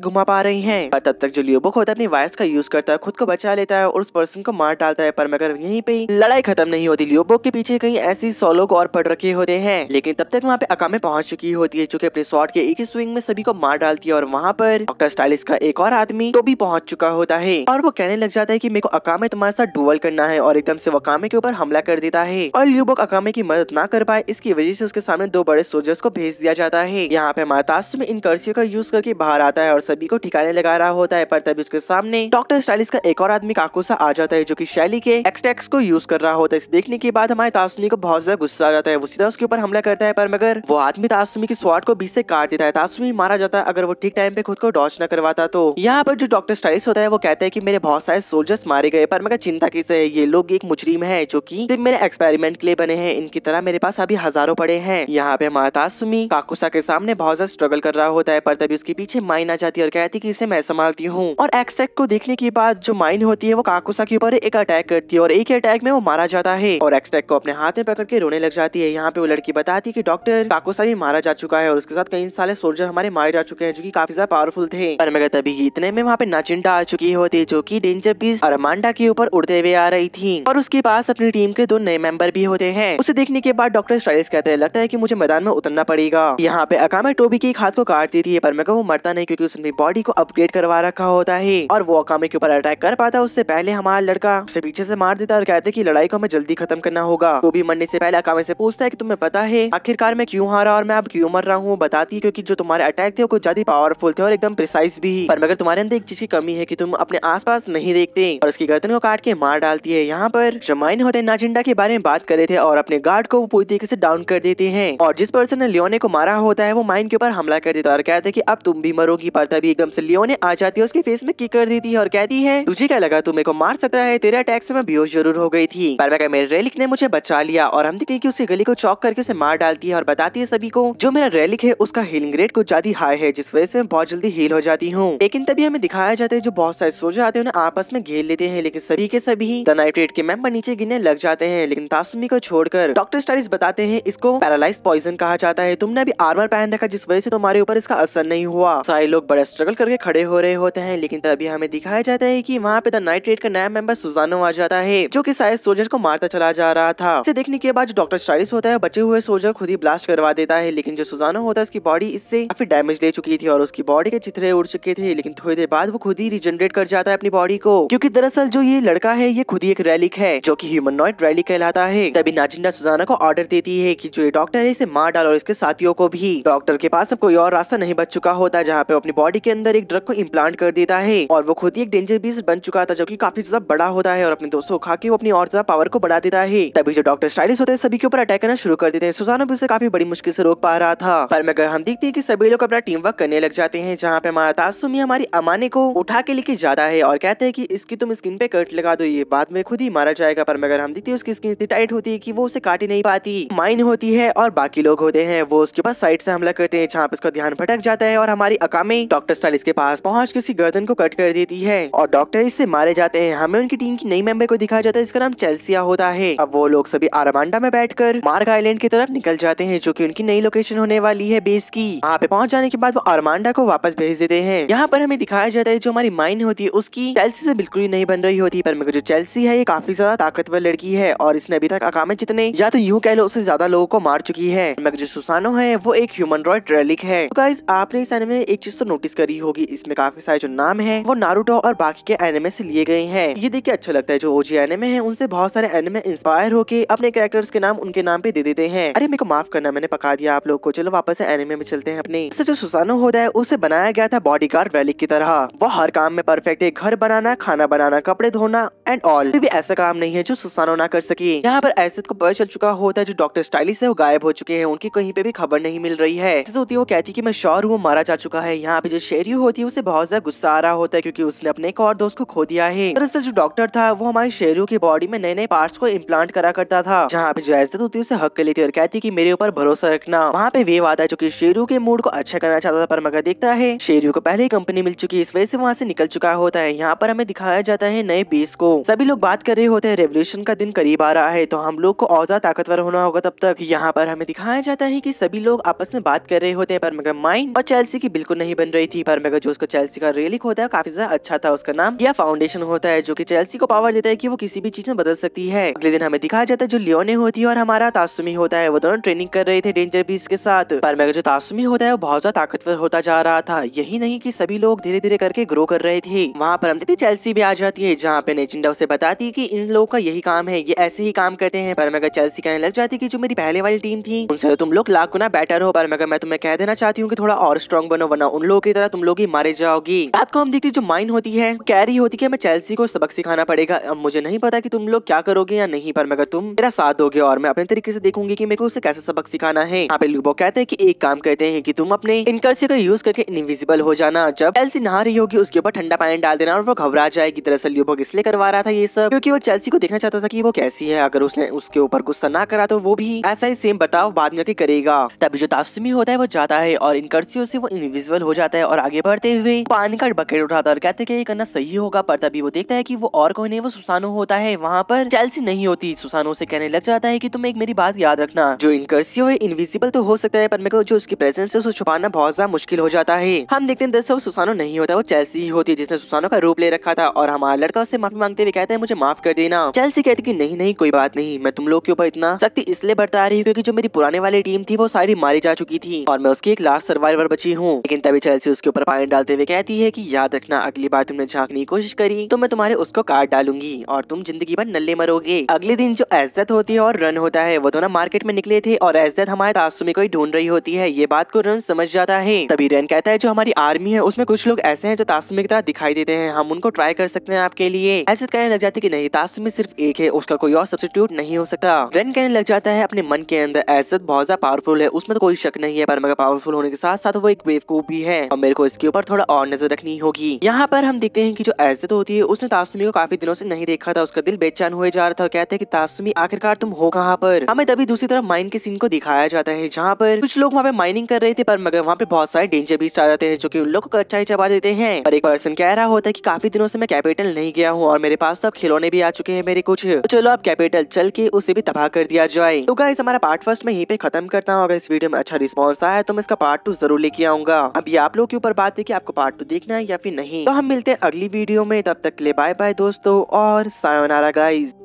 घुमा पा रही है। पर तब तक जो लियोबो होता है अपनी वायर्स का यूज करता है, खुद को बचा लेता है और उस पर्सन को मार डालता है। पर मगर यहीं पे लड़ाई खत्म नहीं होती। लियोबो के पीछे कहीं ऐसी 100 लोग और पड़ रखे होते हैं, लेकिन तब तक वहाँ पे अकामे पहुंच चुकी होती है जो कि अपने स्वॉर्ड के एक ही स्विंग में सभी को मार डालती है। और वहाँ पर डॉक्टर स्टाइलिश का एक और आदमी तो भी पहुंच चुका होता है और वो कहने लग जाता है कि मेरे को अकामे तुम्हारे साथ डुअल करना है और एकदम से वो अकामे के ऊपर हमला कर देता है। और लियोबो अकामे की मदद ना कर पाए इसकी वजह से उसके सामने 2 बड़े सोल्जर्स को भेज दिया जाता है। यहाँ पे मातासु में इन कर्सियों का यूज करके बाहर आता है और सभी को ठिकाने लगा रहा होता है। पर तभी उसके सामने डॉक्टर स्टाइलिश का एक और आदमी काकुसा आ जाता है जो कि शैली के एक्सटेक्स को यूज कर रहा होता है। इसे देखने के बाद हमारे तासुमी को बहुत ज्यादा गुस्सा आ जाता है। वो सीधा उसके ऊपर हमला करता है पर मगर वो आदमी तासुमी की स्वॉर्ड को बीच से काट देता है। तासुमी मारा जाता है अगर वो ठीक टाइम पे खुद को डॉच न करवाता तो। यहाँ पर जो डॉक्टर स्टाइलिश होता है वो कहता है कि मेरे बहुत सारे सोल्जर्स मारे गए पर मगर चिंता किसे है, ये लोग एक मुजरिम है जो कि सिर्फ मेरे एक्सपेरिमेंट के लिए बने हैं। इनकी तरह मेरे पास अभी हजारों पड़े हैं। यहाँ पे हमारा तासुमी काकुसा के सामने बहुत ज्यादा स्ट्रगल कर रहा होता है पर तभी उसके पीछे माइन आ जाती है और कहती है कि इसे मैं संभालती हूँ। और एक्सटेक को देखने के बाद जो माइन होती है वो काकुसा के ऊपर एक अटैक करती है और एक ही अटैक में वो मारा जाता है और एक्सटेक को अपने हाथ में पकड़ के रोने लग जाती है। यहाँ पे वो लड़की बताती है कि डॉक्टर काकुसा ही मारा जा चुका है और उसके साथ कई सारे सोल्जर हमारे मारे जा चुके हैं जो कि काफी ज्यादा पावरफुल थे। पर मगर तभी इतने में वहाँ पे नाचिंटा आ चुकी होती है जो कि डेंजर बीस्ट अरमांडा के ऊपर उड़ते हुए आ रही थी और उसके पास अपनी टीम के 2 नए मेंबर भी होते हैं। उसे देखने के बाद डॉक्टर स्टाइलिश कहते हैं लगता है कि मुझे मैदान में उतरना पड़ेगा। यहाँ पे अकामे टोबी के एक हाथ को काट देती है पर मगर वो मरता नहीं क्योंकि उसने बॉडी को अपग्रेड करवा रखा होता है और वो अकामे के ऊपर अटैक कर पाता है उससे पहले हमारा लड़का उसे पीछे से मार देता है और कहते हैं कि लड़ाई को हमें जल्दी खत्म करना होगा। टोबी मरने से पहले अकामे से पूछता है कि तुम्हें पता है आखिरकार मैं क्यों हारा और मैं अब क्यों मर रहा हूँ। बताती है क्योंकि जो तुम्हारे अटैक थे वो कुछ ज्यादा पावरफुल थे और एकदम प्रिसाइज भी। पर मगर तुम्हारे अंदर एक चीज की कमी है कि तुम अपने आसपास नहीं देखते और उसकी गर्दन को काट के मार डालती है। यहाँ पर जमाइन होते नाजिंडा के बारे में बात कर रहे थे और अपने गार्ड को पूरी तरीके से डाउन कर देते हैं और जिस पर्सन ने लियोने को मारा होता है वो माइन के ऊपर हमला कर देता है और कहते हैं कि अब तुम भी मरोगी। पर तभी एकदम से लियोने आ जाती है उसके फेस में किक कर देती है और कहती है तुझे क्या लगा तू मेरे को मार सकता है, तेरे अटैक से मैं बेहोश जरूर हो गई थी पर मैं मेरे रेलिक ने मुझे बचा लिया। और हम देखते हैं कि उसकी गली को चौक करके उसे मार डालती है और बताती है सभी को जो मेरा रेलिक है उसका हीलिंग रेट कुछ ज्यादा हाई है जिस वजह से मैं बहुत जल्दी हील हो जाती हूँ। लेकिन तभी हमें दिखाया जाता है जो बहुत सारे सोल्जर आते हैं उन्हें आपस में घेर लेते हैं लेकिन सभी के सभी द नाइट्रेट के मेंबर नीचे गिरने लग जाते हैं। लेकिन तासुमी को छोड़कर डॉक्टर स्टाइलिश बताते हैं इसको पैरालाइज पॉइजन कहा जाता है, तुमने अभी आर्मर पहन रखा जिस वजह से तुम्हारे ऊपर इसका असर नहीं हुआ। सारे लोग बड़ा स्ट्रगल करके खड़े हो रहे होते हैं लेकिन तभी हमें दिखाया जाता है कि वहाँ पे द नाइट्रेट का नया मेंबर सुजानो आ जाता है जो कि शायद सोल्जर को मारता चला जा रहा था। इसे देखने के बाद जो डॉक्टर स्टाइलिश होता है बचे हुए सोल्जर खुद ही ब्लास्ट करवा देता है लेकिन जो सुजानो होता है उसकी बॉडी इससे काफी डैमेज ले चुकी थी और उसकी बॉडी के चिथड़े उड़ चुके थे। लेकिन थोड़ी देर बाद वो खुद ही रिजनरेट कर जाता है अपनी बॉडी को क्योंकि दरअसल जो ये लड़का है ये खुद ही एक रैलिक है जो कि ह्यूमनॉइड रैलिक कहलाता है। तभी नाजिंडा सुजाना को ऑर्डर देती है कि जो ये डॉक्टर है इसे मार डालो और इसके साथियों को भी। डॉक्टर के पास अब कोई और रास्ता नहीं बच चुका होता जहाँ पे अपनी बॉडी के अंदर एक ड्रग को इम्प्लांट कर देता है और वो खुद ही एक डेंजर बीस्ट बन चुका था जो कि काफी ज्यादा बड़ा होता है और अपने दोस्तों को खा के वो अपनी और ज्यादा पावर को बढ़ा देता है। तभी जो डॉक्टर स्टाइलिश होते हैं सभी के ऊपर अटैक करना शुरू कर देते हैं। सुजाना भी उसे काफी बड़ी मुश्किल से रोक पा रहा था पर मगर हम देखते हैं कि सभी लोग अपना टीम वर्क करने लग जाते हैं जहाँ पे हमारा तासुमी हमारी अमाने को उठा के लेके जाता है और कहते हैं कि इसकी तुम स्किन पे कट लगा दो ये बाद में खुद ही मारा जाएगा। पर मगर हम देखते हैं उसकी स्किन इतनी टाइट होती है कि वो उसे काट ही नहीं पाती। माइन होती है और बाकी लोग होते हैं वो उसके पास साइड से हमला करते हैं जहाँ पे उसका ध्यान भटक जाता है और हमारी अकामे डॉक्टर स्टाइलिश के पास पहुंच के उसकी गर्दन को कट कर देती है और डॉक्टर इससे मारे जाते हैं। हमें उनकी टीम की नई मेंबर को दिखाया जाता है इसका नाम चेल्सिया होता है। अब वो लोग सभी अरमांडा में बैठकर मार्ग आइलैंड की तरफ निकल जाते हैं जो कि उनकी नई लोकेशन होने वाली है बेस की। वहाँ पे पहुंच जाने के बाद वो अरमांडा को वापस भेज देते हैं। यहाँ पर हमें दिखाया जाता है जो हमारी माइन होती है उसकी चेल्सी से बिल्कुल ही नहीं बन रही होती पर मगर जो चेल्सी है ये काफी ज्यादा ताकतवर लड़की है और इसने अभी तक अकामे जितने या तो यूं कह लो उससे ज्यादा लोगों को मार चुकी है। मगर जो सुसानो है वो एक ह्यूमनॉइड रेलिक है। तो गाइस आपने इस एनिमे में एक चीज तो नोटिस करी होगी इसमें काफी सारे जो नाम है वो नारुतो और बाकी के एनिमे से लिए गए हैं। ये देख के अच्छा लगता है जो ओजी एनिमे है उनसे बहुत सारे एनिमे इंस्पायर होके अपने कैरेक्टर्स के नाम उनके नाम पे दे देते हैं। अरे मेरे को माफ करना मैंने पका दिया आप लोग को। चलो वापस से एनिमे में चलते हैं अपने। जो सुसानो होता है उसे बनाया गया था बॉडीगार्ड रेलिक की तरह। वो हर काम में परफेक्ट है, घर बनाना, खाना बनाना, कपड़े धोना एंड ऑल। भी ऐसा काम नहीं है जो सुसानो ना कर सके। यहाँ पर एसिड को पता चल चुका होता है जो डॉक्टर स्टाइलिश है वो गायब हो चुके हैं, उनकी कहीं पे भी खबर नहीं मिल रही है। तो होती है वो कहती है कि मैं श्योर हूँ वो मारा जा चुका है। यहाँ पे जो शेरियो होती है उसे बहुत ज्यादा गुस्सा आ रहा होता है क्योंकि उसने अपने एक और दोस्त को खो दिया है। दरअसल जो डॉक्टर था वो हमारे शेरियो की बॉडी में नए नए पार्ट्स को इम्प्लांट करा करता था। जहाँ पे जो एसिड होती है उसे हक कर लेती है और कहती है कि मेरे ऊपर भरोसा रखना। वहाँ पे वेव आता है जो कि शेरियो के मूड को अच्छा करना चाहता था, पर मगर देखता है शेरियो को पहले ही कंपनी मिल चुकी है, इस वजह से वहाँ से निकल चुका होता है। यहाँ पर हमें दिखाया जाता है नए बेस को। सभी लोग बात कर रहे होते हैं रेवोल्यूशन का दिन करीब आ रहा है तो हम लोग को और ज्यादा ताकतवर होना होगा तब तक। यहाँ पर हमें दिखाया जाता है कि सभी लोग आपस में बात कर रहे होते हैं, पर मगर माइंड और चेल्सी की बिल्कुल नहीं बन रही थी। पर मगर जो उसका चेल्सी का रेलिक होता है काफी ज्यादा अच्छा था। उसका नाम या फाउंडेशन होता है जो कि चेल्सी को पावर देता है कि वो किसी भी चीज में बदल सकती है। अगले दिन हमें दिखाया जाता है जो लियोने होती है और हमारा तासुमी होता है वो दोनों ट्रेनिंग कर रहे थे डेंजर बीस्ट के साथ। पर मगर जो तासुमी होता है वो बहुत ज्यादा ताकतवर होता जा रहा था। यही नहीं कि सभी लोग धीरे धीरे करके ग्रो कर रहे थे। वहाँ पर हम देखते चेल्सी भी आ जाती है जहाँ पे नेचिंडा उसे बताती है कि इन लोगों का यही काम है, ये ऐसे ही काम करते हैं। पर मगर चेल्सी कहने लग जाती है कि जो मेरी पहले वाली टीम थी उनसे तुम लोग लाख गुना बेटर हो, पर मगर मैं तुम्हें कह देना चाहती हूँ कि थोड़ा और स्ट्रॉन्ग बनो वरना उन लोगों की तरह तुम लोग ही मारे जाओगी। रात को हम देखते जो माइन होती है कह रही होती है मैं चेल्सी को सबक सिखाना पड़ेगा। अब मुझे नहीं पता कि तुम लोग क्या करोगे या नहीं, पर मगर तुम मेरा साथ दोगे और मैं अपने तरीके से देखूंगी कि मेरे को उसे कैसे सबक सिखाना है। यहाँ पे लूबो कहते हैं कि एक काम करते हैं कि तुम अपने इनकर्सी का यूज करके इनविजिबल हो जाना। जब चेल्सी नहा रही होगी उसके ऊपर ठंडा पानी डाल देना और वो घबरा जाएगी। दरअसल लूबो इसलिए करवा रहा था ये सब क्योंकि वो चेल्सी को देखना चाहता था कि वो कैसी है। अगर उसने उसके ऊपर गुस्सा ना करा तो वो भी ऐसा ही सेम बर्ताव बाद में जाके करेगा। तभी जो तासुमी होता है वो जाता है और इनकर्सियों से वो इनविजिबल हो जाता है और आगे बढ़ते हुए पानी का बकेट उठाता है और कहते हैं कि ये करना सही होगा। पर तभी वो देखता है कि वो और कोई नहीं वो सुसानो होता है। वहाँ पर चेल्सी नहीं होती। सुसानो से कहने लग जाता है कि तुम एक मेरी बात याद रखना, जो इनकर्सियो है इनविजिबल तो हो सकता है पर मेरे को जो उसकी प्रेजेंस है उसे छुपाना बहुत ज्यादा मुश्किल हो जाता है। हम देखते हैं दरअसल वो सुसानो नहीं होता, वो चेल्सी ही होती है जिसने सुसानो का रूप ले रखा था और हमारा लड़का उससे माफी मांगते हुए कहता है मुझे माफ कर देना। चेल्सी कहती कि नहीं नहीं कोई बात नहीं, मैं तुम लोग के ऊपर इतना सख्ती इसलिए बरता रही हूँ क्योंकि जो मेरी पुराने वाली टीम थी वो सारी मारी जा चुकी थी और मैं उसकी एक लास्ट सर्वाइवर बची हूँ। लेकिन तभी चेल्सी उसके ऊपर पानी डालते हुए कहती है कि याद रखना अगली बार तुमने झांकने की कोशिश करी तो मैं तुम्हारे उसको काट डालूंगी और तुम जिंदगी भर नल्ले मरोगे। अगले दिन जो एज़्ज़त होती है और रन होता है वो दोनों मार्केट में निकले थे और एज़्ज़त हमारे तासुमी को ही ढूंढ रही होती है। ये बात को रन समझ जाता है। तभी रन कहता है जो हमारी आर्मी है उसमें कुछ लोग ऐसे हैं जो तासुमी की तरह दिखाई देते हैं, हम उनको ट्राई कर सकते हैं आपके लिए। एज़्ज़त कहने लग जाती है कि नहीं तासुमी सिर्फ एक है, उसका कोई और सब्स्टिट्यूट नहीं हो सकता। रन कहने लग जाता है अपने मन के अंदर एज़्ज़त बहुत ज्यादा पावरफुल है, उसमें तो कोई शक नहीं है, पर मगर पावरफुल होने के साथ साथ वो एक बेवकूफ भी है और मेरे को इसके ऊपर थोड़ा और नजर रखनी होगी। यहाँ पर हम देखते हैं कि जो एज़्ज़त होती है उसने तासुमी को काफी दिनों से नहीं देखा था, उसका दिल बेचैन हुए जा रहा था और कहते हैं कि तासुमी आखिरकार तुम हो कहाँ पर। हमें तभी दूसरी तरफ माइन के सीन को दिखाया जाता है जहाँ पर कुछ लोग वहाँ पे माइनिंग कर रहे थे पर मगर वहाँ पे बहुत सारे डेंजर बीस्ट आ जाते हैं जो कि उन लोगों को कच्चा ही चबा देते हैं। और एक पर्सन कह रहा होता है कि काफी दिनों से मैं कैपिटल नहीं गया हूँ और मेरे पास तो अब खिलौने भी आ चुके हैं मेरे कुछ, तो चलो अब कैपिटल चल के उसे भी तबाह कर दिया जाए। तो गाइस हमारा पार्ट फर्स्ट में यहीं पे खत्म करता हूँ। अगर इस वीडियो में अच्छा रिस्पॉन्स आया तो मैं इसका पार्ट 2 जरूर लेके आऊंगा। अभी आप लोग के ऊपर बात है कि आपको पार्ट 2 देखना है या फिर नहीं। तो हम मिलते हैं अगली वीडियो में, तब तक के लिए बाय बाय दोस्तों और सायोनारा गाइस।